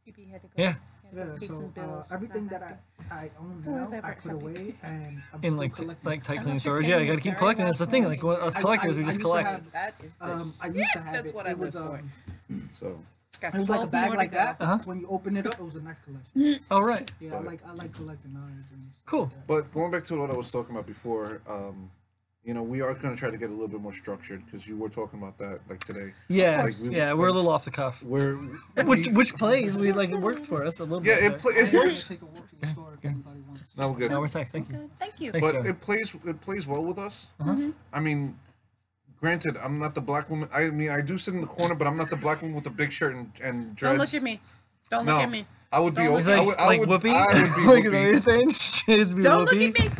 [SPEAKER 2] CB had to go.
[SPEAKER 4] yeah.
[SPEAKER 1] Yeah,
[SPEAKER 2] Pay some
[SPEAKER 1] so
[SPEAKER 2] bills.
[SPEAKER 1] everything
[SPEAKER 2] Not
[SPEAKER 1] that
[SPEAKER 2] happy.
[SPEAKER 1] I own
[SPEAKER 2] Who was
[SPEAKER 1] now,
[SPEAKER 2] ever
[SPEAKER 1] I put
[SPEAKER 2] happy?
[SPEAKER 1] away, and I'm
[SPEAKER 4] In
[SPEAKER 1] still
[SPEAKER 4] like
[SPEAKER 1] collecting.
[SPEAKER 4] tight cleaning
[SPEAKER 2] Unless you're
[SPEAKER 4] storage. Yeah, you gotta keep
[SPEAKER 2] paying
[SPEAKER 4] collecting.
[SPEAKER 2] your
[SPEAKER 4] That's the thing. Like us
[SPEAKER 1] I-
[SPEAKER 4] collectors, we
[SPEAKER 1] I
[SPEAKER 4] just
[SPEAKER 1] used to
[SPEAKER 4] collect.
[SPEAKER 1] have-
[SPEAKER 2] That is
[SPEAKER 1] I used to have
[SPEAKER 2] that's
[SPEAKER 1] it.
[SPEAKER 2] what I
[SPEAKER 1] It was
[SPEAKER 2] live for.
[SPEAKER 3] So,
[SPEAKER 2] Got
[SPEAKER 1] it was like a
[SPEAKER 2] 12
[SPEAKER 1] bag
[SPEAKER 2] more
[SPEAKER 1] like
[SPEAKER 2] to go.
[SPEAKER 1] that.
[SPEAKER 4] Uh-huh.
[SPEAKER 1] When you open it up, it was a knife collection.
[SPEAKER 4] Oh, right.
[SPEAKER 1] Yeah, I like collecting knives and stuff
[SPEAKER 4] Cool.
[SPEAKER 1] like that.
[SPEAKER 3] but going back to what I was talking about before, you know, we are going to try to get a little bit more structured because you were talking about that like today.
[SPEAKER 4] Yeah,
[SPEAKER 3] Like, we-
[SPEAKER 4] yeah, we're a little off the cuff.
[SPEAKER 3] Where
[SPEAKER 4] Which plays we like it works for us a little
[SPEAKER 3] yeah,
[SPEAKER 4] bit.
[SPEAKER 3] it
[SPEAKER 1] I'll
[SPEAKER 3] works.
[SPEAKER 1] take a walk to the store if anybody wants.
[SPEAKER 3] No, we're good.
[SPEAKER 4] No, we're safe. Thank you.
[SPEAKER 2] Good. Thank you.
[SPEAKER 4] Thanks,
[SPEAKER 3] But
[SPEAKER 4] Joey.
[SPEAKER 3] it plays well with us.
[SPEAKER 4] Uh-huh.
[SPEAKER 3] I mean, granted, I'm not the black woman. I mean, I do sit in the corner, but I'm not the black woman with the big shirt and dreads.
[SPEAKER 2] Don't look at me. Don't
[SPEAKER 3] No,
[SPEAKER 2] look at me.
[SPEAKER 3] I would be.
[SPEAKER 2] Don't
[SPEAKER 4] He's
[SPEAKER 2] look
[SPEAKER 3] I
[SPEAKER 4] like,
[SPEAKER 3] would, I
[SPEAKER 4] like
[SPEAKER 3] would,
[SPEAKER 4] Whoopi?
[SPEAKER 3] I would be
[SPEAKER 4] Like, is that what you're
[SPEAKER 3] Whoopi.
[SPEAKER 4] saying? Should be
[SPEAKER 2] Don't
[SPEAKER 4] Whoopi?
[SPEAKER 2] look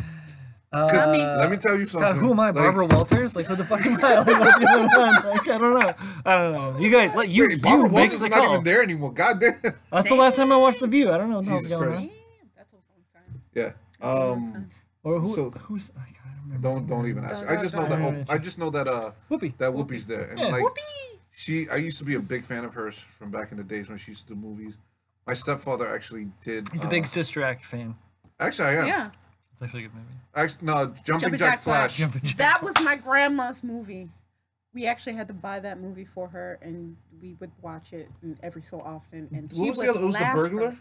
[SPEAKER 2] at me.
[SPEAKER 3] Let me tell you something.
[SPEAKER 4] God, who am I,
[SPEAKER 3] Like,
[SPEAKER 4] Barbara Walters? Like, who the fuck am I? Like, what's going on? Like, I don't know. You guys, like, you
[SPEAKER 3] Barbara
[SPEAKER 4] make
[SPEAKER 3] Walters is
[SPEAKER 4] the
[SPEAKER 3] not
[SPEAKER 4] call.
[SPEAKER 3] even there anymore. God damn.
[SPEAKER 4] That's the last time I watched The View. I don't know what the hell's
[SPEAKER 3] Jesus
[SPEAKER 4] going
[SPEAKER 3] Christ.
[SPEAKER 4] on.
[SPEAKER 2] Damn, that's a long time.
[SPEAKER 3] Yeah.
[SPEAKER 4] Or who?
[SPEAKER 3] So-
[SPEAKER 4] Who's? I don't remember.
[SPEAKER 3] Don't even ask.
[SPEAKER 2] Don't-
[SPEAKER 3] I just know
[SPEAKER 2] don't-
[SPEAKER 3] that. I just know that.
[SPEAKER 4] Whoopi.
[SPEAKER 3] That Whoopi's there, and
[SPEAKER 4] Yeah.
[SPEAKER 3] like
[SPEAKER 2] Whoopee!
[SPEAKER 3] I used to be a big fan of hers from back in the days when she used to do movies. My stepfather actually did.
[SPEAKER 4] He's a big Sister Act fan.
[SPEAKER 3] Actually, I am.
[SPEAKER 2] Yeah.
[SPEAKER 4] It's actually a good movie.
[SPEAKER 3] Actually, no, Jumping Jack Flash.
[SPEAKER 2] That was my grandma's movie. We actually had to buy that movie for her, and we would watch it every so often. And she
[SPEAKER 3] What was
[SPEAKER 2] would
[SPEAKER 3] the other? It was the
[SPEAKER 2] laugh
[SPEAKER 3] burglar.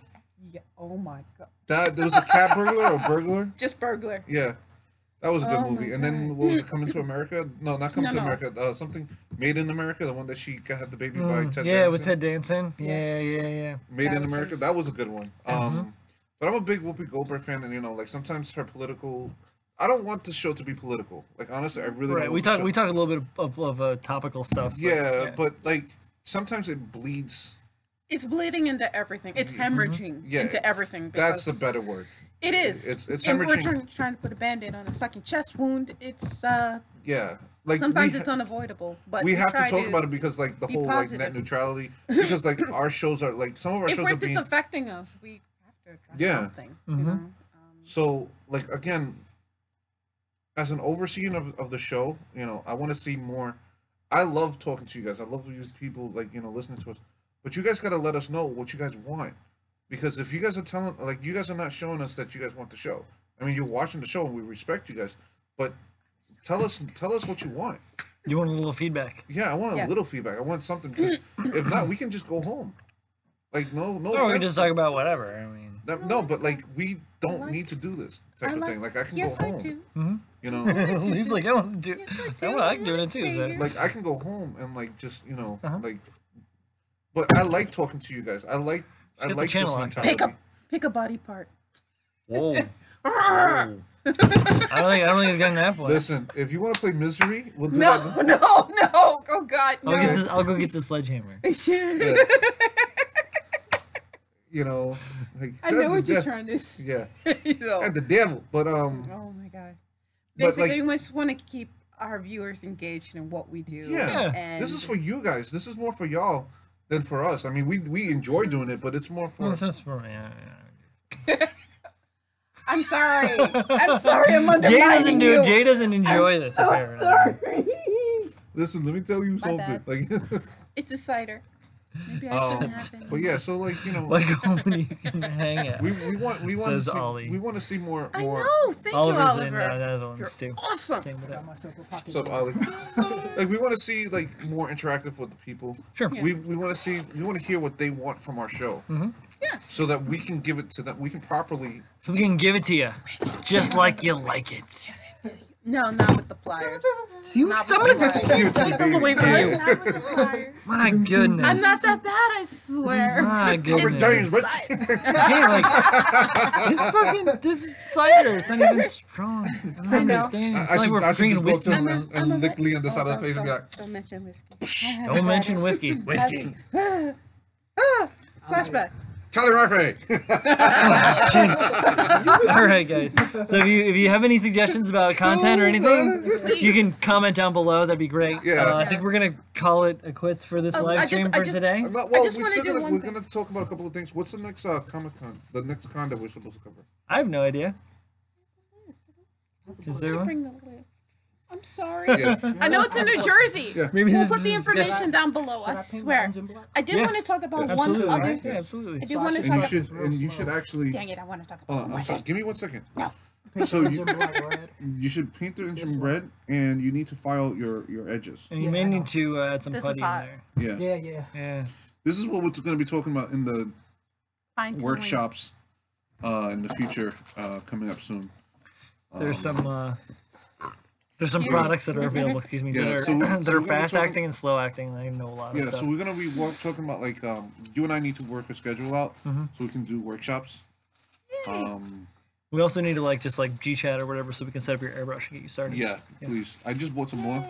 [SPEAKER 2] Yeah. Oh my god.
[SPEAKER 3] There was a cat burglar or burglar.
[SPEAKER 2] Just burglar.
[SPEAKER 3] Yeah, that was a good
[SPEAKER 2] Oh
[SPEAKER 3] movie.
[SPEAKER 2] my
[SPEAKER 3] And then
[SPEAKER 2] God.
[SPEAKER 3] what was it? Coming to America? No, not Coming to
[SPEAKER 2] No.
[SPEAKER 3] America. Something Made in America. The one that she had the baby by Ted.
[SPEAKER 4] Yeah,
[SPEAKER 3] Danson.
[SPEAKER 4] with Ted Danson.
[SPEAKER 2] Yes.
[SPEAKER 4] Yeah.
[SPEAKER 3] Made
[SPEAKER 2] That
[SPEAKER 3] in
[SPEAKER 2] was
[SPEAKER 3] America.
[SPEAKER 2] hers.
[SPEAKER 3] That was a good one. But I'm a big Whoopi Goldberg fan, and like sometimes her political. I don't want the show to be political. Like honestly, I really
[SPEAKER 4] Right.
[SPEAKER 3] don't
[SPEAKER 4] We
[SPEAKER 3] want the
[SPEAKER 4] talk.
[SPEAKER 3] show-
[SPEAKER 4] We talk a little bit of topical stuff.
[SPEAKER 3] But like sometimes it bleeds.
[SPEAKER 2] It's bleeding into everything. It's hemorrhaging
[SPEAKER 3] Yeah,
[SPEAKER 2] into everything.
[SPEAKER 3] That's the
[SPEAKER 2] because
[SPEAKER 3] better word.
[SPEAKER 2] It is.
[SPEAKER 3] It's
[SPEAKER 2] and we're
[SPEAKER 3] hemorrhaging.
[SPEAKER 2] trying to put a band-aid on a sucking chest wound. It's
[SPEAKER 3] Yeah, like
[SPEAKER 2] sometimes it's unavoidable. But
[SPEAKER 3] we have to
[SPEAKER 2] try
[SPEAKER 3] talk about it because like the
[SPEAKER 2] be
[SPEAKER 3] whole like net
[SPEAKER 2] positive.
[SPEAKER 3] neutrality. Because like our shows are like some of our
[SPEAKER 2] If
[SPEAKER 3] shows are
[SPEAKER 2] it's
[SPEAKER 3] being
[SPEAKER 2] affecting us, we have to address
[SPEAKER 3] Yeah.
[SPEAKER 2] something. You know?
[SPEAKER 3] so like again. As an overseeing of the show, I want to see more. I love talking to you guys. I love you people like listening to us. But you guys got to let us know what you guys want, because if you guys are telling like you guys are not showing us that you guys want the show. I mean, you're watching the show and we respect you guys, but tell us what you want.
[SPEAKER 4] You want a little feedback?
[SPEAKER 3] Yeah, I want a
[SPEAKER 2] Yes.
[SPEAKER 3] little feedback. I want something, because if not, we can just go home. Like no.
[SPEAKER 4] Or we
[SPEAKER 3] offense.
[SPEAKER 4] can just talk about whatever. I mean.
[SPEAKER 3] No, but like we don't
[SPEAKER 2] like-
[SPEAKER 3] need to do this type of thing. Like I can
[SPEAKER 2] Yes,
[SPEAKER 3] go
[SPEAKER 2] I
[SPEAKER 3] home.
[SPEAKER 2] do.
[SPEAKER 3] You know.
[SPEAKER 4] He's like, I want to do.
[SPEAKER 2] Yes, I
[SPEAKER 4] I
[SPEAKER 2] do.
[SPEAKER 4] like
[SPEAKER 2] I
[SPEAKER 4] doing
[SPEAKER 2] wanna
[SPEAKER 4] it too.
[SPEAKER 2] stay
[SPEAKER 4] So.
[SPEAKER 2] here.
[SPEAKER 3] Like I can go home and like just
[SPEAKER 4] Uh-huh.
[SPEAKER 3] like, but I like talking to you guys. I like
[SPEAKER 4] the
[SPEAKER 3] this
[SPEAKER 4] channel on.
[SPEAKER 3] mentality.
[SPEAKER 2] Pick a body part.
[SPEAKER 4] Whoa. I don't think he's got an apple.
[SPEAKER 3] Listen, if you want to play Misery, we'll do
[SPEAKER 2] No,
[SPEAKER 3] that.
[SPEAKER 2] no. Oh God, no.
[SPEAKER 4] I'll go get the sledgehammer.
[SPEAKER 3] Yeah. You know, like
[SPEAKER 2] I know what you're
[SPEAKER 3] death-
[SPEAKER 2] trying to say.
[SPEAKER 3] Yeah,
[SPEAKER 2] You know.
[SPEAKER 3] and the devil. But
[SPEAKER 2] Oh my God.
[SPEAKER 3] But,
[SPEAKER 2] Basically,
[SPEAKER 3] like-
[SPEAKER 2] we just want to keep our viewers engaged in what we do.
[SPEAKER 3] yeah,
[SPEAKER 2] And
[SPEAKER 3] this is for you guys. This is more for y'all than for us. I mean, we enjoy doing it, but it's more for.
[SPEAKER 4] This is for me.
[SPEAKER 2] I'm sorry. I'm sorry. I'm
[SPEAKER 4] Jay
[SPEAKER 2] undermining
[SPEAKER 4] doesn't
[SPEAKER 2] you.
[SPEAKER 4] Jay doesn't enjoy this.
[SPEAKER 2] So
[SPEAKER 4] apparently.
[SPEAKER 2] sorry.
[SPEAKER 3] Listen, let me tell you something.
[SPEAKER 2] bad.
[SPEAKER 3] Like,
[SPEAKER 2] It's a cider. Maybe I shouldn't have been.
[SPEAKER 3] but yeah, so like
[SPEAKER 4] Like home you can hang out.
[SPEAKER 3] we want to
[SPEAKER 4] Says
[SPEAKER 3] see
[SPEAKER 4] Ollie.
[SPEAKER 3] we want to see more.
[SPEAKER 2] I know. Thank you,
[SPEAKER 4] Oliver's in
[SPEAKER 2] Oliver.
[SPEAKER 4] Netherlands too.
[SPEAKER 2] Awesome.
[SPEAKER 4] Same with that.
[SPEAKER 1] Got myself a pocket.
[SPEAKER 3] What's up, Ollie? Like we want to see like more interactive with the people.
[SPEAKER 4] Sure.
[SPEAKER 2] Yeah.
[SPEAKER 3] We want to hear what they want from our show,
[SPEAKER 2] Yes.
[SPEAKER 3] so that we can give it to them. We can properly.
[SPEAKER 4] So we can give it to you, just like you like it.
[SPEAKER 2] No, not with the pliers.
[SPEAKER 4] See,
[SPEAKER 2] Not
[SPEAKER 4] some
[SPEAKER 2] with
[SPEAKER 4] of
[SPEAKER 2] the
[SPEAKER 4] this
[SPEAKER 2] pliers.
[SPEAKER 3] Give it to me, baby.
[SPEAKER 4] away from you.
[SPEAKER 2] Not with the pliers.
[SPEAKER 4] My goodness.
[SPEAKER 2] I'm not that bad, I swear.
[SPEAKER 4] My
[SPEAKER 3] Rick
[SPEAKER 4] goodness.
[SPEAKER 3] James, Rick.
[SPEAKER 4] Hey, like, this is cider. It's not even strong. I don't understand. It's
[SPEAKER 3] I
[SPEAKER 4] like
[SPEAKER 3] should,
[SPEAKER 4] we're
[SPEAKER 3] I should
[SPEAKER 4] drinking
[SPEAKER 3] just go to
[SPEAKER 4] whiskey.
[SPEAKER 3] him and lick Lee on the side of the face and be like,
[SPEAKER 2] Don't mention whiskey.
[SPEAKER 4] Don't mention whiskey. Whiskey.
[SPEAKER 2] Flashback.
[SPEAKER 3] Charlie Murphy.
[SPEAKER 4] All right, guys. So if you have any suggestions about content or anything, you can comment down below. That'd be great.
[SPEAKER 3] Yeah.
[SPEAKER 4] I think we're gonna call it a quits for this live stream for today.
[SPEAKER 3] Well,
[SPEAKER 2] just wanna do one
[SPEAKER 3] we're
[SPEAKER 2] thing.
[SPEAKER 3] gonna talk about a couple of things. What's the next Comic-Con? The next con that we're supposed to cover?
[SPEAKER 4] I have no idea. Is there one?
[SPEAKER 2] Bring the list. I'm sorry.
[SPEAKER 3] Yeah.
[SPEAKER 2] I know it's in New Jersey.
[SPEAKER 3] Yeah.
[SPEAKER 4] Maybe
[SPEAKER 2] We'll
[SPEAKER 4] this
[SPEAKER 2] put
[SPEAKER 4] is
[SPEAKER 2] the
[SPEAKER 4] a discussion.
[SPEAKER 2] information down below. I
[SPEAKER 1] Should I paint my
[SPEAKER 2] swear.
[SPEAKER 1] engine black?
[SPEAKER 2] I did want to talk about one
[SPEAKER 4] Absolutely.
[SPEAKER 2] other.
[SPEAKER 4] Yeah, absolutely.
[SPEAKER 2] I did want to
[SPEAKER 3] And
[SPEAKER 2] talk
[SPEAKER 3] you
[SPEAKER 2] about.
[SPEAKER 3] should actually.
[SPEAKER 2] Dang it! I want to talk
[SPEAKER 3] Hold
[SPEAKER 2] about
[SPEAKER 3] on,
[SPEAKER 2] one
[SPEAKER 3] I'm sorry.
[SPEAKER 2] thing.
[SPEAKER 3] Give me 1 second.
[SPEAKER 2] No.
[SPEAKER 1] Paint
[SPEAKER 3] So
[SPEAKER 1] the
[SPEAKER 3] you-
[SPEAKER 1] engine black red.
[SPEAKER 3] You should paint the engine red, and you need to file your edges.
[SPEAKER 4] And you
[SPEAKER 1] Yeah,
[SPEAKER 4] may
[SPEAKER 1] I know.
[SPEAKER 4] need to add some
[SPEAKER 2] This is
[SPEAKER 4] putty in
[SPEAKER 2] hot.
[SPEAKER 4] there.
[SPEAKER 3] Yeah.
[SPEAKER 1] Yeah, yeah.
[SPEAKER 4] Yeah.
[SPEAKER 3] This is what we're going to be talking about in the
[SPEAKER 2] Fine-tuning.
[SPEAKER 3] workshops in the future coming up soon.
[SPEAKER 4] There's some
[SPEAKER 2] Excuse me.
[SPEAKER 4] products that are available. Excuse me.
[SPEAKER 3] Yeah,
[SPEAKER 4] that are,
[SPEAKER 3] so- so
[SPEAKER 4] that
[SPEAKER 3] we're
[SPEAKER 4] are
[SPEAKER 3] gonna be
[SPEAKER 4] fast
[SPEAKER 3] talking-
[SPEAKER 4] acting and slow acting. I know a lot of
[SPEAKER 3] Yeah,
[SPEAKER 4] stuff.
[SPEAKER 3] so we're gonna be talking about like you and I need to work a schedule out
[SPEAKER 4] Mm-hmm.
[SPEAKER 3] so we can do workshops.
[SPEAKER 4] We also need to just G chat or whatever, so we can set up your airbrush and get you started.
[SPEAKER 3] Yeah, please. I just bought some more.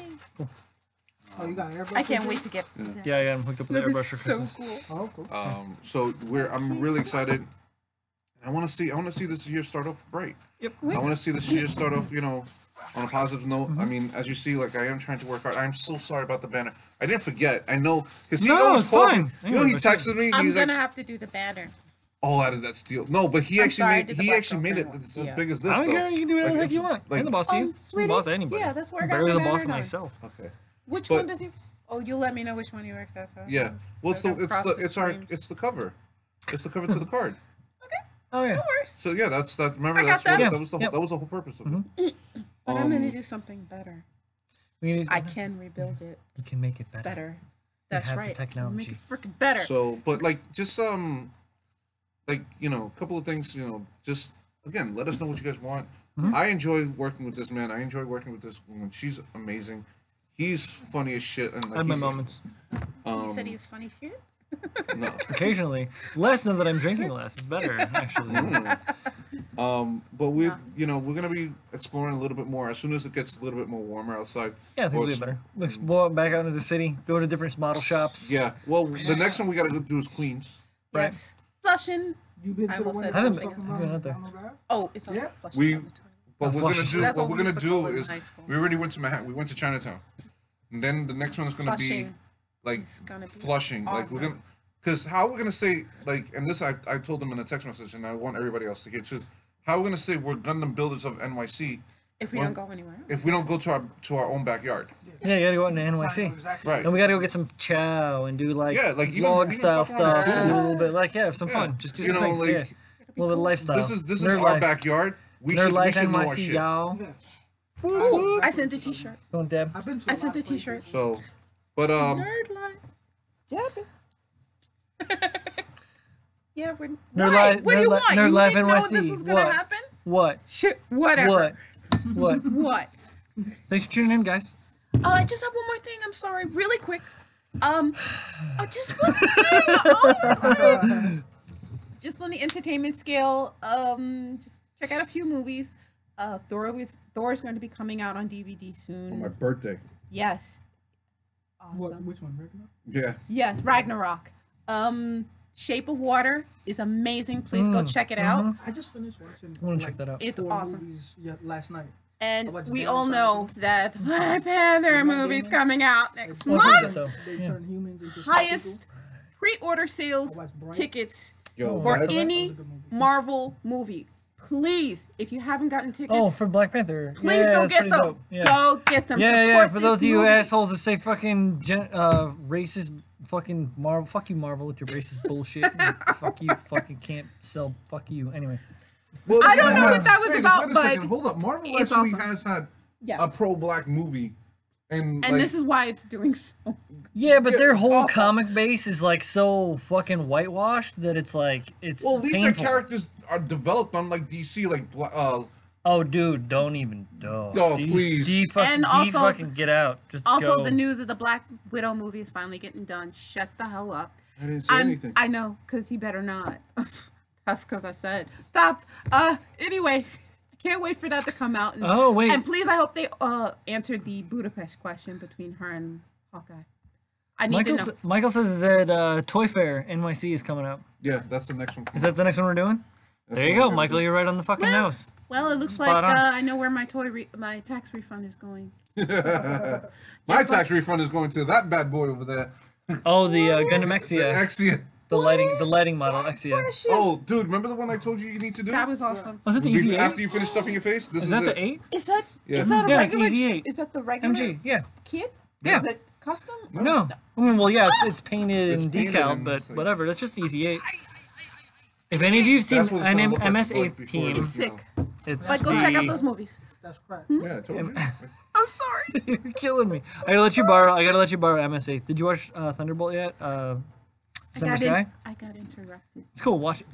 [SPEAKER 1] Oh, you got an airbrush?
[SPEAKER 2] I can't
[SPEAKER 1] engine?
[SPEAKER 2] wait to get.
[SPEAKER 4] Yeah, I got him hooked up with
[SPEAKER 2] That
[SPEAKER 4] the
[SPEAKER 2] is
[SPEAKER 4] airbrush for
[SPEAKER 2] so
[SPEAKER 4] Christmas.
[SPEAKER 2] cool.
[SPEAKER 1] Oh, cool.
[SPEAKER 3] So I'm really excited. I want to see this year start off bright.
[SPEAKER 4] Yep.
[SPEAKER 3] I want to see this year start off, on a positive note. I mean, as you see, I am trying to work hard. I'm so sorry about the banner. I didn't forget. I know because he
[SPEAKER 4] No,
[SPEAKER 3] always
[SPEAKER 4] it's
[SPEAKER 3] calls
[SPEAKER 4] fine.
[SPEAKER 3] me.
[SPEAKER 4] I
[SPEAKER 3] He
[SPEAKER 4] know, but
[SPEAKER 3] texted me.
[SPEAKER 2] I'm
[SPEAKER 3] he's
[SPEAKER 2] gonna
[SPEAKER 3] like,
[SPEAKER 2] have to do the banner.
[SPEAKER 3] all out of that steel. No, but he
[SPEAKER 2] I'm
[SPEAKER 3] actually
[SPEAKER 2] sorry, I
[SPEAKER 3] made
[SPEAKER 2] did the
[SPEAKER 3] he
[SPEAKER 2] black
[SPEAKER 3] actually made it
[SPEAKER 2] girlfriend one.
[SPEAKER 3] as
[SPEAKER 2] Yeah.
[SPEAKER 3] big as this
[SPEAKER 4] I don't
[SPEAKER 3] though.
[SPEAKER 4] care. You can do whatever the heck
[SPEAKER 3] it's
[SPEAKER 4] you want. I'm
[SPEAKER 3] like-
[SPEAKER 4] the boss of you. I'm the
[SPEAKER 2] Sweetie,
[SPEAKER 4] boss of anybody.
[SPEAKER 2] yeah, that's where I
[SPEAKER 4] I'm
[SPEAKER 2] got
[SPEAKER 4] barely
[SPEAKER 2] my
[SPEAKER 4] the boss of
[SPEAKER 2] banner done.
[SPEAKER 4] myself.
[SPEAKER 3] Okay.
[SPEAKER 2] Which
[SPEAKER 3] But-
[SPEAKER 2] one does he? Oh, you'll let me know which one he works at. So
[SPEAKER 3] Yeah. Well, it's
[SPEAKER 2] so I can cross the
[SPEAKER 3] it's
[SPEAKER 2] streams.
[SPEAKER 3] the cover. It's the cover to the card.
[SPEAKER 4] Oh yeah.
[SPEAKER 2] No worries.
[SPEAKER 3] So yeah, that's that. Remember
[SPEAKER 2] I got
[SPEAKER 3] that's what,
[SPEAKER 2] that.
[SPEAKER 3] that was the
[SPEAKER 4] Yep.
[SPEAKER 3] that was the whole purpose of it.
[SPEAKER 2] But I'm gonna do something better.
[SPEAKER 4] We need,
[SPEAKER 2] I can rebuild it
[SPEAKER 4] You can make it better.
[SPEAKER 2] better. That's
[SPEAKER 4] have the
[SPEAKER 2] right.
[SPEAKER 4] technology.
[SPEAKER 2] Make it freaking better.
[SPEAKER 3] So, but like just like a couple of things. Just again, let us know what you guys want. I enjoy working with this man. I enjoy working with this woman. She's amazing. He's funny as shit. And
[SPEAKER 4] I
[SPEAKER 3] like,
[SPEAKER 4] have my
[SPEAKER 3] he's-
[SPEAKER 4] moments.
[SPEAKER 2] You said he was funny shit.
[SPEAKER 3] No.
[SPEAKER 4] Occasionally. Less now that I'm drinking less. It's better, actually.
[SPEAKER 3] But we, we're gonna be exploring a little bit more as soon as it gets a little bit more warmer outside.
[SPEAKER 4] Yeah, things will get better. Let's go back out into the city, go to different model shops.
[SPEAKER 3] Yeah. Well, the next one we gotta go do is Queens.
[SPEAKER 4] Right.
[SPEAKER 2] Yes. Flushing.
[SPEAKER 1] You been
[SPEAKER 2] I
[SPEAKER 1] to the
[SPEAKER 2] almost
[SPEAKER 1] one
[SPEAKER 2] said
[SPEAKER 1] that I was
[SPEAKER 2] something.
[SPEAKER 1] talking
[SPEAKER 4] I haven't been out
[SPEAKER 1] about?
[SPEAKER 4] there.
[SPEAKER 1] down the
[SPEAKER 2] Oh, it's on
[SPEAKER 1] Yeah.
[SPEAKER 2] Flushing.
[SPEAKER 3] We,
[SPEAKER 2] on the toilet.
[SPEAKER 3] but we're gonna do.
[SPEAKER 2] That's
[SPEAKER 3] What
[SPEAKER 2] what
[SPEAKER 3] we're
[SPEAKER 2] we
[SPEAKER 3] gonna
[SPEAKER 2] used to call
[SPEAKER 3] do
[SPEAKER 2] it in
[SPEAKER 3] is
[SPEAKER 2] high school.
[SPEAKER 3] we already went to Manhattan. We went to Chinatown, and then the next one is gonna be
[SPEAKER 2] Flushing.
[SPEAKER 3] like
[SPEAKER 2] It's gonna be
[SPEAKER 3] Flushing. Like we're
[SPEAKER 2] awesome.
[SPEAKER 3] gonna, because how we're gonna say like, and this I told them in a text message, and I want everybody else to hear too. How we're gonna say we're Gundam builders of NYC
[SPEAKER 2] If we
[SPEAKER 3] Well,
[SPEAKER 2] don't go anywhere else.
[SPEAKER 3] if we don't go to our own backyard,
[SPEAKER 4] Yeah, you gotta go out into
[SPEAKER 1] I know
[SPEAKER 4] NYC.
[SPEAKER 1] exactly.
[SPEAKER 3] right?
[SPEAKER 4] And we gotta go get some chow and do like,
[SPEAKER 3] Yeah, like, even
[SPEAKER 4] vlog style
[SPEAKER 3] fuck around with
[SPEAKER 4] stuff.
[SPEAKER 3] food.
[SPEAKER 4] Do a little bit like have some
[SPEAKER 3] Yeah,
[SPEAKER 4] fun. Just do
[SPEAKER 3] you
[SPEAKER 4] some
[SPEAKER 3] know,
[SPEAKER 4] things.
[SPEAKER 3] like,
[SPEAKER 4] Yeah. A little bit of lifestyle.
[SPEAKER 3] This is
[SPEAKER 4] Nerd
[SPEAKER 3] our
[SPEAKER 4] life.
[SPEAKER 3] backyard. We
[SPEAKER 4] Nerd
[SPEAKER 3] should
[SPEAKER 4] life
[SPEAKER 3] know our
[SPEAKER 4] NYC,
[SPEAKER 3] shit.
[SPEAKER 4] y'all.
[SPEAKER 1] Yeah.
[SPEAKER 2] I sent a T-shirt.
[SPEAKER 4] Go on, Deb.
[SPEAKER 1] I've been to
[SPEAKER 2] I
[SPEAKER 1] a
[SPEAKER 2] sent
[SPEAKER 1] lot
[SPEAKER 2] a
[SPEAKER 1] of places.
[SPEAKER 2] T-shirt.
[SPEAKER 3] So, but
[SPEAKER 2] Nerd life. Jab it. Yeah, we're.
[SPEAKER 4] Nerd
[SPEAKER 2] Why?
[SPEAKER 4] Life-
[SPEAKER 2] What do you
[SPEAKER 4] Nerd Li-
[SPEAKER 2] want?
[SPEAKER 4] Nerd
[SPEAKER 2] You
[SPEAKER 4] Life
[SPEAKER 2] didn't know
[SPEAKER 4] NYC.
[SPEAKER 2] this was gonna
[SPEAKER 4] What?
[SPEAKER 2] happen?
[SPEAKER 4] What?
[SPEAKER 2] Shit. Whatever.
[SPEAKER 4] What? What?
[SPEAKER 2] What?
[SPEAKER 4] Thanks for tuning in, guys.
[SPEAKER 2] I just have one more thing. I'm sorry, really quick. Just one thing. Just on the entertainment scale. Just check out a few movies. Thor's going to be coming out on DVD soon.
[SPEAKER 3] on my birthday.
[SPEAKER 2] Yes. Awesome.
[SPEAKER 1] What? Which one? Ragnarok?
[SPEAKER 3] Yeah.
[SPEAKER 2] Yes, Ragnarok. Shape of Water is amazing. Please go check it out.
[SPEAKER 1] I just finished watching.
[SPEAKER 4] I wanna check that out.
[SPEAKER 2] It's
[SPEAKER 1] 4
[SPEAKER 2] awesome.
[SPEAKER 1] movies last night.
[SPEAKER 2] And
[SPEAKER 1] watched
[SPEAKER 2] we
[SPEAKER 1] the
[SPEAKER 2] all
[SPEAKER 1] other
[SPEAKER 2] know
[SPEAKER 1] side.
[SPEAKER 2] that Black Panther
[SPEAKER 1] Black
[SPEAKER 2] movie's
[SPEAKER 1] Panther.
[SPEAKER 2] coming out next
[SPEAKER 4] Watch that
[SPEAKER 2] month.
[SPEAKER 4] though.
[SPEAKER 1] They
[SPEAKER 4] Yeah.
[SPEAKER 1] turn humans into
[SPEAKER 2] Highest pre-order sales
[SPEAKER 1] I watched Bright.
[SPEAKER 2] tickets
[SPEAKER 3] Yo,
[SPEAKER 2] for
[SPEAKER 3] that-
[SPEAKER 2] any
[SPEAKER 1] That was a good movie.
[SPEAKER 2] Marvel movie. Please, if you haven't gotten tickets,
[SPEAKER 4] Oh, for Black Panther.
[SPEAKER 2] please
[SPEAKER 4] yeah,
[SPEAKER 2] go
[SPEAKER 4] that's
[SPEAKER 2] get
[SPEAKER 4] pretty
[SPEAKER 2] them.
[SPEAKER 4] dope. Yeah.
[SPEAKER 2] Go get them.
[SPEAKER 4] Yeah, yeah.
[SPEAKER 2] Support
[SPEAKER 4] For
[SPEAKER 2] this
[SPEAKER 4] those of you
[SPEAKER 2] movie.
[SPEAKER 4] assholes that say fucking racist fucking Marvel, fuck you Marvel with your racist bullshit. Fuck you, fucking can't sell. Fuck you. Anyway.
[SPEAKER 3] Well,
[SPEAKER 2] I don't know what that was
[SPEAKER 3] wait,
[SPEAKER 2] about,
[SPEAKER 3] wait a
[SPEAKER 2] but
[SPEAKER 3] second. Hold up. Marvel
[SPEAKER 2] it's
[SPEAKER 3] actually
[SPEAKER 2] awesome.
[SPEAKER 3] has had
[SPEAKER 2] Yes.
[SPEAKER 3] a pro-black movie, and
[SPEAKER 2] And
[SPEAKER 3] like,
[SPEAKER 2] this is why it's doing so.
[SPEAKER 4] Yeah, but
[SPEAKER 3] Yeah,
[SPEAKER 4] their whole
[SPEAKER 2] awful.
[SPEAKER 4] comic base is like so fucking whitewashed that it's like it's
[SPEAKER 3] well, at least their
[SPEAKER 4] painful.
[SPEAKER 3] characters are developed on like DC, like
[SPEAKER 4] Oh, dude, don't even. Oh,
[SPEAKER 3] please.
[SPEAKER 2] And also-
[SPEAKER 4] fucking get out. Just
[SPEAKER 2] Also,
[SPEAKER 4] go.
[SPEAKER 2] the news of the Black Widow movie is finally getting done. Shut the hell up.
[SPEAKER 3] I didn't say anything.
[SPEAKER 2] I know, because he better not. That's because I said stop. Anyway, I can't wait for that to come out. And,
[SPEAKER 4] Oh, wait.
[SPEAKER 2] And please, I hope they answered the Budapest question between her and Hawkeye. I need to know.
[SPEAKER 4] Michael says that Toy Fair NYC is coming up.
[SPEAKER 3] Yeah, that's the next one.
[SPEAKER 4] Is that the next one we're doing?
[SPEAKER 3] That's
[SPEAKER 4] There you
[SPEAKER 3] what
[SPEAKER 4] go,
[SPEAKER 3] we're
[SPEAKER 4] Michael.
[SPEAKER 3] gonna
[SPEAKER 4] You're right on the fucking
[SPEAKER 2] Well,
[SPEAKER 4] nose.
[SPEAKER 2] Well, it looks
[SPEAKER 4] Spot
[SPEAKER 2] like
[SPEAKER 4] on.
[SPEAKER 2] I know where my my tax refund is going.
[SPEAKER 3] do. My tax refund is going to that bad boy over there.
[SPEAKER 4] Oh, the Gundam
[SPEAKER 3] The
[SPEAKER 4] Exia,
[SPEAKER 3] Exia.
[SPEAKER 4] the lighting model Exia.
[SPEAKER 2] Precious.
[SPEAKER 3] Oh, dude, remember the one I told you need to do?
[SPEAKER 2] That was awesome.
[SPEAKER 4] Was it the Easy
[SPEAKER 3] After
[SPEAKER 4] 8?
[SPEAKER 3] you finish stuffing your face, this
[SPEAKER 4] Is
[SPEAKER 3] is
[SPEAKER 4] that
[SPEAKER 3] it.
[SPEAKER 4] the 8?
[SPEAKER 2] Is that
[SPEAKER 3] Yeah.
[SPEAKER 2] is that a
[SPEAKER 4] Yeah, it's
[SPEAKER 2] regular?
[SPEAKER 4] Easy 8.
[SPEAKER 2] Is that the regular
[SPEAKER 4] MG, yeah.
[SPEAKER 2] kit?
[SPEAKER 4] Yeah.
[SPEAKER 2] Is it custom?
[SPEAKER 4] No. I mean, well, yeah, it's painted
[SPEAKER 3] It's
[SPEAKER 4] and
[SPEAKER 3] painted
[SPEAKER 4] decaled,
[SPEAKER 3] and
[SPEAKER 4] but
[SPEAKER 3] it's like-
[SPEAKER 4] whatever. That's just the Easy 8. If any of you have seen
[SPEAKER 3] That's what it's gonna
[SPEAKER 4] an
[SPEAKER 3] look like
[SPEAKER 4] MS8
[SPEAKER 3] before
[SPEAKER 4] team,
[SPEAKER 3] it-
[SPEAKER 2] Sick.
[SPEAKER 4] it's
[SPEAKER 2] But go check out those movies.
[SPEAKER 1] That's crap.
[SPEAKER 3] Yeah, I told you.
[SPEAKER 2] I'm sorry.
[SPEAKER 4] You're killing me. I gotta let you borrow MS8. Did you watch Thunderbolt yet? Summer Sky?
[SPEAKER 2] I got interrupted.
[SPEAKER 4] It's cool. Watch it.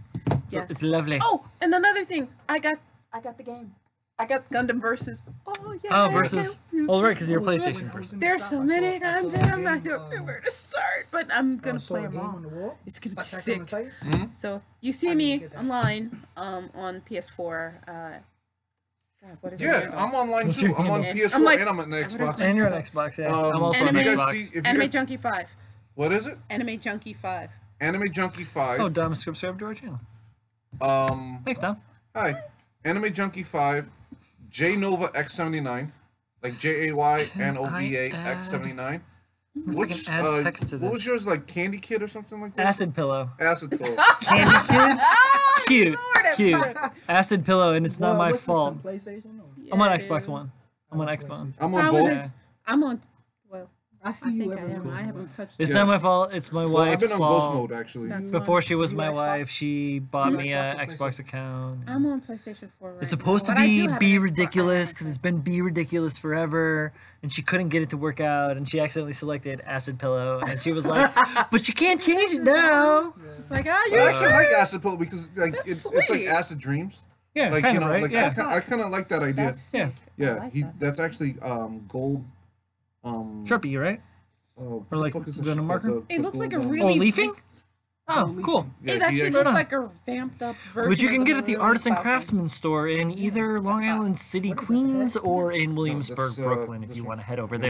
[SPEAKER 2] Yes.
[SPEAKER 4] It's lovely.
[SPEAKER 2] Oh, and another thing, I got the game. I got Gundam Versus. Oh yeah.
[SPEAKER 4] Oh, versus. Oh, right, because you're a PlayStation person.
[SPEAKER 2] There's so many Gundam. I don't know where to start, but I'm gonna play them
[SPEAKER 1] on
[SPEAKER 2] all.
[SPEAKER 1] the wall.
[SPEAKER 2] It's gonna be
[SPEAKER 1] Attack on
[SPEAKER 2] sick.
[SPEAKER 1] Titan.
[SPEAKER 2] So you see
[SPEAKER 1] I need to
[SPEAKER 2] me
[SPEAKER 1] get that.
[SPEAKER 2] online on PS4. God, what is it?
[SPEAKER 3] Yeah, I'm online
[SPEAKER 4] What's
[SPEAKER 3] too.
[SPEAKER 4] your
[SPEAKER 3] I'm on
[SPEAKER 4] handle?
[SPEAKER 3] PS4
[SPEAKER 2] I'm like-
[SPEAKER 3] and I'm on the Xbox.
[SPEAKER 4] And you're on Xbox, yeah. I'm also on
[SPEAKER 2] Anime-
[SPEAKER 3] if you
[SPEAKER 4] Xbox.
[SPEAKER 3] guys see, if
[SPEAKER 2] Anime
[SPEAKER 3] you,
[SPEAKER 2] Junkie 5.
[SPEAKER 3] what is it?
[SPEAKER 2] Anime Junkie 5.
[SPEAKER 3] Anime Junkie 5.
[SPEAKER 4] Oh, Dom, subscribe to our channel. Thanks, Dom.
[SPEAKER 3] Hi. Anime Junkie 5. J Nova X79. Like JAYNOVA X79. Which
[SPEAKER 4] add text to
[SPEAKER 3] what was
[SPEAKER 4] this.
[SPEAKER 3] yours, like Candy Kid or something like that?
[SPEAKER 4] Acid Pillow.
[SPEAKER 3] Acid Pillow.
[SPEAKER 4] Candy Kid? Cute. Acid Pillow, and it's not my
[SPEAKER 1] what's this,
[SPEAKER 4] fault.
[SPEAKER 1] the PlayStation? Or?
[SPEAKER 4] I'm on Xbox One. I'm on Xbox.
[SPEAKER 3] I'm on both.
[SPEAKER 4] Yeah.
[SPEAKER 2] I'm on. Well,
[SPEAKER 1] I see
[SPEAKER 2] I
[SPEAKER 1] you
[SPEAKER 2] think I
[SPEAKER 1] every
[SPEAKER 2] am. I haven't touched.
[SPEAKER 4] It's
[SPEAKER 3] Yeah.
[SPEAKER 4] not my fault. It's my
[SPEAKER 3] Well, I've
[SPEAKER 4] wife's
[SPEAKER 3] been on Ghost
[SPEAKER 4] fault.
[SPEAKER 3] Mode actually.
[SPEAKER 2] That's
[SPEAKER 4] Before she was
[SPEAKER 1] You
[SPEAKER 4] my
[SPEAKER 1] Xbox?
[SPEAKER 4] wife, she bought
[SPEAKER 1] You
[SPEAKER 4] me
[SPEAKER 1] Xbox
[SPEAKER 4] a
[SPEAKER 1] or
[SPEAKER 4] Xbox account.
[SPEAKER 2] I'm on PlayStation 4 right
[SPEAKER 4] It's supposed
[SPEAKER 2] now,
[SPEAKER 4] to
[SPEAKER 2] but I do
[SPEAKER 4] be
[SPEAKER 2] have
[SPEAKER 4] Be
[SPEAKER 2] an Xbox.
[SPEAKER 4] Ridiculous because it's been Be Ridiculous forever, and she couldn't get it to work out, and she accidentally selected Acid Pillow, and she was like, "But you can't change it now."
[SPEAKER 2] It's like,
[SPEAKER 3] I
[SPEAKER 2] you
[SPEAKER 3] actually like Acid Pillow because like
[SPEAKER 2] That's
[SPEAKER 3] it's like
[SPEAKER 2] sweet.
[SPEAKER 3] Acid Dreams.
[SPEAKER 4] Yeah,
[SPEAKER 3] Like
[SPEAKER 4] kind
[SPEAKER 3] you
[SPEAKER 4] of
[SPEAKER 3] know,
[SPEAKER 4] right.
[SPEAKER 3] like
[SPEAKER 4] Yeah.
[SPEAKER 3] I kind of like that idea.
[SPEAKER 2] That's sick.
[SPEAKER 4] Yeah.
[SPEAKER 2] I
[SPEAKER 3] Yeah,
[SPEAKER 2] like that.
[SPEAKER 3] that's actually gold.
[SPEAKER 4] Sharpie, right?
[SPEAKER 3] What
[SPEAKER 4] Or
[SPEAKER 3] the
[SPEAKER 4] like
[SPEAKER 3] fuck is
[SPEAKER 4] the
[SPEAKER 3] this shit
[SPEAKER 4] marker?
[SPEAKER 3] called?
[SPEAKER 2] It looks like a
[SPEAKER 3] gold,
[SPEAKER 2] really-
[SPEAKER 4] Oh, leafing? Oh, cool.
[SPEAKER 3] Yeah,
[SPEAKER 2] It
[SPEAKER 3] he
[SPEAKER 2] actually
[SPEAKER 3] actually-
[SPEAKER 2] looks like a vamped up version.
[SPEAKER 4] Which you
[SPEAKER 2] of
[SPEAKER 4] can
[SPEAKER 2] the
[SPEAKER 4] get at the
[SPEAKER 2] Maroon
[SPEAKER 4] Artisan
[SPEAKER 2] Falcon.
[SPEAKER 4] Craftsman store in either Long Island City, Queens, or in Williamsburg,
[SPEAKER 3] that's,
[SPEAKER 4] Brooklyn, if
[SPEAKER 3] this
[SPEAKER 4] you
[SPEAKER 3] one.
[SPEAKER 4] want to head over there.